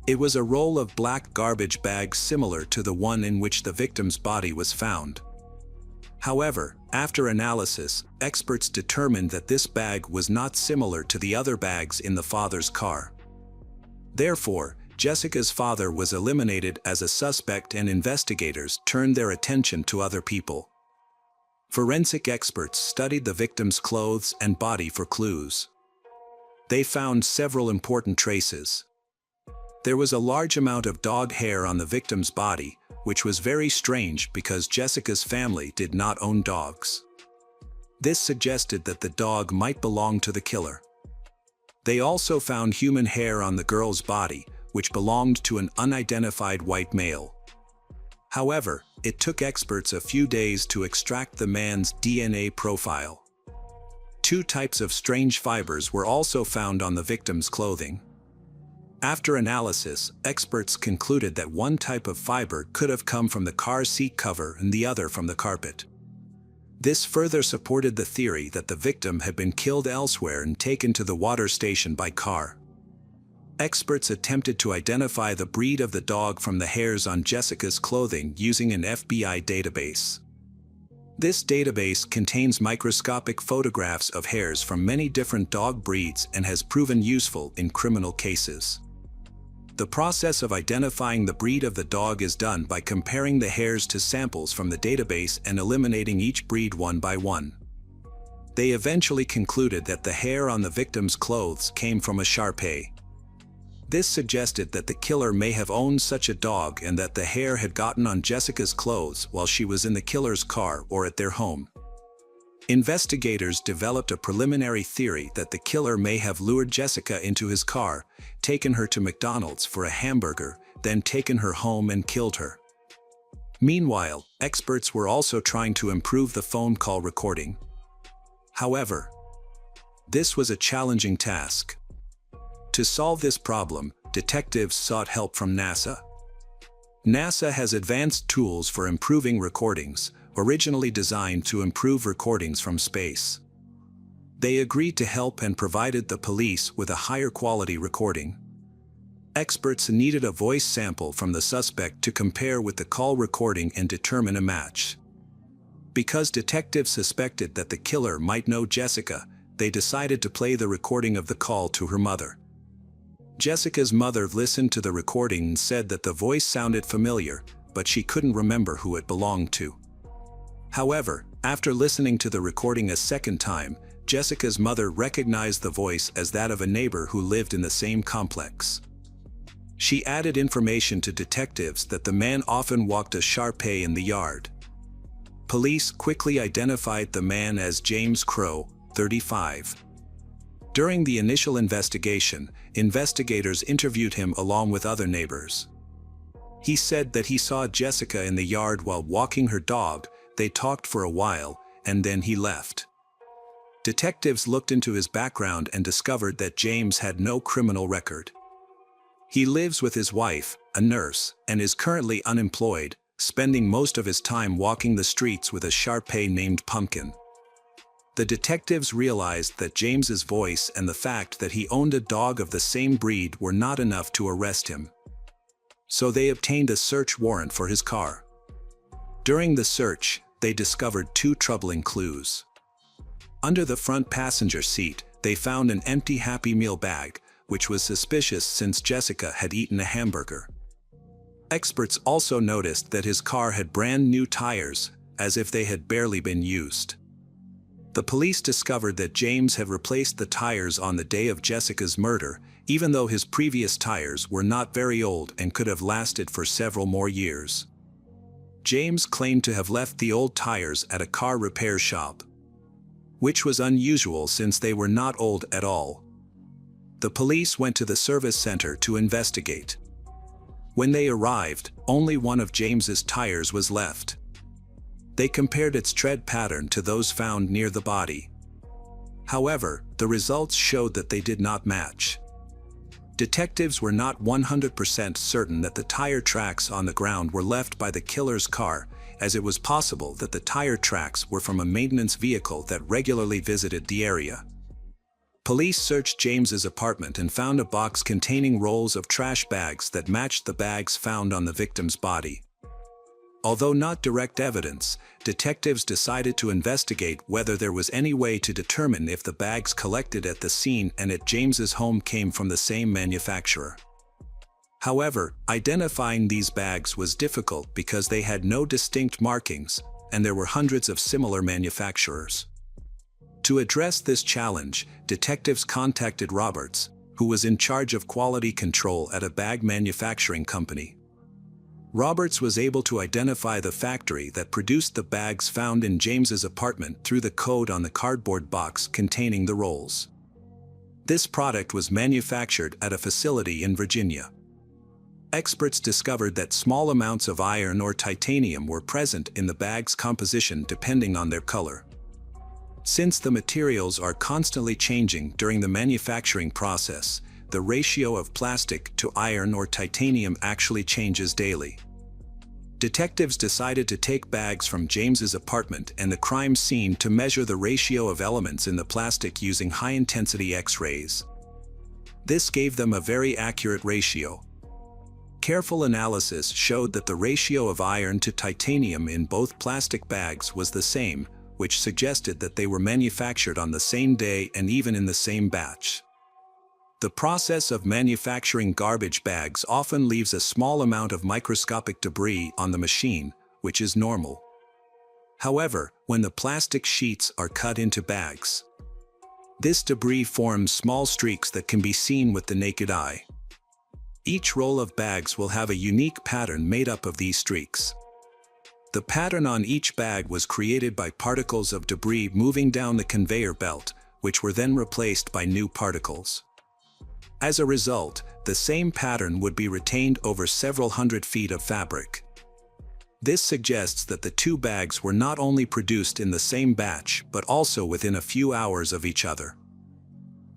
It was a roll of black garbage bags similar to the one in which the victim's body was found. However, after analysis, experts determined that this bag was not similar to the other bags in the father's car. Therefore, Jessica's father was eliminated as a suspect and investigators turned their attention to other people. Forensic experts studied the victim's clothes and body for clues. They found several important traces. There was a large amount of dog hair on the victim's body, which was very strange because Jessica's family did not own dogs. This suggested that the dog might belong to the killer. They also found human hair on the girl's body, which belonged to an unidentified white male. However, It took experts a few days to extract the man's DNA profile. Two types of strange fibers were also found on the victim's clothing. After analysis, experts concluded that one type of fiber could have come from the car seat cover and the other from the carpet. This further supported the theory that the victim had been killed elsewhere and taken to the water station by car. Experts attempted to identify the breed of the dog from the hairs on Jessica's clothing using an FBI database. This database contains microscopic photographs of hairs from many different dog breeds and has proven useful in criminal cases. The process of identifying the breed of the dog is done by comparing the hairs to samples from the database and eliminating each breed one by one. They eventually concluded that the hair on the victim's clothes came from a Shar-Pei. This suggested that the killer may have owned such a dog and that the hair had gotten on Jessica's clothes while she was in the killer's car or at their home. Investigators developed a preliminary theory that the killer may have lured Jessica into his car, taken her to McDonald's for a hamburger, then taken her home and killed her. Meanwhile, experts were also trying to improve the phone call recording. However, this was a challenging task. To solve this problem, detectives sought help from NASA. NASA has advanced tools for improving recordings, originally designed to improve recordings from space. They agreed to help and provided the police with a higher quality recording. Experts needed a voice sample from the suspect to compare with the call recording and determine a match. Because detectives suspected that the killer might know Jessica, they decided to play the recording of the call to her mother. Jessica's mother listened to the recording and said that the voice sounded familiar, but she couldn't remember who it belonged to. However, after listening to the recording a second time, Jessica's mother recognized the voice as that of a neighbor who lived in the same complex. She added information to detectives that the man often walked a Shar-Pei in the yard. Police quickly identified the man as James Crow, 35. During the initial investigation, investigators interviewed him along with other neighbors. He said that he saw Jessica in the yard while walking her dog. They talked for a while, and then he left. Detectives looked into his background and discovered that James had no criminal record. He lives with his wife, a nurse, and is currently unemployed, spending most of his time walking the streets with a Shar-Pei named Pumpkin. The detectives realized that James's voice and the fact that he owned a dog of the same breed were not enough to arrest him. So they obtained a search warrant for his car. During the search, they discovered two troubling clues. Under the front passenger seat, they found an empty Happy Meal bag, which was suspicious since Jessica had eaten a hamburger. Experts also noticed that his car had brand new tires, as if they had barely been used. The police discovered that James had replaced the tires on the day of Jessica's murder, even though his previous tires were not very old and could have lasted for several more years. James claimed to have left the old tires at a car repair shop, which was unusual since they were not old at all. The police went to the service center to investigate. When they arrived, only one of James's tires was left. They compared its tread pattern to those found near the body. However, the results showed that they did not match. Detectives were not 100% certain that the tire tracks on the ground were left by the killer's car, as it was possible that the tire tracks were from a maintenance vehicle that regularly visited the area. Police searched James's apartment and found a box containing rolls of trash bags that matched the bags found on the victim's body. Although not direct evidence, detectives decided to investigate whether there was any way to determine if the bags collected at the scene and at James's home came from the same manufacturer. However, identifying these bags was difficult because they had no distinct markings, and there were hundreds of similar manufacturers. To address this challenge, detectives contacted Roberts, who was in charge of quality control at a bag manufacturing company. Roberts was able to identify the factory that produced the bags found in James's apartment through the code on the cardboard box containing the rolls. This product was manufactured at a facility in Virginia. Experts discovered that small amounts of iron or titanium were present in the bag's composition depending on their color. Since the materials are constantly changing during the manufacturing process, the ratio of plastic to iron or titanium actually changes daily. Detectives decided to take bags from James's apartment and the crime scene to measure the ratio of elements in the plastic using high-intensity X-rays. This gave them a very accurate ratio. Careful analysis showed that the ratio of iron to titanium in both plastic bags was the same, which suggested that they were manufactured on the same day and even in the same batch. The process of manufacturing garbage bags often leaves a small amount of microscopic debris on the machine, which is normal. However, when the plastic sheets are cut into bags, this debris forms small streaks that can be seen with the naked eye. Each roll of bags will have a unique pattern made up of these streaks. The pattern on each bag was created by particles of debris moving down the conveyor belt, which were then replaced by new particles. As a result, the same pattern would be retained over several hundred feet of fabric. This suggests that the two bags were not only produced in the same batch but also within a few hours of each other.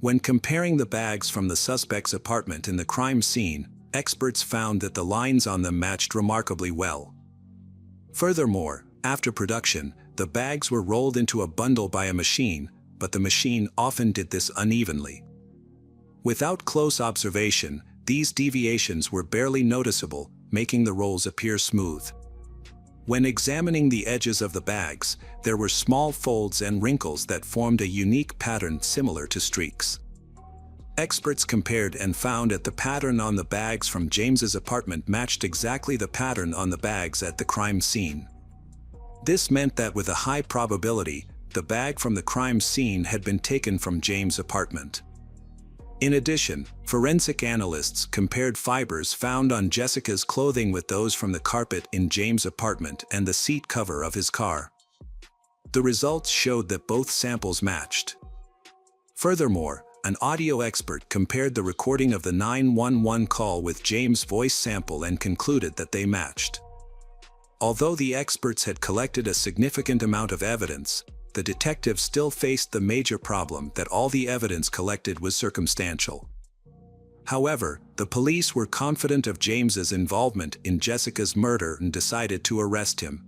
When comparing the bags from the suspect's apartment in the crime scene, experts found that the lines on them matched remarkably well. Furthermore, after production, the bags were rolled into a bundle by a machine, but the machine often did this unevenly. Without close observation, these deviations were barely noticeable, making the rolls appear smooth. When examining the edges of the bags, there were small folds and wrinkles that formed a unique pattern similar to streaks. Experts compared and found that the pattern on the bags from James's apartment matched exactly the pattern on the bags at the crime scene. This meant that with a high probability, the bag from the crime scene had been taken from James' apartment. In addition, forensic analysts compared fibers found on Jessica's clothing with those from the carpet in James' apartment and the seat cover of his car. The results showed that both samples matched. Furthermore, an audio expert compared the recording of the 911 call with James' voice sample and concluded that they matched. Although the experts had collected a significant amount of evidence, the detectives still faced the major problem that all the evidence collected was circumstantial. However, the police were confident of James's involvement in Jessica's murder and decided to arrest him.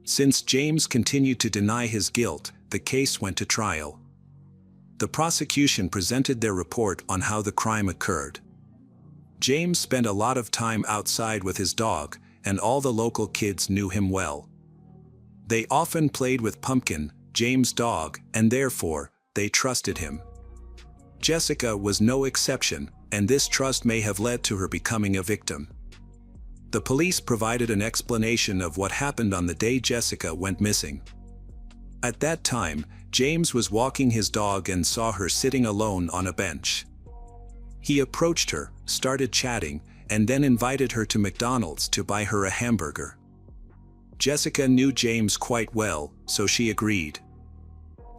Since James continued to deny his guilt, the case went to trial. The prosecution presented their report on how the crime occurred. James spent a lot of time outside with his dog, and all the local kids knew him well. They often played with Pumpkin, James' dog, and therefore, they trusted him. Jessica was no exception, and this trust may have led to her becoming a victim. The police provided an explanation of what happened on the day Jessica went missing. At that time, James was walking his dog and saw her sitting alone on a bench. He approached her, started chatting, and then invited her to McDonald's to buy her a hamburger. Jessica knew James quite well, so she agreed.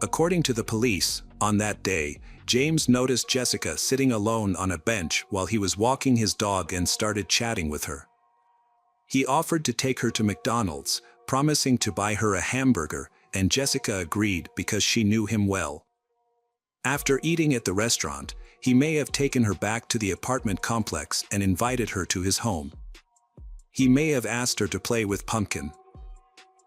According to the police, on that day, James noticed Jessica sitting alone on a bench while he was walking his dog and started chatting with her. He offered to take her to McDonald's, promising to buy her a hamburger, and Jessica agreed because she knew him well. After eating at the restaurant, he may have taken her back to the apartment complex and invited her to his home. He may have asked her to play with Pumpkin.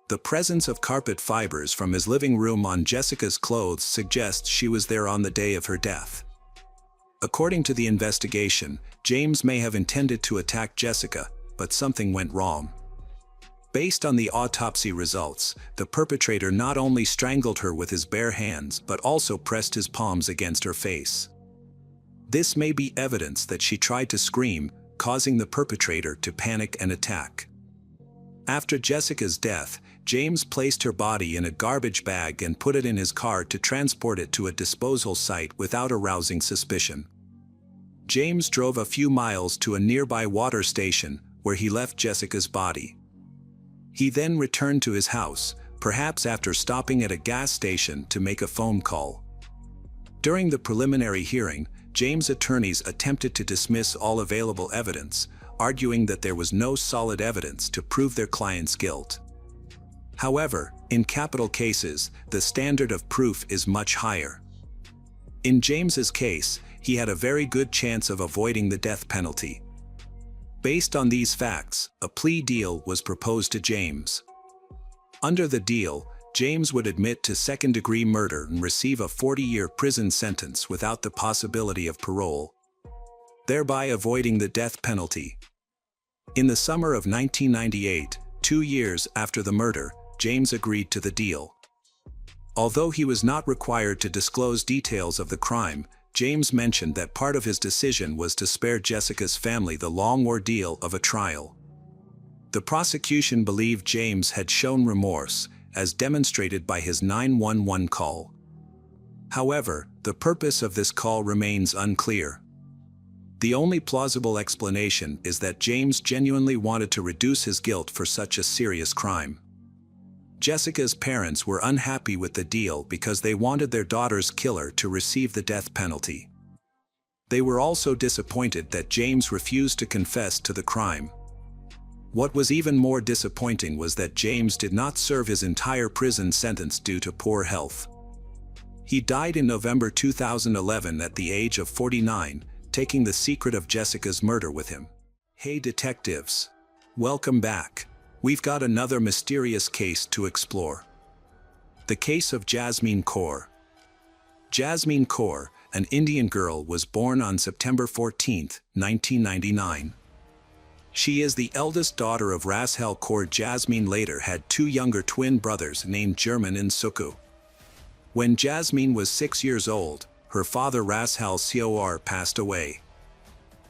The presence of carpet fibers from his living room on Jessica's clothes suggests she was there on the day of her death. According to the investigation, James may have intended to attack Jessica, but something went wrong. Based on the autopsy results, the perpetrator not only strangled her with his bare hands but also pressed his palms against her face. This may be evidence that she tried to scream, causing the perpetrator to panic and attack. After Jessica's death, James placed her body in a garbage bag and put it in his car to transport it to a disposal site without arousing suspicion. James drove a few miles to a nearby water station, where he left Jessica's body. He then returned to his house, perhaps after stopping at a gas station to make a phone call. During the preliminary hearing, James' attorneys attempted to dismiss all available evidence, arguing that there was no solid evidence to prove their client's guilt. However, in capital cases, the standard of proof is much higher. In James's case, he had a very good chance of avoiding the death penalty. Based on these facts, a plea deal was proposed to James. Under the deal, James would admit to second-degree murder and receive a 40-year prison sentence without the possibility of parole, thereby avoiding the death penalty. In the summer of 1998, 2 years after the murder, James agreed to the deal. Although he was not required to disclose details of the crime, James mentioned that part of his decision was to spare Jessica's family the long ordeal of a trial. The prosecution believed James had shown remorse, as demonstrated by his 911 call. However, the purpose of this call remains unclear. The only plausible explanation is that James genuinely wanted to reduce his guilt for such a serious crime. Jessica's parents were unhappy with the deal because they wanted their daughter's killer to receive the death penalty. They were also disappointed that James refused to confess to the crime. What was even more disappointing was that James did not serve his entire prison sentence due to poor health. He died in November 2011 at the age of 49, taking the secret of Jessica's murder with him. Hey detectives! Welcome back. We've got another mysterious case to explore. The case of Jasmine Kaur. Jasmine Kaur, an Indian girl, was born on September 14, 1999. She is the eldest daughter of Rashel Kaur. Jasmine later had 2 younger twin brothers named Jerman and Sukhu. When Jasmine was 6 years old, her father Rashel Kaur passed away.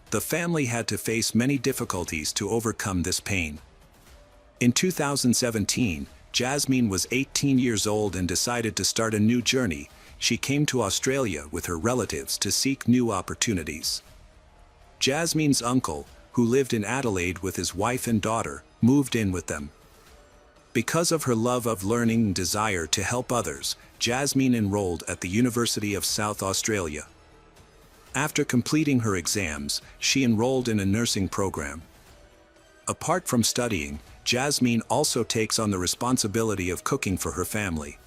The family had to face many difficulties to overcome this pain. In 2017, Jasmine was 18 years old and decided to start a new journey. She came to Australia with her relatives to seek new opportunities. Jasmine's uncle, who lived in Adelaide with his wife and daughter, moved in with them. Because of her love of learning and desire to help others, Jasmine enrolled at the University of South Australia. After completing her exams, she enrolled in a nursing program. Apart from studying, Jasmine also takes on the responsibility of cooking for her family.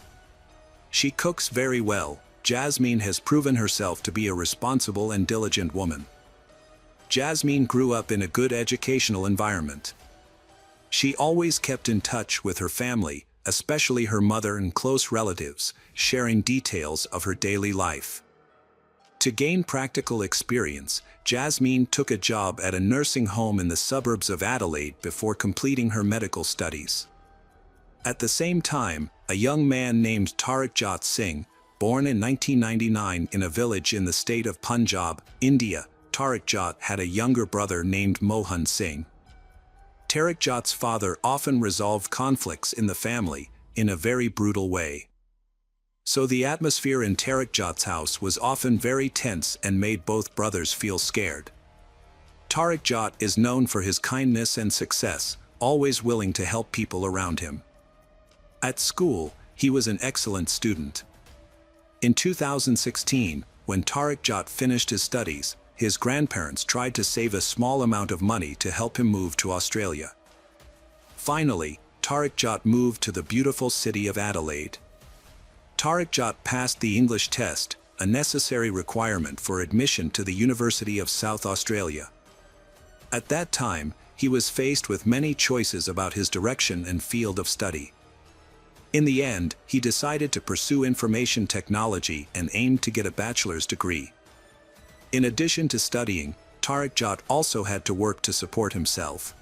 She cooks very well. Jasmine has proven herself to be a responsible and diligent woman. Jasmine grew up in a good educational environment. She always kept in touch with her family, especially her mother and close relatives, sharing details of her daily life. To gain practical experience, Jasmine took a job at a nursing home in the suburbs of Adelaide before completing her medical studies. At the same time, a young man named Tarakjot Singh, born in 1999 in a village in the state of Punjab, India. Tarakjot had a younger brother named Mohan Singh. Tarakjot's father often resolved conflicts in the family in a very brutal way. So the atmosphere in Tarakjot's house was often very tense and made both brothers feel scared. Tarakjot is known for his kindness and success, always willing to help people around him. At school, he was an excellent student. In 2016, when Tarakjot finished his studies, his grandparents tried to save a small amount of money to help him move to Australia. Finally, Tarakjot moved to the beautiful city of Adelaide. Tarakjot passed the English test, a necessary requirement for admission to the University of South Australia. At that time, he was faced with many choices about his direction and field of study. In the end, he decided to pursue information technology and aimed to get a bachelor's degree. In addition to studying, Tarakjot also had to work to support himself.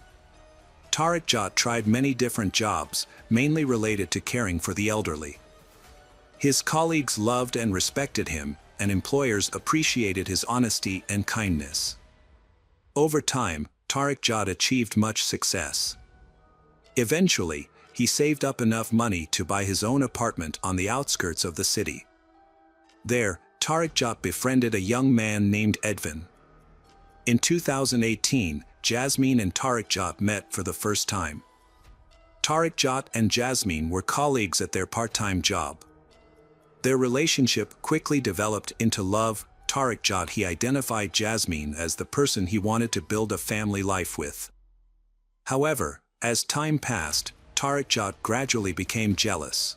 Tarakjot tried many different jobs, mainly related to caring for the elderly. His colleagues loved and respected him, and employers appreciated his honesty and kindness. Over time, Tarakjot achieved much success. Eventually, he saved up enough money to buy his own apartment on the outskirts of the city. There, Tarakjot befriended a young man named Edvin. In 2018, Jasmine and Tarakjot met for the first time. Tarakjot and Jasmine were colleagues at their part-time job. Their relationship quickly developed into love. Tariq Jat, he identified Jasmine as the person he wanted to build a family life with. However, as time passed, Tariq Jat gradually became jealous.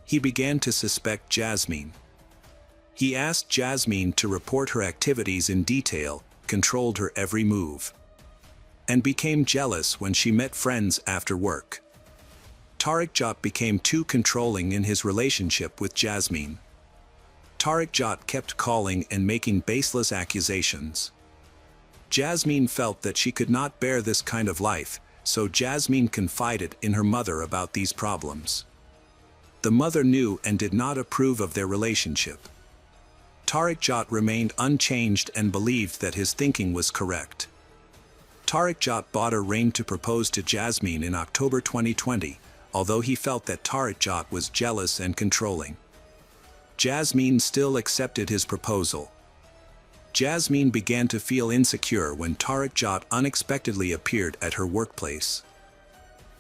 He began to suspect Jasmine. He asked Jasmine to report her activities in detail, controlled her every move, and became jealous when she met friends after work. Tariq Jat became too controlling in his relationship with Jasmine. Tariq Jat kept calling and making baseless accusations. Jasmine felt that she could not bear this kind of life, so Jasmine confided in her mother about these problems. The mother knew and did not approve of their relationship. Tariq Jat remained unchanged and believed that his thinking was correct. Tariq Jat bought a ring to propose to Jasmine in October 2020, although he felt that Tariq Jat was jealous and controlling. Jasmine still accepted his proposal. Jasmine began to feel insecure when Tariq Jat unexpectedly appeared at her workplace.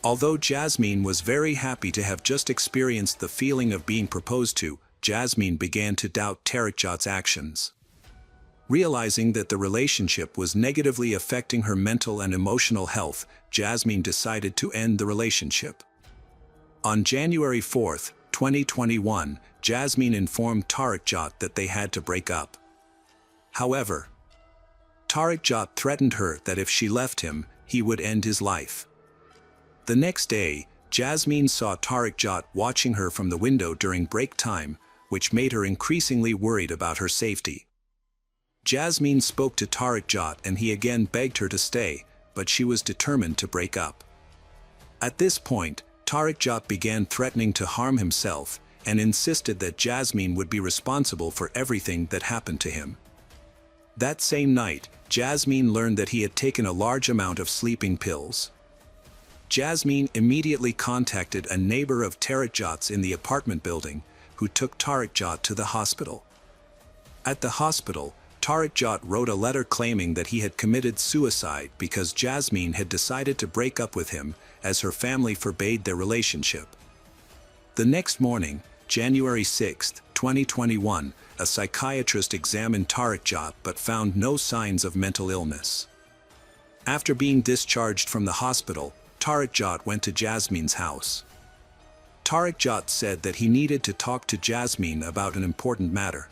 Although Jasmine was very happy to have just experienced the feeling of being proposed to, Jasmine began to doubt Tariq Jat's actions. Realizing that the relationship was negatively affecting her mental and emotional health, Jasmine decided to end the relationship. On January 4, 2021, Jasmine informed Tariq Jat that they had to break up. However, Tariq Jat threatened her that if she left him, he would end his life. The next day, Jasmine saw Tariq Jat watching her from the window during break time, which made her increasingly worried about her safety. Jasmine spoke to Tariq Jat and he again begged her to stay, but she was determined to break up. At this point, Tariq Jat began threatening to harm himself and insisted that Jasmine would be responsible for everything that happened to him. That same night, Jasmine learned that he had taken a large amount of sleeping pills. Jasmine immediately contacted a neighbor of Tariq Jat's in the apartment building, who took Tariq Jat to the hospital. At the hospital, Tariq Jat wrote a letter claiming that he had committed suicide because Jasmine had decided to break up with him, as her family forbade their relationship. The next morning, January 6, 2021, a psychiatrist examined Tariq Jat but found no signs of mental illness. After being discharged from the hospital, Tariq Jat went to Jasmine's house. Tariq Jat said that he needed to talk to Jasmine about an important matter.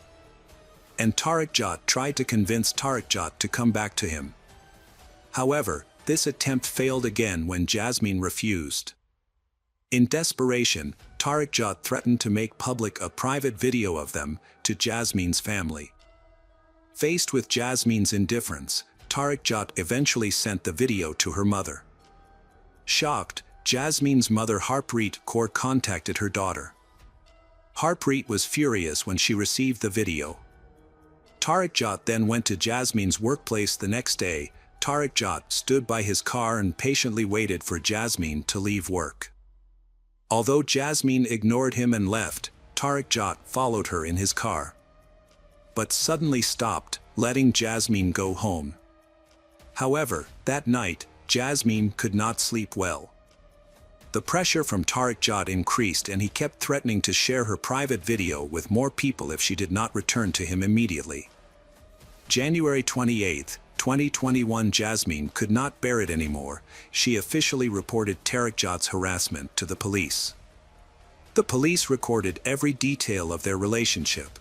And Tariq Jat tried to convince Tariq Jat to come back to him. However, this attempt failed again when Jasmine refused. In desperation, Tariq Jat threatened to make public a private video of them to Jasmine's family. Faced with Jasmine's indifference, Tariq Jat eventually sent the video to her mother. Shocked, Jasmine's mother Harpreet Kaur contacted her daughter. Harpreet was furious when she received the video. Tariq Jat then went to Jasmine's workplace the next day. Tariq Jat stood by his car and patiently waited for Jasmine to leave work. Although Jasmine ignored him and left, Tariq Jat followed her in his car, but suddenly stopped, letting Jasmine go home. However, that night, Jasmine could not sleep well. The pressure from Tariq Jat increased and he kept threatening to share her private video with more people if she did not return to him immediately. January 28, 2021, Jasmine could not bear it anymore. She officially reported Tariq Jat's harassment to the police. The police recorded every detail of their relationship.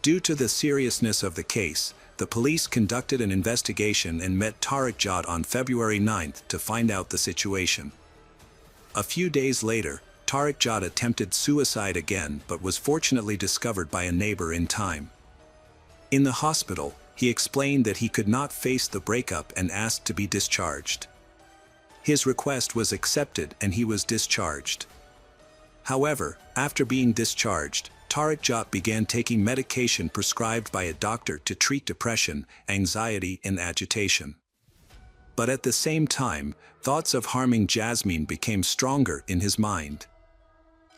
Due to the seriousness of the case, the police conducted an investigation and met Tariq Jat on February 9 to find out the situation. A few days later, Tariq Jat attempted suicide again but was fortunately discovered by a neighbor in time. In the hospital, he explained that he could not face the breakup and asked to be discharged. His request was accepted and he was discharged. However, after being discharged, Tariq Jat began taking medication prescribed by a doctor to treat depression, anxiety, and agitation. But at the same time, thoughts of harming Jasmine became stronger in his mind.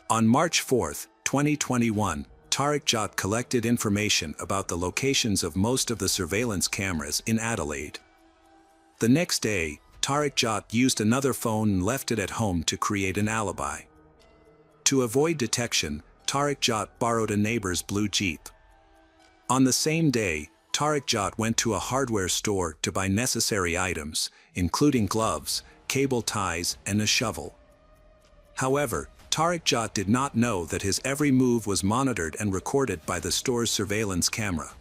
On March 4, 2021, Tariq Jat collected information about the locations of most of the surveillance cameras in Adelaide. The next day, Tariq Jat used another phone and left it at home to create an alibi. To avoid detection, Tariq Jat borrowed a neighbor's blue Jeep. On the same day, Tariq Jat went to a hardware store to buy necessary items, including gloves, cable ties, and a shovel. However, Tariq Jat did not know that his every move was monitored and recorded by the store's surveillance camera.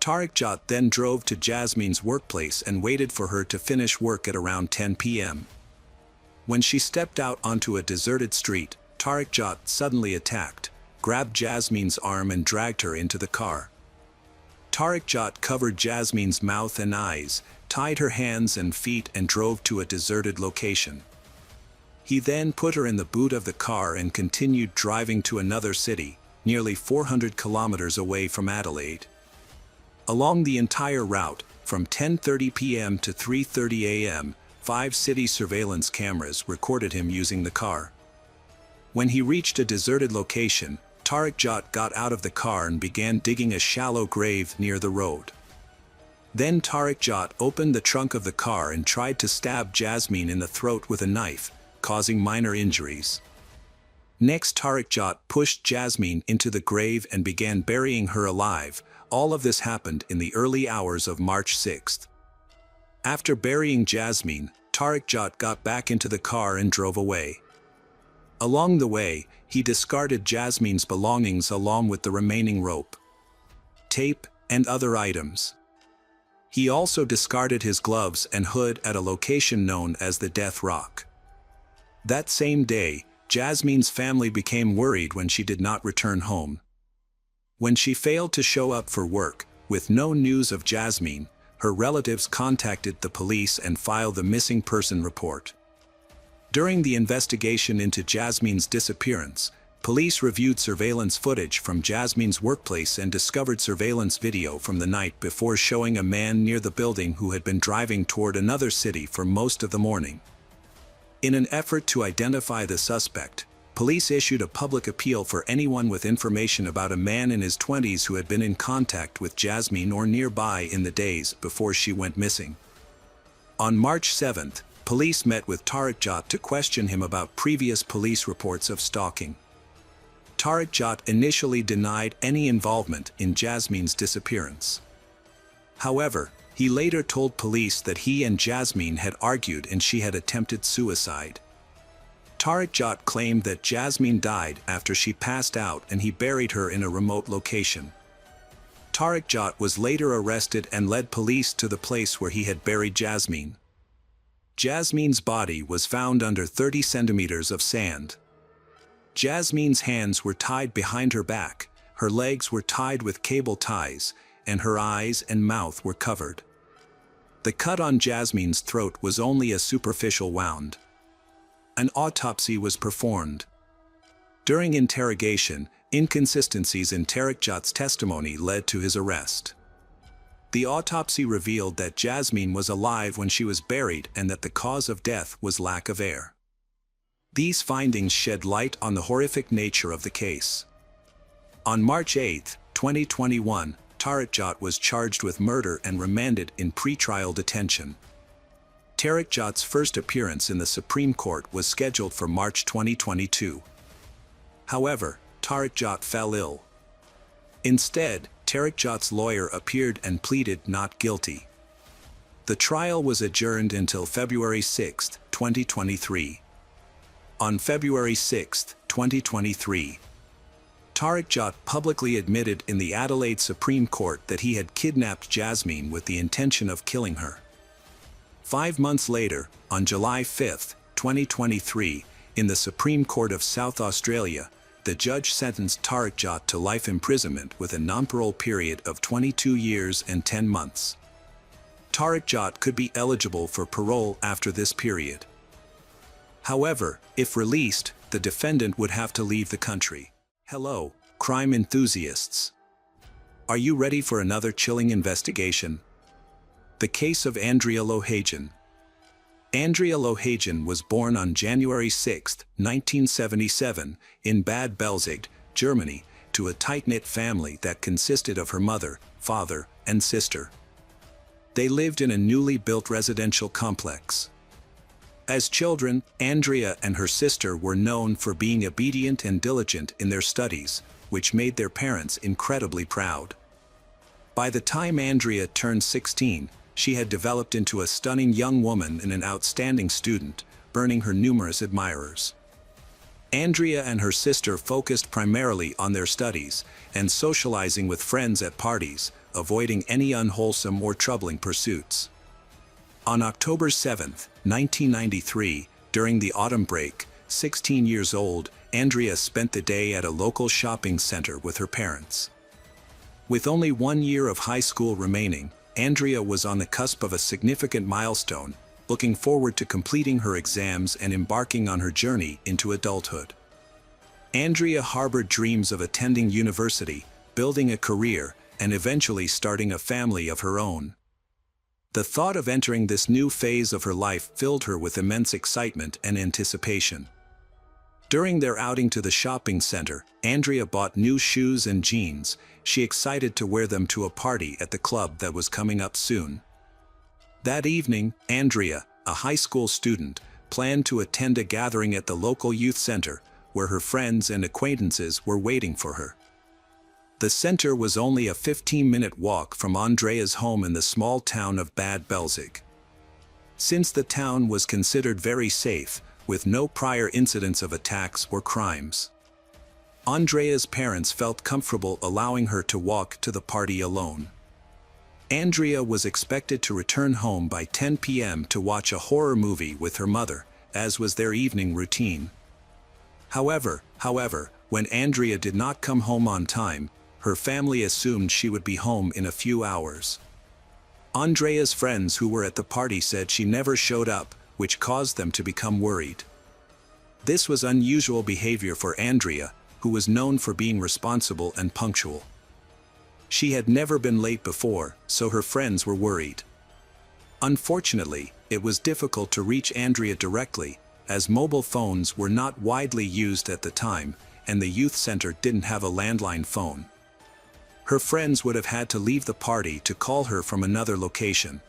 Tariq Jat then drove to Jasmine's workplace and waited for her to finish work at around 10 p.m. When she stepped out onto a deserted street, Tariq Jat suddenly attacked, grabbed Jasmine's arm and dragged her into the car. Tariq Jat covered Jasmine's mouth and eyes, tied her hands and feet and drove to a deserted location. He then put her in the boot of the car and continued driving to another city, nearly 400 kilometers away from Adelaide. Along the entire route, from 10:30 p.m. to 3:30 a.m., 5 city surveillance cameras recorded him using the car. When he reached a deserted location, Tariq Jat got out of the car and began digging a shallow grave near the road. Then Tariq Jat opened the trunk of the car and tried to stab Jasmine in the throat with a knife, causing minor injuries. Next, Tariq Jat pushed Jasmine into the grave and began burying her alive. All of this happened in the early hours of March 6th. After burying Jasmine, Tariq Jat got back into the car and drove away. Along the way, he discarded Jasmine's belongings along with the remaining rope, tape, and other items. He also discarded his gloves and hood at a location known as the Death Rock. That same day, Jasmine's family became worried when she did not return home. When she failed to show up for work, with no news of Jasmine, her relatives contacted the police and filed the missing person report. During the investigation into Jasmine's disappearance, police reviewed surveillance footage from Jasmine's workplace and discovered surveillance video from the night before showing a man near the building who had been driving toward another city for most of the morning. In an effort to identify the suspect, police issued a public appeal for anyone with information about a man in his 20s who had been in contact with Jasmine or nearby in the days before she went missing. On March 7th, police met with Tariq Jat to question him about previous police reports of stalking. Tariq Jat initially denied any involvement in Jasmine's disappearance. However, he later told police that he and Jasmine had argued and she had attempted suicide. Tariq Jat claimed that Jasmine died after she passed out and he buried her in a remote location. Tariq Jat was later arrested and led police to the place where he had buried Jasmine. Jasmine's body was found under 30 centimeters of sand. Jasmine's hands were tied behind her back, her legs were tied with cable ties, and her eyes and mouth were covered. The cut on Jasmine's throat was only a superficial wound. An autopsy was performed. During interrogation, inconsistencies in Tariq Jat's testimony led to his arrest. The autopsy revealed that Jasmine was alive when she was buried and that the cause of death was lack of air. These findings shed light on the horrific nature of the case. On March 8, 2021, Tariq Jat was charged with murder and remanded in pretrial detention. Tariq Jat's first appearance in the Supreme Court was scheduled for March 2022. However, Tariq Jat fell ill. Instead, Tariq Jat's lawyer appeared and pleaded not guilty. The trial was adjourned until February 6, 2023. On February 6, 2023, Tariq Jat publicly admitted in the Adelaide Supreme Court that he had kidnapped Jasmine with the intention of killing her. 5 months later, on July 5, 2023, in the Supreme Court of South Australia, the judge sentenced Tariq Jat to life imprisonment with a non-parole period of 22 years and 10 months. Tariq Jat could be eligible for parole after this period. However, if released, the defendant would have to leave the country. Hello, crime enthusiasts. Are you ready for another chilling investigation? The case of Andrea Lohagin. Andrea Lohagin was born on January 6, 1977, in Bad Belzig, Germany, to a tight-knit family that consisted of her mother, father, and sister. They lived in a newly built residential complex. As children, Andrea and her sister were known for being obedient and diligent in their studies, which made their parents incredibly proud. By the time Andrea turned 16, she had developed into a stunning young woman and an outstanding student, earning her numerous admirers. Andrea and her sister focused primarily on their studies and socializing with friends at parties, avoiding any unwholesome or troubling pursuits. On October 7, 1993, during the autumn break, 16 years old, Andrea spent the day at a local shopping center with her parents. With only 1 year of high school remaining, Andrea was on the cusp of a significant milestone, looking forward to completing her exams and embarking on her journey into adulthood. Andrea harbored dreams of attending university, building a career, and eventually starting a family of her own. The thought of entering this new phase of her life filled her with immense excitement and anticipation. During their outing to the shopping center, Andrea bought new shoes and jeans. She excited to wear them to a party at the club that was coming up soon. That evening, Andrea, a high school student, planned to attend a gathering at the local youth center, where her friends and acquaintances were waiting for her. The center was only a 15-minute walk from Andrea's home in the small town of Bad Belzig. Since the town was considered very safe, with no prior incidents of attacks or crimes, Andrea's parents felt comfortable allowing her to walk to the party alone. Andrea was expected to return home by 10 p.m. to watch a horror movie with her mother, as was their evening routine. However, when Andrea did not come home on time, her family assumed she would be home in a few hours. Andrea's friends who were at the party said she never showed up, which caused them to become worried. This was unusual behavior for Andrea, who was known for being responsible and punctual. She had never been late before, so her friends were worried. Unfortunately, it was difficult to reach Andrea directly, as mobile phones were not widely used at the time, and the youth center didn't have a landline phone. Her friends would have had to leave the party to call her from another location.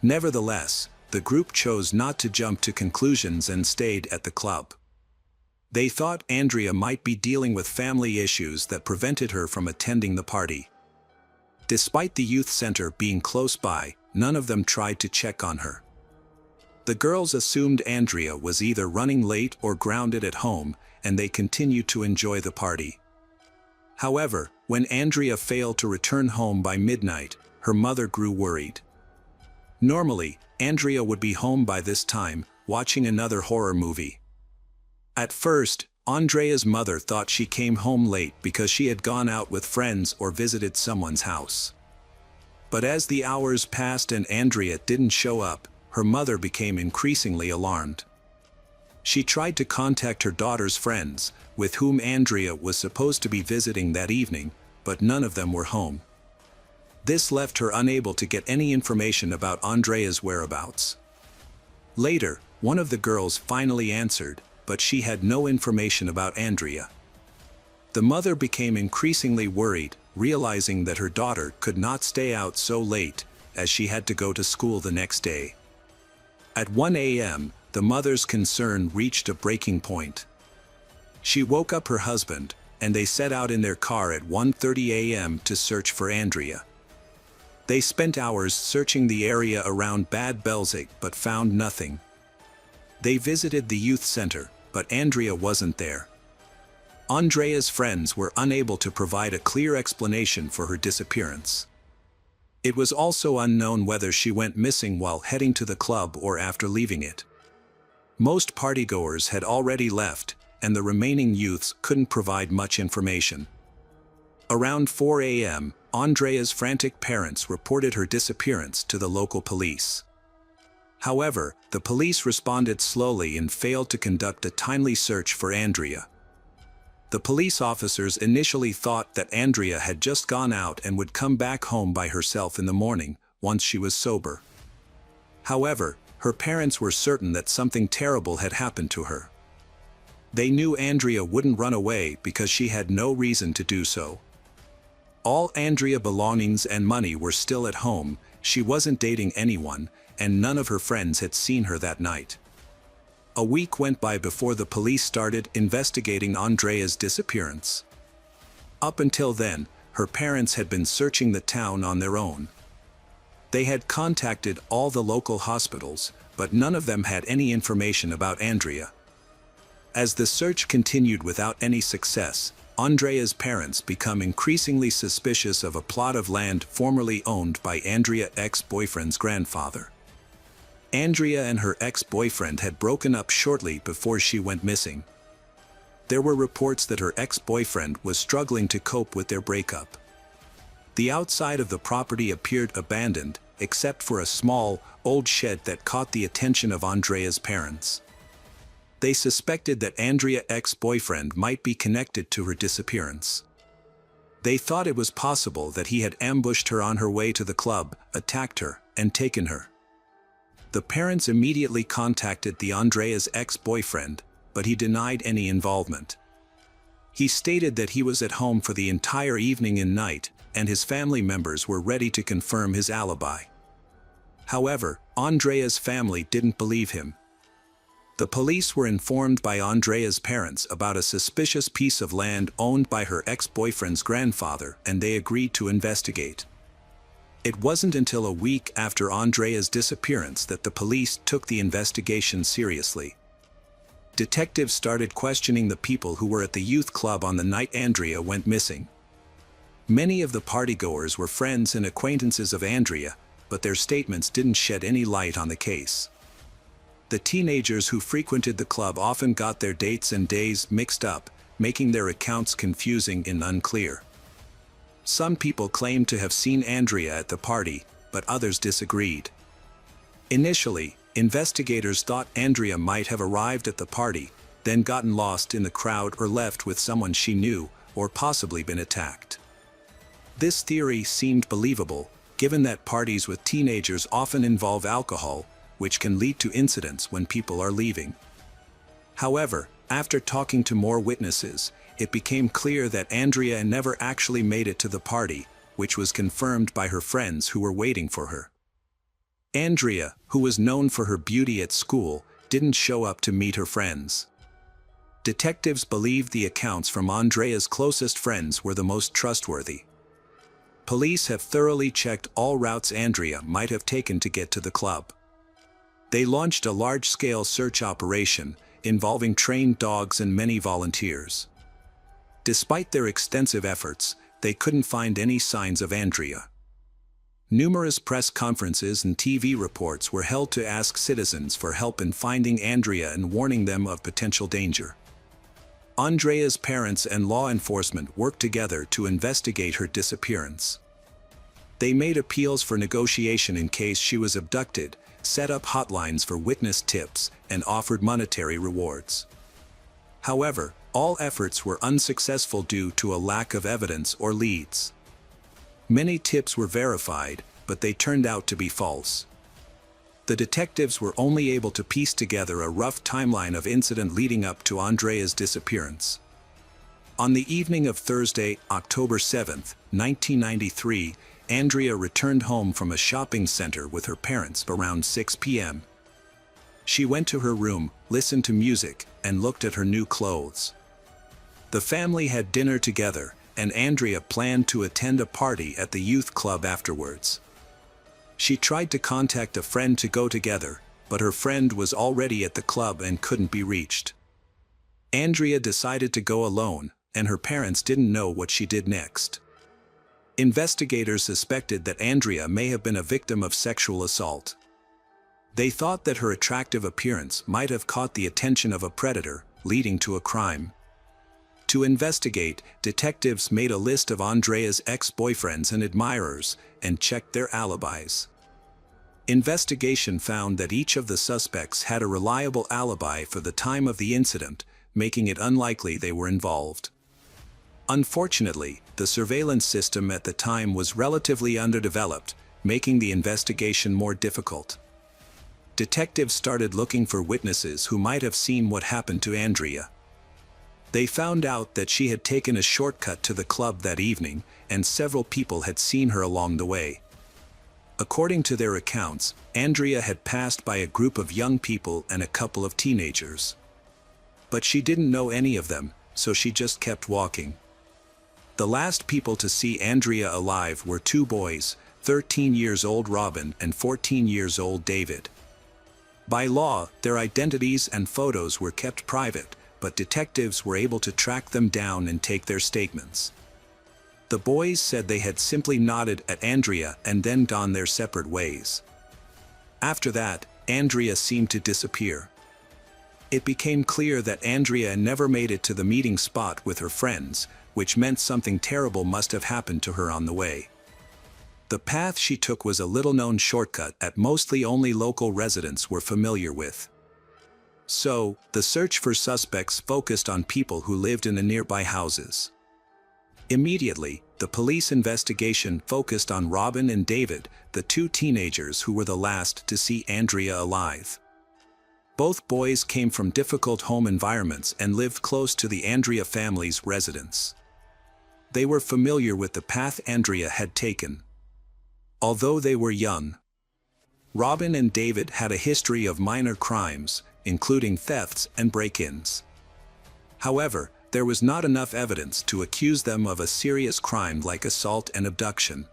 Nevertheless, the group chose not to jump to conclusions and stayed at the club. They thought Andrea might be dealing with family issues that prevented her from attending the party. Despite the youth center being close by, none of them tried to check on her. The girls assumed Andrea was either running late or grounded at home, and they continued to enjoy the party. However, when Andrea failed to return home by midnight, her mother grew worried. Normally, Andrea would be home by this time, watching another horror movie. At first, Andrea's mother thought she came home late because she had gone out with friends or visited someone's house. But as the hours passed and Andrea didn't show up, her mother became increasingly alarmed. She tried to contact her daughter's friends, with whom Andrea was supposed to be visiting that evening, but none of them were home. This left her unable to get any information about Andrea's whereabouts. Later, one of the girls finally answered, but she had no information about Andrea. The mother became increasingly worried, realizing that her daughter could not stay out so late, as she had to go to school the next day. At 1 a.m., the mother's concern reached a breaking point. She woke up her husband, and they set out in their car at 1:30 a.m. to search for Andrea. They spent hours searching the area around Bad Belzig but found nothing. They visited the youth center, but Andrea wasn't there. Andrea's friends were unable to provide a clear explanation for her disappearance. It was also unknown whether she went missing while heading to the club or after leaving it. Most partygoers had already left, and the remaining youths couldn't provide much information. Around 4 a.m., Andrea's frantic parents reported her disappearance to the local police. However, the police responded slowly and failed to conduct a timely search for Andrea. The police officers initially thought that Andrea had just gone out and would come back home by herself in the morning, once she was sober. However, her parents were certain that something terrible had happened to her. They knew Andrea wouldn't run away because she had no reason to do so. All Andrea's belongings and money were still at home, she wasn't dating anyone, and none of her friends had seen her that night. A week went by before the police started investigating Andrea's disappearance. Up until then, her parents had been searching the town on their own. They had contacted all the local hospitals, but none of them had any information about Andrea. As the search continued without any success, Andrea's parents become increasingly suspicious of a plot of land formerly owned by Andrea's ex-boyfriend's grandfather. Andrea and her ex-boyfriend had broken up shortly before she went missing. There were reports that her ex-boyfriend was struggling to cope with their breakup. The outside of the property appeared abandoned, except for a small, old shed that caught the attention of Andrea's parents. They suspected that Andrea's ex-boyfriend might be connected to her disappearance. They thought it was possible that he had ambushed her on her way to the club, attacked her, and taken her. The parents immediately contacted Andrea's ex-boyfriend, but he denied any involvement. He stated that he was at home for the entire evening and night, and his family members were ready to confirm his alibi. However, Andrea's family didn't believe him. The police were informed by Andrea's parents about a suspicious piece of land owned by her ex-boyfriend's grandfather, and they agreed to investigate. It wasn't until a week after Andrea's disappearance that the police took the investigation seriously. Detectives started questioning the people who were at the youth club on the night Andrea went missing. Many of the partygoers were friends and acquaintances of Andrea, but their statements didn't shed any light on the case. The teenagers who frequented the club often got their dates and days mixed up, making their accounts confusing and unclear. Some people claimed to have seen Andrea at the party, but others disagreed. Initially, investigators thought Andrea might have arrived at the party, then gotten lost in the crowd or left with someone she knew, or possibly been attacked. This theory seemed believable, given that parties with teenagers often involve alcohol, which can lead to incidents when people are leaving. However, after talking to more witnesses, it became clear that Andrea never actually made it to the party, which was confirmed by her friends who were waiting for her. Andrea, who was known for her beauty at school, didn't show up to meet her friends. Detectives believed the accounts from Andrea's closest friends were the most trustworthy. Police have thoroughly checked all routes Andrea might have taken to get to the club. They launched a large-scale search operation, involving trained dogs and many volunteers. Despite their extensive efforts, they couldn't find any signs of Andrea. Numerous press conferences and TV reports were held to ask citizens for help in finding Andrea and warning them of potential danger. Andrea's parents and law enforcement worked together to investigate her disappearance. They made appeals for negotiation in case she was abducted, set up hotlines for witness tips, and offered monetary rewards. However, all efforts were unsuccessful due to a lack of evidence or leads. Many tips were verified, but they turned out to be false. The detectives were only able to piece together a rough timeline of incident leading up to Andrea's disappearance. On the evening of Thursday, October 7, 1993, Andrea returned home from a shopping center with her parents around 6 p.m. She went to her room, listened to music, and looked at her new clothes. The family had dinner together, and Andrea planned to attend a party at the youth club afterwards. She tried to contact a friend to go together, but her friend was already at the club and couldn't be reached. Andrea decided to go alone, and her parents didn't know what she did next. Investigators suspected that Andrea may have been a victim of sexual assault. They thought that her attractive appearance might have caught the attention of a predator, leading to a crime. To investigate, detectives made a list of Andrea's ex-boyfriends and admirers, and checked their alibis. Investigation found that each of the suspects had a reliable alibi for the time of the incident, making it unlikely they were involved. Unfortunately, the surveillance system at the time was relatively underdeveloped, making the investigation more difficult. Detectives started looking for witnesses who might have seen what happened to Andrea. They found out that she had taken a shortcut to the club that evening, and several people had seen her along the way. According to their accounts, Andrea had passed by a group of young people and a couple of teenagers. But she didn't know any of them, so she just kept walking. The last people to see Andrea alive were two boys, 13 years old Robin and 14 years old David. By law, their identities and photos were kept private, but detectives were able to track them down and take their statements. The boys said they had simply nodded at Andrea and then gone their separate ways. After that, Andrea seemed to disappear. It became clear that Andrea never made it to the meeting spot with her friends, which meant something terrible must have happened to her on the way. The path she took was a little-known shortcut that mostly only local residents were familiar with. So, the search for suspects focused on people who lived in the nearby houses. Immediately, the police investigation focused on Robin and David, the two teenagers who were the last to see Andrea alive. Both boys came from difficult home environments and lived close to the Andrea family's residence. They were familiar with the path Andrea had taken. Although they were young, Robin and David had a history of minor crimes, including thefts and break-ins. However, there was not enough evidence to accuse them of a serious crime like assault and abduction.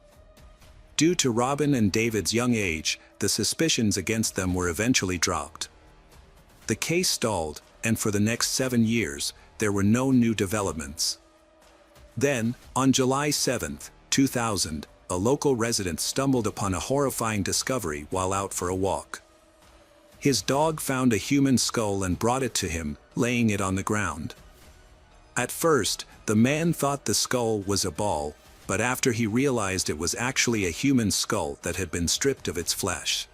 Due to Robin and David's young age, the suspicions against them were eventually dropped. The case stalled, and for the next 7 years, there were no new developments. Then, on July 7, 2000, a local resident stumbled upon a horrifying discovery while out for a walk. His dog found a human skull and brought it to him, laying it on the ground. At first, the man thought the skull was a ball, but after he realized it was actually a human skull that had been stripped of its flesh.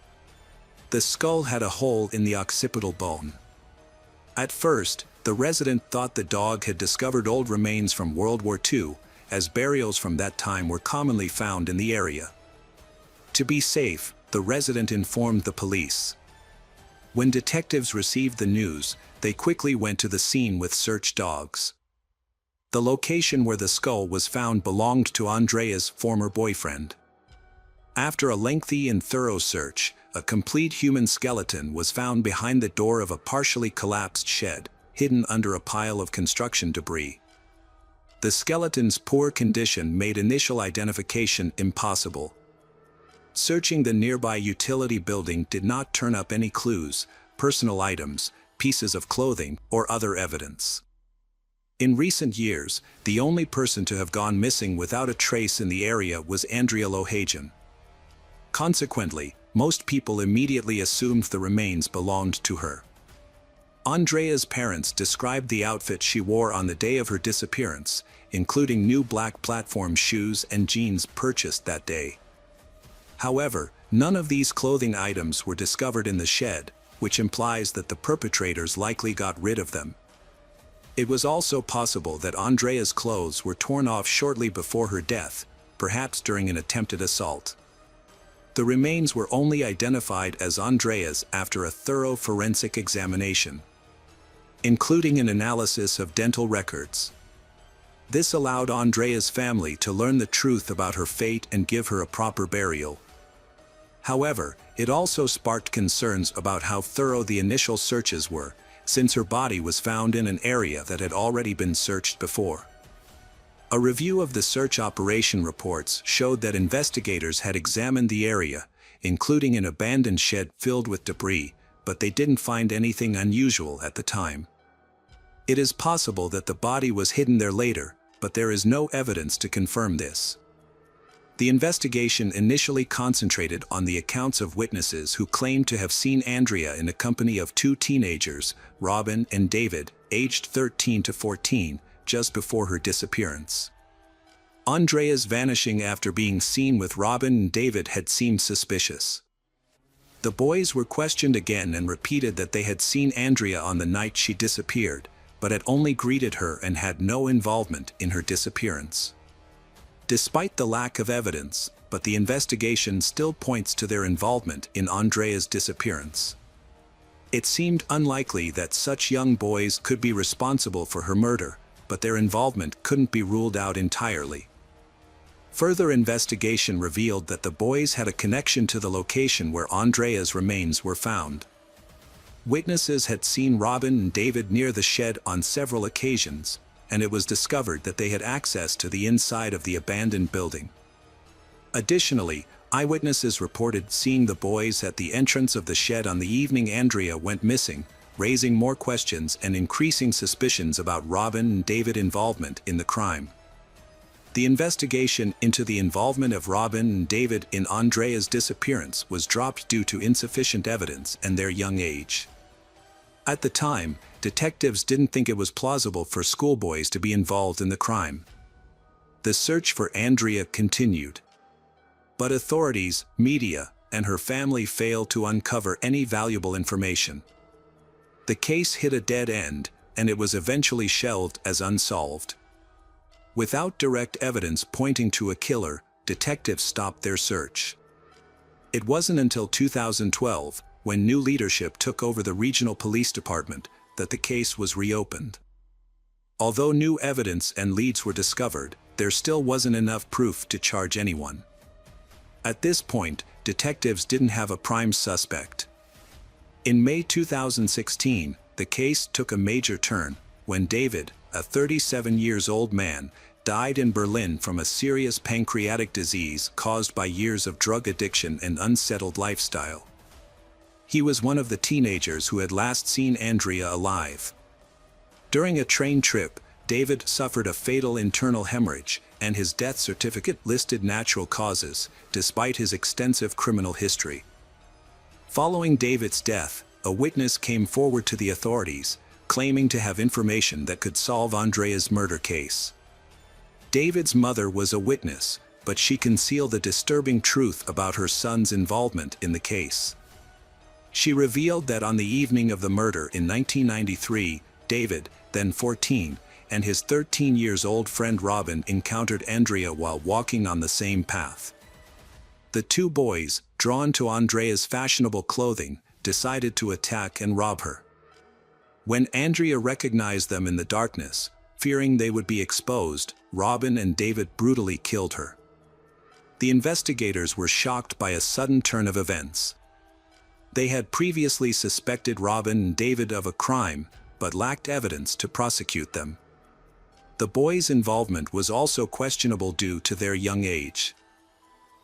The skull had a hole in the occipital bone. At first, the resident thought the dog had discovered old remains from World War II, as burials from that time were commonly found in the area. To be safe, the resident informed the police. When detectives received the news, they quickly went to the scene with search dogs. The location where the skull was found belonged to Andrea's former boyfriend. After a lengthy and thorough search, a complete human skeleton was found behind the door of a partially collapsed shed, hidden under a pile of construction debris. The skeleton's poor condition made initial identification impossible. Searching the nearby utility building did not turn up any clues, personal items, pieces of clothing, or other evidence. In recent years, the only person to have gone missing without a trace in the area was Andrea Lohajian. Consequently, most people immediately assumed the remains belonged to her. Andrea's parents described the outfit she wore on the day of her disappearance, including new black platform shoes and jeans purchased that day. However, none of these clothing items were discovered in the shed, which implies that the perpetrators likely got rid of them. It was also possible that Andrea's clothes were torn off shortly before her death, perhaps during an attempted assault. The remains were only identified as Andrea's after a thorough forensic examination, including an analysis of dental records. This allowed Andrea's family to learn the truth about her fate and give her a proper burial. However, it also sparked concerns about how thorough the initial searches were, since her body was found in an area that had already been searched before. A review of the search operation reports showed that investigators had examined the area, including an abandoned shed filled with debris, but they didn't find anything unusual at the time. It is possible that the body was hidden there later, but there is no evidence to confirm this. The investigation initially concentrated on the accounts of witnesses who claimed to have seen Andrea in the company of two teenagers, Robin and David, aged 13 to 14, just before her disappearance. Andrea's vanishing after being seen with Robin and David had seemed suspicious. The boys were questioned again and repeated that they had seen Andrea on the night she disappeared, but had only greeted her and had no involvement in her disappearance. Despite the lack of evidence, but the investigation still points to their involvement in Andrea's disappearance. It seemed unlikely that such young boys could be responsible for her murder, but their involvement couldn't be ruled out entirely. Further investigation revealed that the boys had a connection to the location where Andrea's remains were found. Witnesses had seen Robin and David near the shed on several occasions, and it was discovered that they had access to the inside of the abandoned building. Additionally, eyewitnesses reported seeing the boys at the entrance of the shed on the evening Andrea went missing, raising more questions and increasing suspicions about Robin and David's involvement in the crime. The investigation into the involvement of Robin and David in Andrea's disappearance was dropped due to insufficient evidence and their young age. At the time, detectives didn't think it was plausible for schoolboys to be involved in the crime. The search for Andrea continued. But authorities, media, and her family failed to uncover any valuable information. The case hit a dead end, and it was eventually shelved as unsolved. Without direct evidence pointing to a killer, detectives stopped their search. It wasn't until 2012, when new leadership took over the regional police department, that the case was reopened. Although new evidence and leads were discovered, there still wasn't enough proof to charge anyone. At this point, detectives didn't have a prime suspect. In May 2016, the case took a major turn, when David, a 37-year-old man, died in Berlin from a serious pancreatic disease caused by years of drug addiction and unsettled lifestyle. He was one of the teenagers who had last seen Andrea alive. During a train trip, David suffered a fatal internal hemorrhage, and his death certificate listed natural causes, despite his extensive criminal history. Following David's death, a witness came forward to the authorities, claiming to have information that could solve Andrea's murder case. David's mother was a witness, but she concealed the disturbing truth about her son's involvement in the case. She revealed that on the evening of the murder in 1993, David, then 14, and his 13-year-old friend Robin encountered Andrea while walking on the same path. The two boys, drawn to Andrea's fashionable clothing, decided to attack and rob her. When Andrea recognized them in the darkness, fearing they would be exposed, Robin and David brutally killed her. The investigators were shocked by a sudden turn of events. They had previously suspected Robin and David of a crime, but lacked evidence to prosecute them. The boys' involvement was also questionable due to their young age.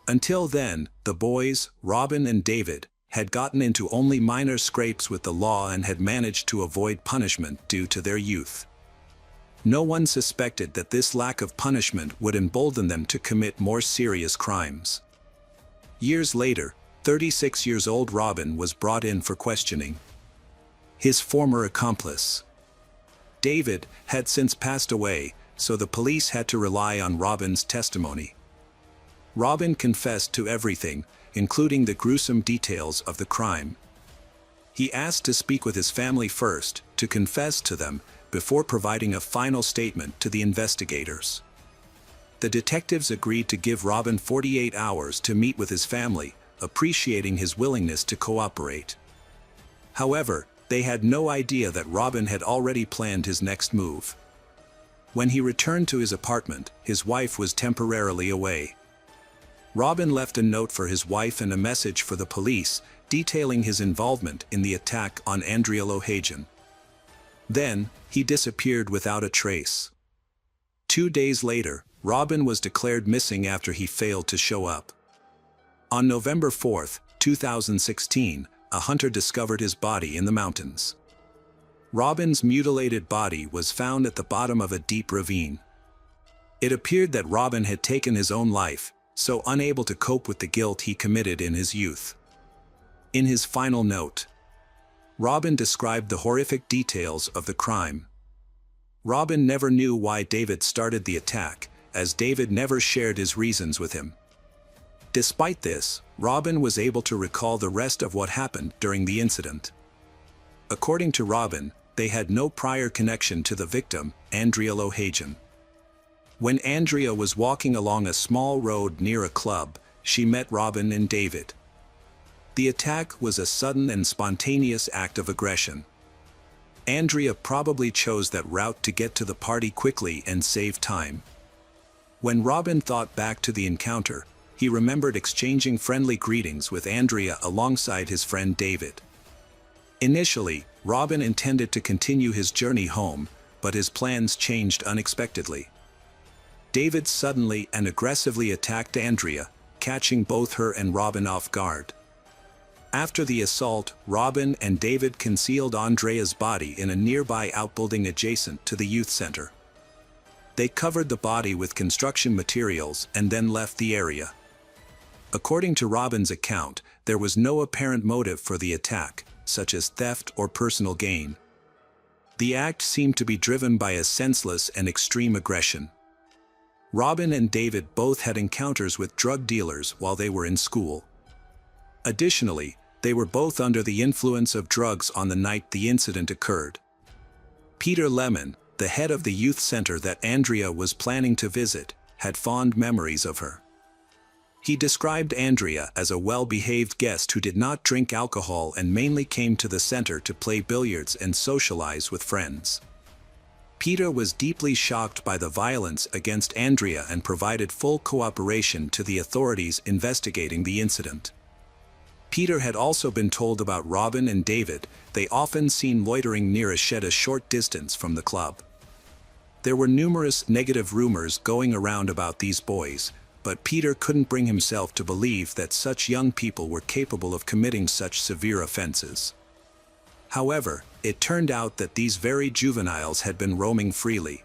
Until then, the boys, Robin and David, had gotten into only minor scrapes with the law and had managed to avoid punishment due to their youth. No one suspected that this lack of punishment would embolden them to commit more serious crimes. Years later, 36-year-old Robin was brought in for questioning. His former accomplice, David, had since passed away, so the police had to rely on Robin's testimony. Robin confessed to everything, including the gruesome details of the crime. He asked to speak with his family first, to confess to them, before providing a final statement to the investigators. The detectives agreed to give Robin 48 hours to meet with his family, appreciating his willingness to cooperate. However, they had no idea that Robin had already planned his next move. When he returned to his apartment, his wife was temporarily away. Robin left a note for his wife and a message for the police, detailing his involvement in the attack on Andrea Lohajian. Then, he disappeared without a trace. 2 days later, Robin was declared missing after he failed to show up. On November 4, 2016, a hunter discovered his body in the mountains. Robin's mutilated body was found at the bottom of a deep ravine. It appeared that Robin had taken his own life, so unable to cope with the guilt he committed in his youth. In his final note, Robin described the horrific details of the crime. Robin never knew why David started the attack, as David never shared his reasons with him. Despite this, Robin was able to recall the rest of what happened during the incident. According to Robin, they had no prior connection to the victim, Andrea Lohajian. When Andrea was walking along a small road near a club, she met Robin and David. The attack was a sudden and spontaneous act of aggression. Andrea probably chose that route to get to the party quickly and save time. When Robin thought back to the encounter, he remembered exchanging friendly greetings with Andrea alongside his friend David. Initially, Robin intended to continue his journey home, but his plans changed unexpectedly. David suddenly and aggressively attacked Andrea, catching both her and Robin off guard. After the assault, Robin and David concealed Andrea's body in a nearby outbuilding adjacent to the youth center. They covered the body with construction materials and then left the area. According to Robin's account, there was no apparent motive for the attack, such as theft or personal gain. The act seemed to be driven by a senseless and extreme aggression. Robin and David both had encounters with drug dealers while they were in school. Additionally, they were both under the influence of drugs on the night the incident occurred. Peter Lemon, the head of the youth center that Andrea was planning to visit, had fond memories of her. He described Andrea as a well-behaved guest who did not drink alcohol and mainly came to the center to play billiards and socialize with friends. Peter was deeply shocked by the violence against Andrea and provided full cooperation to the authorities investigating the incident. Peter had also been told about Robin and David. They often seen loitering near a shed a short distance from the club. There were numerous negative rumors going around about these boys, but Peter couldn't bring himself to believe that such young people were capable of committing such severe offenses. However, it turned out that these very juveniles had been roaming freely.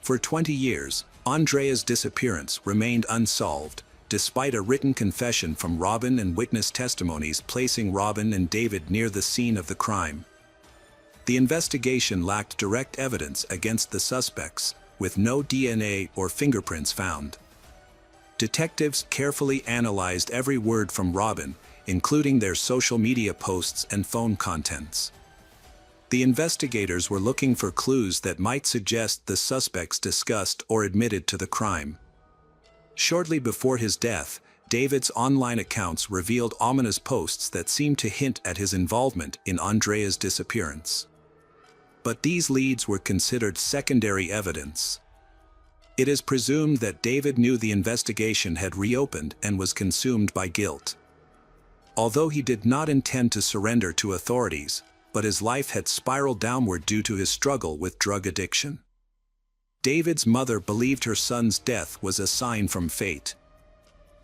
For 20 years, Andrea's disappearance remained unsolved, despite a written confession from Robin and witness testimonies placing Robin and David near the scene of the crime. The investigation lacked direct evidence against the suspects, with no DNA or fingerprints found. Detectives carefully analyzed every word from Robin, including their social media posts and phone contents. The investigators were looking for clues that might suggest the suspects discussed or admitted to the crime. Shortly before his death, David's online accounts revealed ominous posts that seemed to hint at his involvement in Andrea's disappearance. But these leads were considered secondary evidence. It is presumed that David knew the investigation had reopened and was consumed by guilt. Although he did not intend to surrender to authorities, but his life had spiraled downward due to his struggle with drug addiction. David's mother believed her son's death was a sign from fate.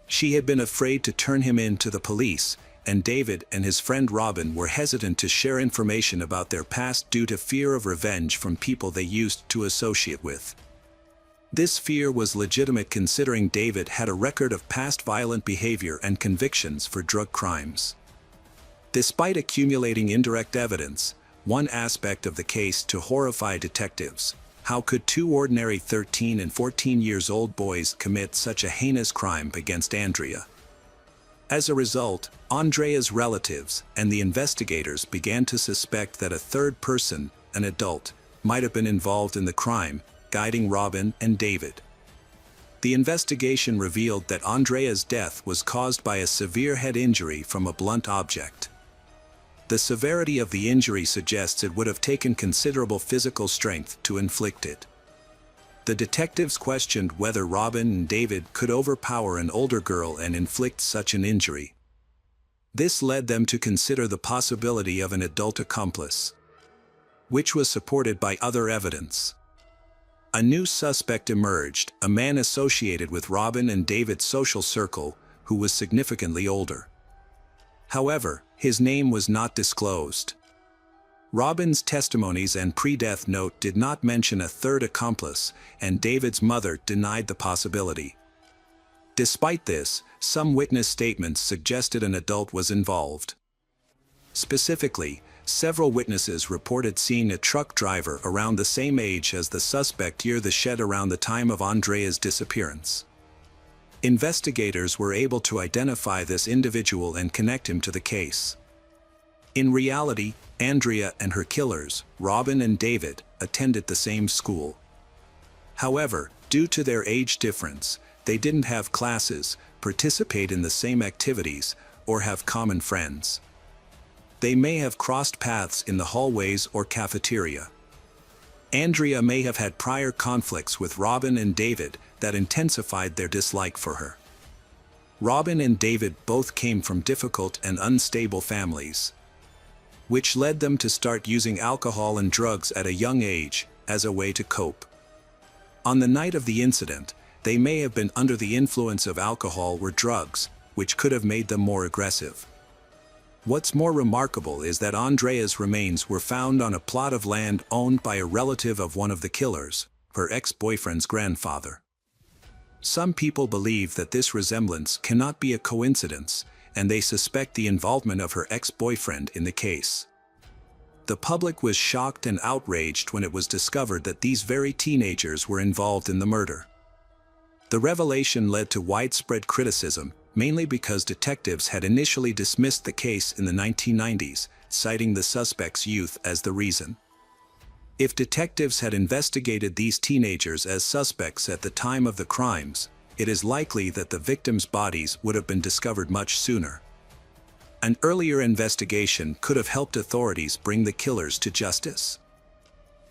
She had been afraid to turn him in to the police, and David and his friend Robin were hesitant to share information about their past due to fear of revenge from people they used to associate with. This fear was legitimate considering David had a record of past violent behavior and convictions for drug crimes. Despite accumulating indirect evidence, one aspect of the case to horrify detectives: how could two ordinary 13 and 14 years old boys commit such a heinous crime against Andrea? As a result, Andrea's relatives and the investigators began to suspect that a third person, an adult, might have been involved in the crime, guiding Robin and David. The investigation revealed that Andrea's death was caused by a severe head injury from a blunt object. The severity of the injury suggests it would have taken considerable physical strength to inflict it. The detectives questioned whether Robin and David could overpower an older girl and inflict such an injury. This led them to consider the possibility of an adult accomplice, which was supported by other evidence. A new suspect emerged, a man associated with Robin and David's social circle, who was significantly older. However, his name was not disclosed. Robin's testimonies and pre-death note did not mention a third accomplice, and David's mother denied the possibility. Despite this, some witness statements suggested an adult was involved. Specifically, several witnesses reported seeing a truck driver around the same age as the suspect near the shed around the time of Andrea's disappearance. Investigators were able to identify this individual and connect him to the case. In reality, Andrea and her killers, Robin and David, attended the same school. However, due to their age difference, they didn't have classes, participate in the same activities, or have common friends. They may have crossed paths in the hallways or cafeteria. Andrea may have had prior conflicts with Robin and David that intensified their dislike for her. Robin and David both came from difficult and unstable families, which led them to start using alcohol and drugs at a young age, as a way to cope. On the night of the incident, they may have been under the influence of alcohol or drugs, which could have made them more aggressive. What's more remarkable is that Andrea's remains were found on a plot of land owned by a relative of one of the killers, her ex-boyfriend's grandfather. Some people believe that this resemblance cannot be a coincidence, and they suspect the involvement of her ex-boyfriend in the case. The public was shocked and outraged when it was discovered that these very teenagers were involved in the murder. The revelation led to widespread criticism, mainly because detectives had initially dismissed the case in the 1990s, citing the suspect's youth as the reason. If detectives had investigated these teenagers as suspects at the time of the crimes, it is likely that the victims' bodies would have been discovered much sooner. An earlier investigation could have helped authorities bring the killers to justice.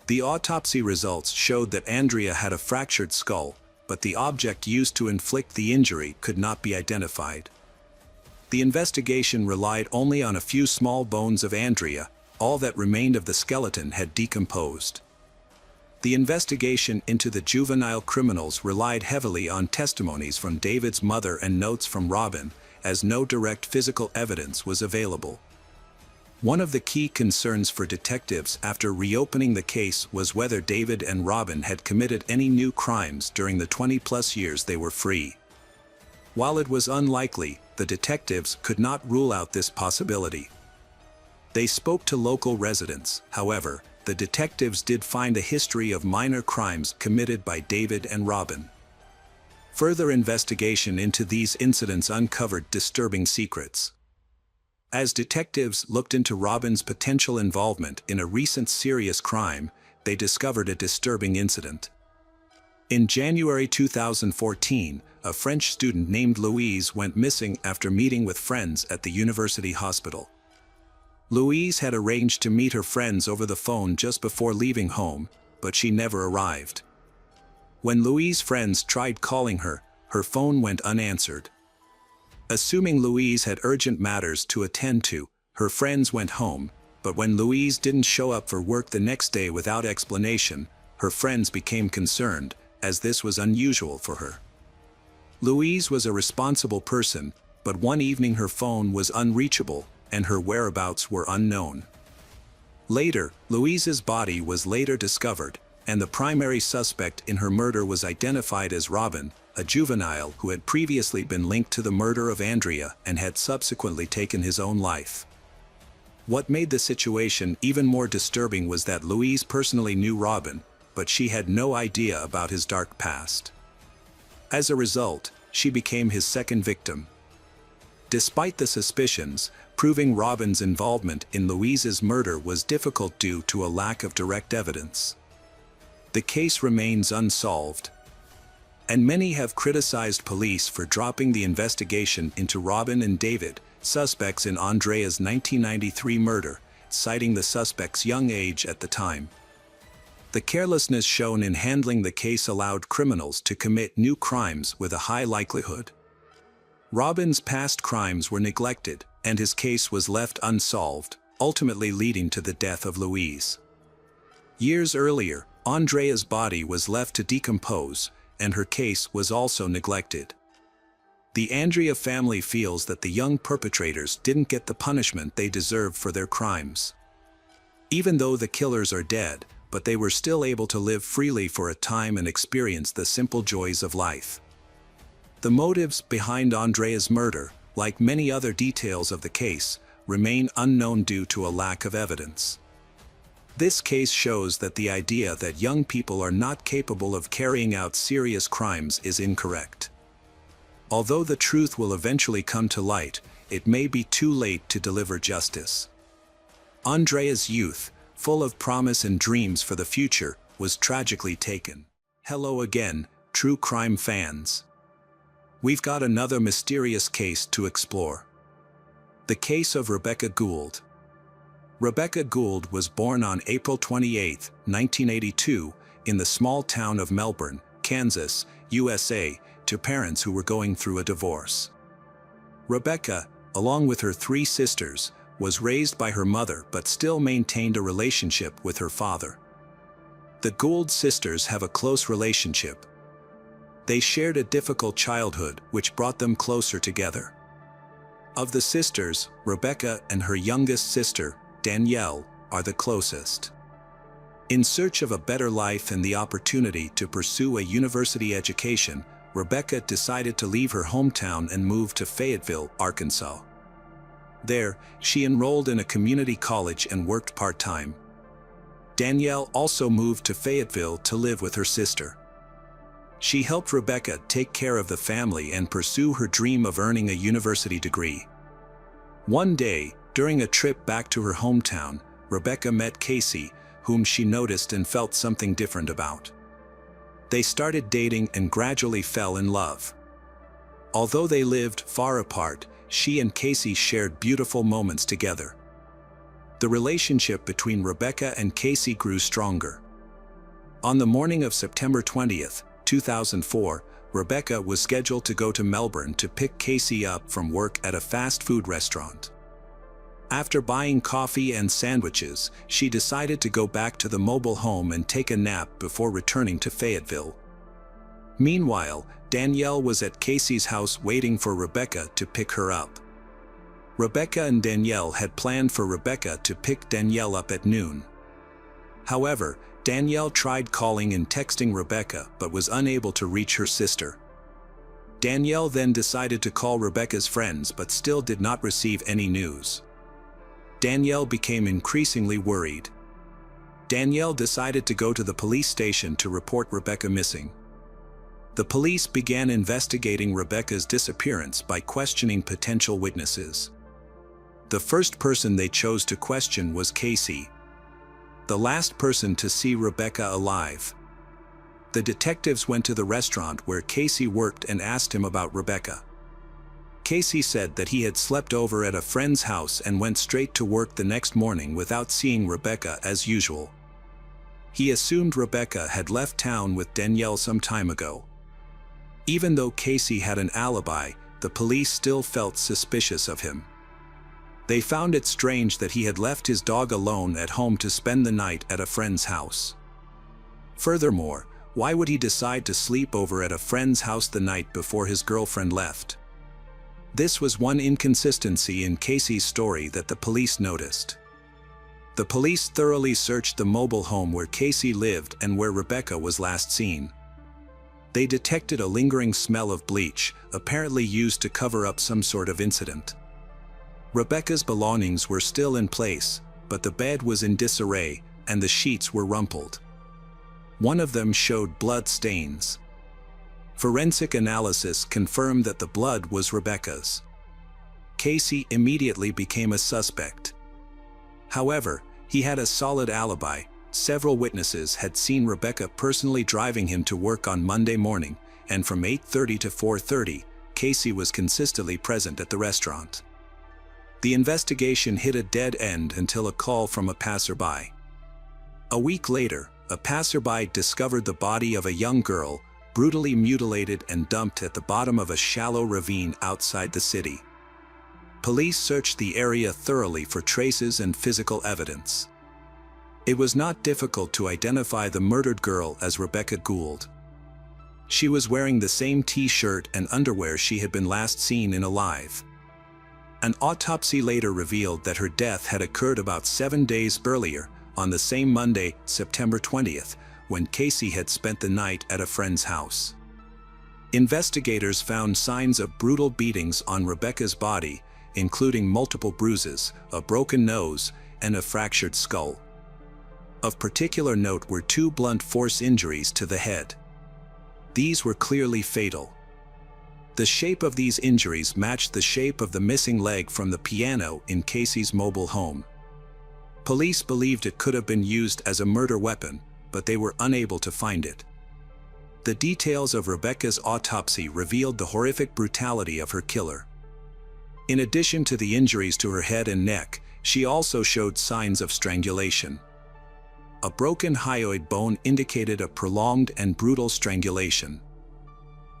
The autopsy results showed that Andrea had a fractured skull, but the object used to inflict the injury could not be identified. The investigation relied only on a few small bones of Andrea. All that remained of the skeleton had decomposed. The investigation into the juvenile criminals relied heavily on testimonies from David's mother and notes from Robin, as no direct physical evidence was available. One of the key concerns for detectives after reopening the case was whether David and Robin had committed any new crimes during the 20-plus years they were free. While it was unlikely, the detectives could not rule out this possibility. They spoke to local residents. However, the detectives did find a history of minor crimes committed by David and Robin. Further investigation into these incidents uncovered disturbing secrets. As detectives looked into Robin's potential involvement in a recent serious crime, they discovered a disturbing incident. In January 2014, a French student named Louise went missing after meeting with friends at the university hospital. Louise had arranged to meet her friends over the phone just before leaving home, but she never arrived. When Louise's friends tried calling her, her phone went unanswered. Assuming Louise had urgent matters to attend to, her friends went home, but when Louise didn't show up for work the next day without explanation, her friends became concerned, as this was unusual for her. Louise was a responsible person, but one evening her phone was unreachable, and her whereabouts were unknown. Later, Louise's body was later discovered, and the primary suspect in her murder was identified as Robin, a juvenile who had previously been linked to the murder of Andrea and had subsequently taken his own life. What made the situation even more disturbing was that Louise personally knew Robin, but she had no idea about his dark past. As a result, she became his second victim. Despite the suspicions, proving Robin's involvement in Louise's murder was difficult due to a lack of direct evidence. The case remains unsolved, and many have criticized police for dropping the investigation into Robin and David, suspects in Andrea's 1993 murder, citing the suspect's young age at the time. The carelessness shown in handling the case allowed criminals to commit new crimes with a high likelihood. Robin's past crimes were neglected, and his case was left unsolved, ultimately leading to the death of Louise. Years earlier, Andrea's body was left to decompose, and her case was also neglected. The Andrea family feels that the young perpetrators didn't get the punishment they deserved for their crimes. Even though the killers are dead, but they were still able to live freely for a time and experience the simple joys of life. The motives behind Andrea's murder, like many other details of the case, remain unknown due to a lack of evidence. This case shows that the idea that young people are not capable of carrying out serious crimes is incorrect. Although the truth will eventually come to light, it may be too late to deliver justice. Andrea's youth, full of promise and dreams for the future, was tragically taken. Hello again, true crime fans. We've got another mysterious case to explore. The case of Rebecca Gould. Rebecca Gould was born on April 28, 1982, in the small town of Melbourne, Kansas, USA, to parents who were going through a divorce. Rebecca, along with her three sisters, was raised by her mother but still maintained a relationship with her father. The Gould sisters have a close relationship. They shared a difficult childhood, which brought them closer together. Of the sisters, Rebecca and her youngest sister, Danielle, are the closest. In search of a better life and the opportunity to pursue a university education, Rebecca decided to leave her hometown and move to Fayetteville, Arkansas. There, she enrolled in a community college and worked part-time. Danielle also moved to Fayetteville to live with her sister. She helped Rebecca take care of the family and pursue her dream of earning a university degree. One day, during a trip back to her hometown, Rebecca met Casey, whom she noticed and felt something different about. They started dating and gradually fell in love. Although they lived far apart, she and Casey shared beautiful moments together. The relationship between Rebecca and Casey grew stronger. On the morning of September 20th, 2004, Rebecca was scheduled to go to Melbourne to pick Casey up from work at a fast food restaurant. After buying coffee and sandwiches, she decided to go back to the mobile home and take a nap before returning to Fayetteville. Meanwhile, Danielle was at Casey's house waiting for Rebecca to pick her up. Rebecca and Danielle had planned for Rebecca to pick Danielle up at noon. However, Danielle tried calling and texting Rebecca but was unable to reach her sister. Danielle then decided to call Rebecca's friends but still did not receive any news. Danielle became increasingly worried. Danielle decided to go to the police station to report Rebecca missing. The police began investigating Rebecca's disappearance by questioning potential witnesses. The first person they chose to question was Casey, the last person to see Rebecca alive. The detectives went to the restaurant where Casey worked and asked him about Rebecca. Casey said that he had slept over at a friend's house and went straight to work the next morning without seeing Rebecca as usual. He assumed Rebecca had left town with Danielle some time ago. Even though Casey had an alibi, the police still felt suspicious of him. They found it strange that he had left his dog alone at home to spend the night at a friend's house. Furthermore, why would he decide to sleep over at a friend's house the night before his girlfriend left? This was one inconsistency in Casey's story that the police noticed. The police thoroughly searched the mobile home where Casey lived and where Rebecca was last seen. They detected a lingering smell of bleach, apparently used to cover up some sort of incident. Rebecca's belongings were still in place, but the bed was in disarray, and the sheets were rumpled. One of them showed blood stains. Forensic analysis confirmed that the blood was Rebecca's. Casey immediately became a suspect. However, he had a solid alibi. Several witnesses had seen Rebecca personally driving him to work on Monday morning, and from 8:30 to 4:30, Casey was consistently present at the restaurant. The investigation hit a dead end until a call from a passerby. A week later, a passerby discovered the body of a young girl, brutally mutilated and dumped at the bottom of a shallow ravine outside the city. Police searched the area thoroughly for traces and physical evidence. It was not difficult to identify the murdered girl as Rebecca Gould. She was wearing the same t-shirt and underwear she had been last seen in alive. An autopsy later revealed that her death had occurred about 7 days earlier, on the same Monday, September 20th, when Casey had spent the night at a friend's house. Investigators found signs of brutal beatings on Rebecca's body, including multiple bruises, a broken nose, and a fractured skull. Of particular note were 2 blunt force injuries to the head. These were clearly fatal. The shape of these injuries matched the shape of the missing leg from the piano in Casey's mobile home. Police believed it could have been used as a murder weapon, but they were unable to find it. The details of Rebecca's autopsy revealed the horrific brutality of her killer. In addition to the injuries to her head and neck, she also showed signs of strangulation. A broken hyoid bone indicated a prolonged and brutal strangulation.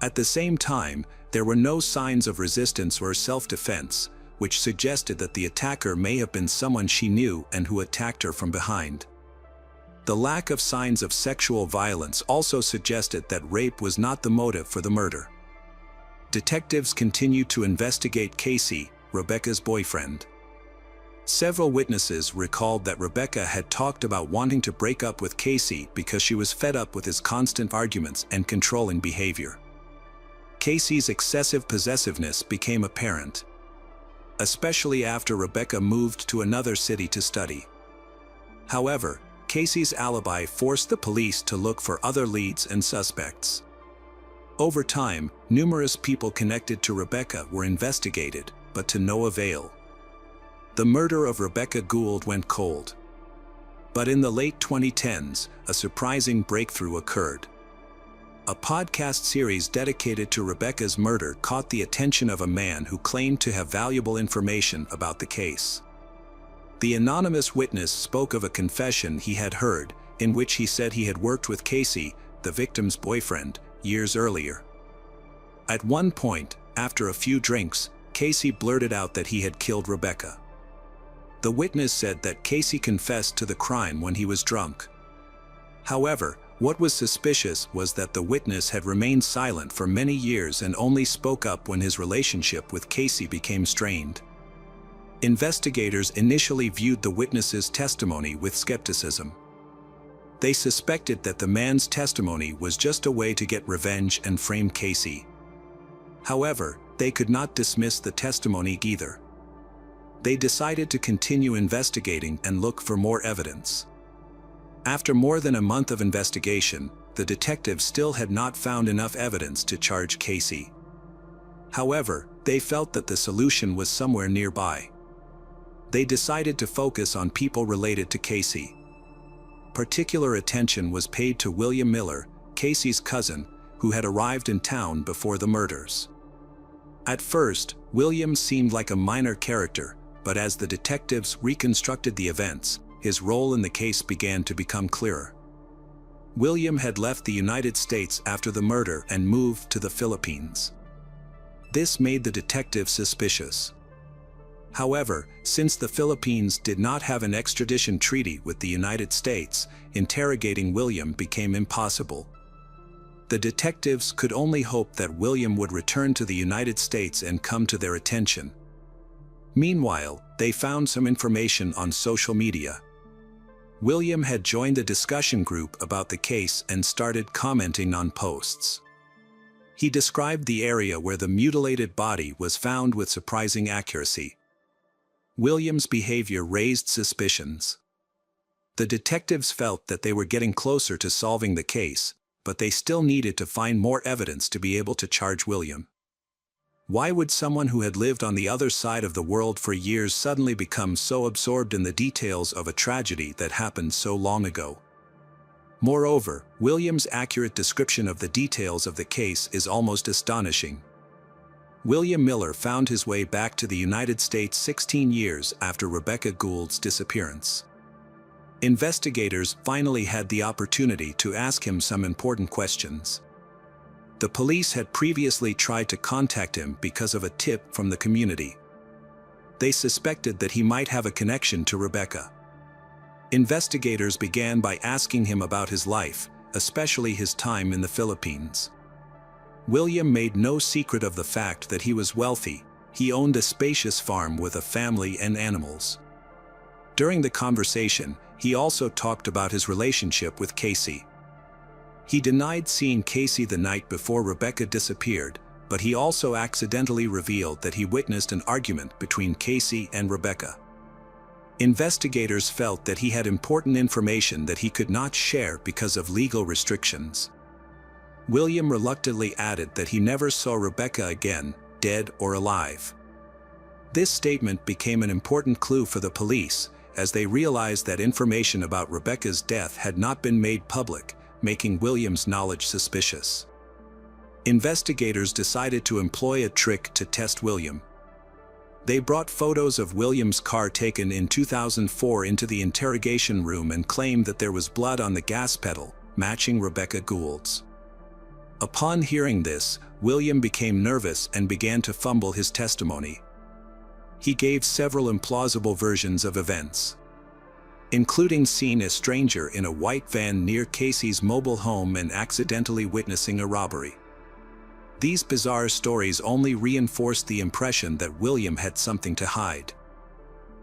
At the same time, there were no signs of resistance or self-defense, which suggested that the attacker may have been someone she knew and who attacked her from behind. The lack of signs of sexual violence also suggested that rape was not the motive for the murder. Detectives continued to investigate Casey, Rebecca's boyfriend. Several witnesses recalled that Rebecca had talked about wanting to break up with Casey because she was fed up with his constant arguments and controlling behavior. Casey's excessive possessiveness became apparent, especially after Rebecca moved to another city to study. However, Casey's alibi forced the police to look for other leads and suspects. Over time, numerous people connected to Rebecca were investigated, but to no avail. The murder of Rebecca Gould went cold. But in the late 2010s, a surprising breakthrough occurred. A podcast series dedicated to Rebecca's murder caught the attention of a man who claimed to have valuable information about the case. The anonymous witness spoke of a confession he had heard, in which he said he had worked with Casey, the victim's boyfriend, years earlier. At one point, after a few drinks, Casey blurted out that he had killed Rebecca. The witness said that Casey confessed to the crime when he was drunk. However, what was suspicious was that the witness had remained silent for many years and only spoke up when his relationship with Casey became strained. Investigators initially viewed the witness's testimony with skepticism. They suspected that the man's testimony was just a way to get revenge and frame Casey. However, they could not dismiss the testimony either. They decided to continue investigating and look for more evidence. After more than a month of investigation, the detectives still had not found enough evidence to charge Casey. However, they felt that the solution was somewhere nearby. They decided to focus on people related to Casey. Particular attention was paid to William Miller, Casey's cousin, who had arrived in town before the murders. At first, William seemed like a minor character, but as the detectives reconstructed the events, his role in the case began to become clearer. William had left the United States after the murder and moved to the Philippines. This made the detectives suspicious. However, since the Philippines did not have an extradition treaty with the United States, interrogating William became impossible. The detectives could only hope that William would return to the United States and come to their attention. Meanwhile, they found some information on social media. William had joined a discussion group about the case and started commenting on posts. He described the area where the mutilated body was found with surprising accuracy. William's behavior raised suspicions. The detectives felt that they were getting closer to solving the case, but they still needed to find more evidence to be able to charge William. Why would someone who had lived on the other side of the world for years suddenly become so absorbed in the details of a tragedy that happened so long ago? Moreover, William's accurate description of the details of the case is almost astonishing. William Miller found his way back to the United States 16 years after Rebecca Gould's disappearance. Investigators finally had the opportunity to ask him some important questions. The police had previously tried to contact him because of a tip from the community. They suspected that he might have a connection to Rebecca. Investigators began by asking him about his life, especially his time in the Philippines. William made no secret of the fact that he was wealthy. He owned a spacious farm with a family and animals. During the conversation, he also talked about his relationship with Casey. He denied seeing Casey the night before Rebecca disappeared, but he also accidentally revealed that he witnessed an argument between Casey and Rebecca. Investigators felt that he had important information that he could not share because of legal restrictions. William reluctantly added that he never saw Rebecca again, dead or alive. This statement became an important clue for the police, as they realized that information about Rebecca's death had not been made public, making William's knowledge suspicious. Investigators decided to employ a trick to test William. They brought photos of William's car taken in 2004 into the interrogation room and claimed that there was blood on the gas pedal, matching Rebecca Gould's. Upon hearing this, William became nervous and began to fumble his testimony. He gave several implausible versions of events. including seeing a stranger in a white van near Casey's mobile home and accidentally witnessing a robbery. These bizarre stories only reinforced the impression that William had something to hide.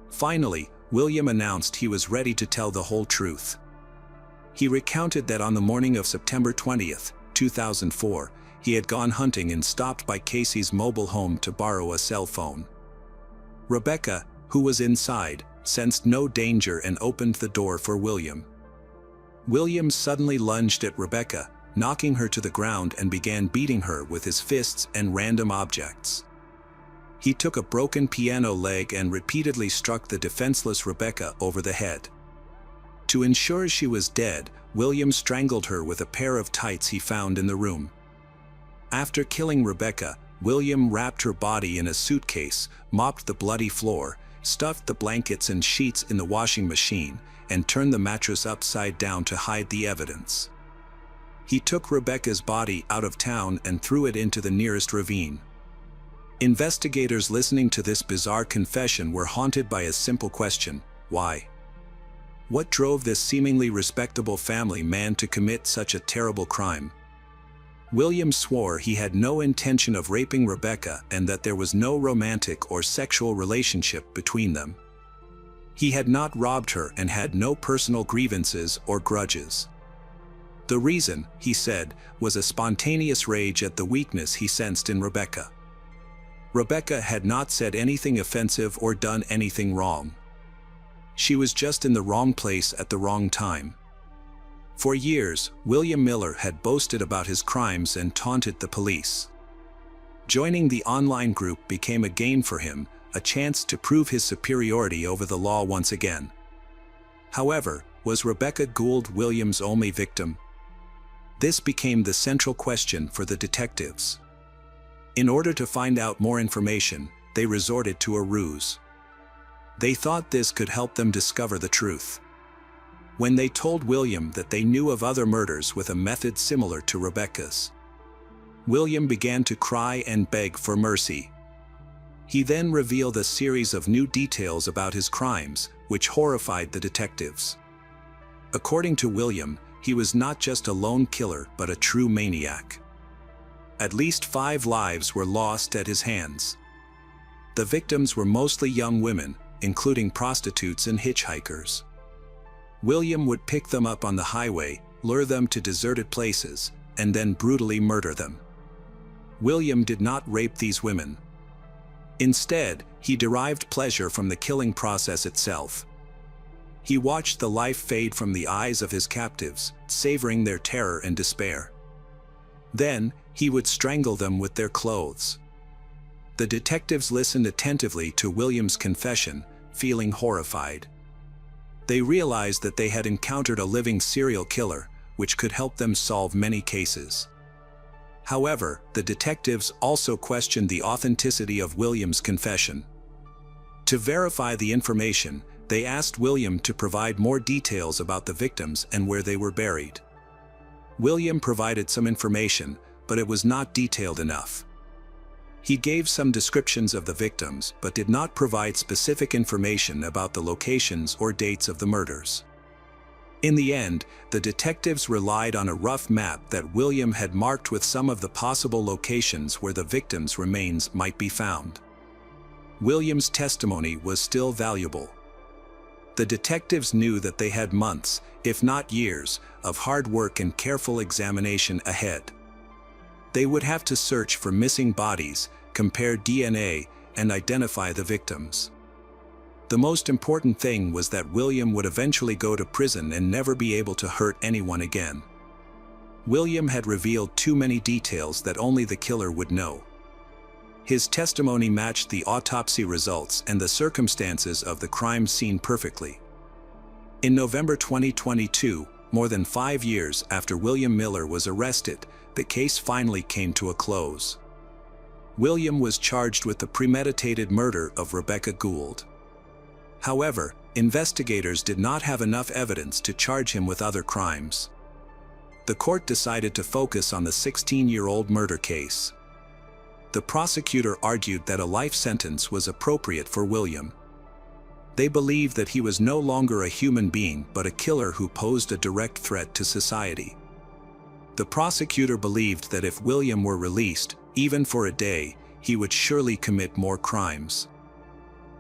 Finally, William announced he was ready to tell the whole truth. He recounted that on the morning of September 20th, 2004, he had gone hunting and stopped by Casey's mobile home to borrow a cell phone. Rebecca, who was inside, sensed no danger and opened the door for William. William suddenly lunged at Rebecca, knocking her to the ground, and began beating her with his fists and random objects. He took a broken piano leg and repeatedly struck the defenseless Rebecca over the head. To ensure she was dead, William strangled her with a pair of tights he found in the room. After killing Rebecca, William wrapped her body in a suitcase, mopped the bloody floor, stuffed the blankets and sheets in the washing machine, and turned the mattress upside down to hide the evidence. He took Rebecca's body out of town and threw it into the nearest ravine. Investigators listening to this bizarre confession were haunted by a simple question: why? What drove this seemingly respectable family man to commit such a terrible crime? William swore he had no intention of raping Rebecca and that there was no romantic or sexual relationship between them. He had not robbed her and had no personal grievances or grudges. The reason, he said, was a spontaneous rage at the weakness he sensed in Rebecca. Rebecca had not said anything offensive or done anything wrong. She was just in the wrong place at the wrong time. For years, William Miller had boasted about his crimes and taunted the police. Joining the online group became a gain for him, a chance to prove his superiority over the law once again. However, was Rebecca Gould Williams' only victim? This became the central question for the detectives. In order to find out more information, they resorted to a ruse. They thought this could help them discover the truth. When they told William that they knew of other murders with a method similar to Rebecca's, William began to cry and beg for mercy. He then revealed a series of new details about his crimes, which horrified the detectives. According to William, he was not just a lone killer but a true maniac. At least 5 lives were lost at his hands. The victims were mostly young women, including prostitutes and hitchhikers. William would pick them up on the highway, lure them to deserted places, and then brutally murder them. William did not rape these women. Instead, he derived pleasure from the killing process itself. He watched the life fade from the eyes of his captives, savoring their terror and despair. Then, he would strangle them with their clothes. The detectives listened attentively to William's confession, feeling horrified. They realized that they had encountered a living serial killer, which could help them solve many cases. However, the detectives also questioned the authenticity of William's confession. To verify the information, they asked William to provide more details about the victims and where they were buried. William provided some information, but it was not detailed enough. He gave some descriptions of the victims, but did not provide specific information about the locations or dates of the murders. In the end, the detectives relied on a rough map that William had marked with some of the possible locations where the victims' remains might be found. William's testimony was still valuable. The detectives knew that they had months, if not years, of hard work and careful examination ahead. They would have to search for missing bodies, compare DNA, and identify the victims. The most important thing was that William would eventually go to prison and never be able to hurt anyone again. William had revealed too many details that only the killer would know. His testimony matched the autopsy results and the circumstances of the crime scene perfectly. In November 2022, more than 5 years after William Miller was arrested, the case finally came to a close. William was charged with the premeditated murder of Rebecca Gould. However, investigators did not have enough evidence to charge him with other crimes. The court decided to focus on the 16-year-old murder case. The prosecutor argued that a life sentence was appropriate for William. They believed that he was no longer a human being but a killer who posed a direct threat to society. The prosecutor believed that if William were released, even for a day, he would surely commit more crimes.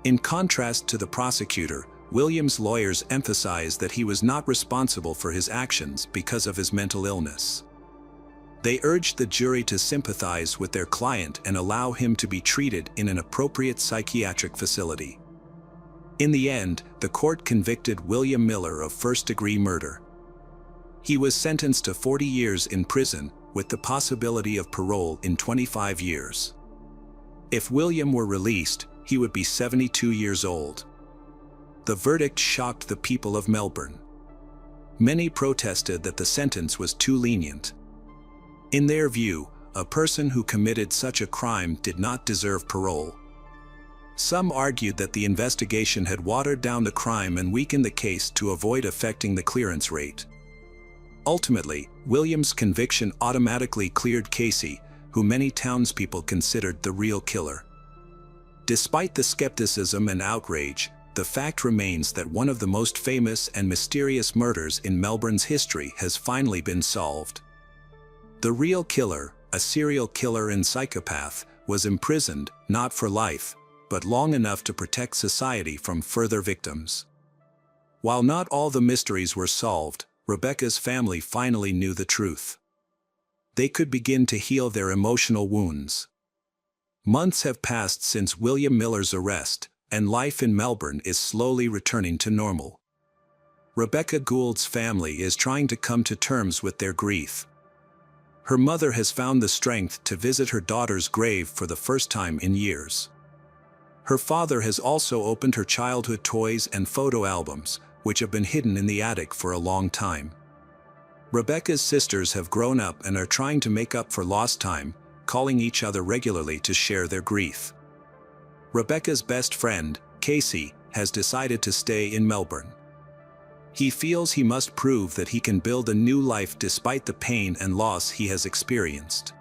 In contrast to the prosecutor, William's lawyers emphasized that he was not responsible for his actions because of his mental illness. They urged the jury to sympathize with their client and allow him to be treated in an appropriate psychiatric facility. In the end, the court convicted William Miller of first-degree murder. He was sentenced to 40 years in prison, with the possibility of parole in 25 years. If William were released, he would be 72 years old. The verdict shocked the people of Melbourne. Many protested that the sentence was too lenient. In their view, a person who committed such a crime did not deserve parole. Some argued that the investigation had watered down the crime and weakened the case to avoid affecting the clearance rate. Ultimately, William's conviction automatically cleared Casey, who many townspeople considered the real killer. Despite the skepticism and outrage, the fact remains that one of the most famous and mysterious murders in Melbourne's history has finally been solved. The real killer, a serial killer and psychopath, was imprisoned, not for life, but long enough to protect society from further victims. While not all the mysteries were solved, Rebecca's family finally knew the truth. They could begin to heal their emotional wounds. Months have passed since William Miller's arrest, and life in Melbourne is slowly returning to normal. Rebecca Gould's family is trying to come to terms with their grief. Her mother has found the strength to visit her daughter's grave for the first time in years. Her father has also opened her childhood toys and photo albums, which have been hidden in the attic for a long time. Rebecca's sisters have grown up and are trying to make up for lost time, calling each other regularly to share their grief. Rebecca's best friend, Casey, has decided to stay in Melbourne. He feels he must prove that he can build a new life despite the pain and loss he has experienced.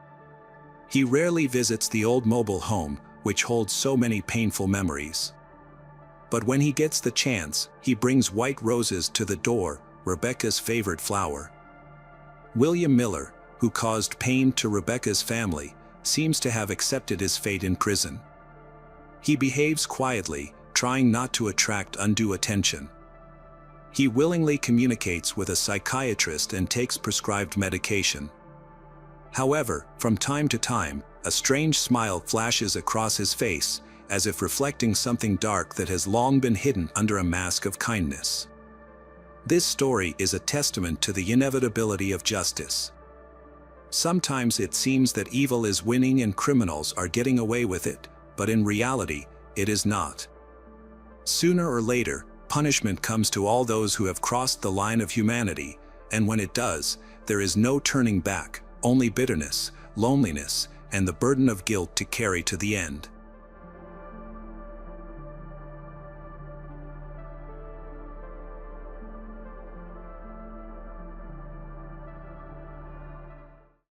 He rarely visits the old mobile home, which holds so many painful memories. But when he gets the chance, he brings white roses to the door, Rebecca's favorite flower. William Miller, who caused pain to Rebecca's family, seems to have accepted his fate in prison. He behaves quietly, trying not to attract undue attention. He willingly communicates with a psychiatrist and takes prescribed medication. However, from time to time, a strange smile flashes across his face, as if reflecting something dark that has long been hidden under a mask of kindness. This story is a testament to the inevitability of justice. Sometimes it seems that evil is winning and criminals are getting away with it, but in reality, it is not. Sooner or later, punishment comes to all those who have crossed the line of humanity, and when it does, there is no turning back, only bitterness, loneliness, and the burden of guilt to carry to the end.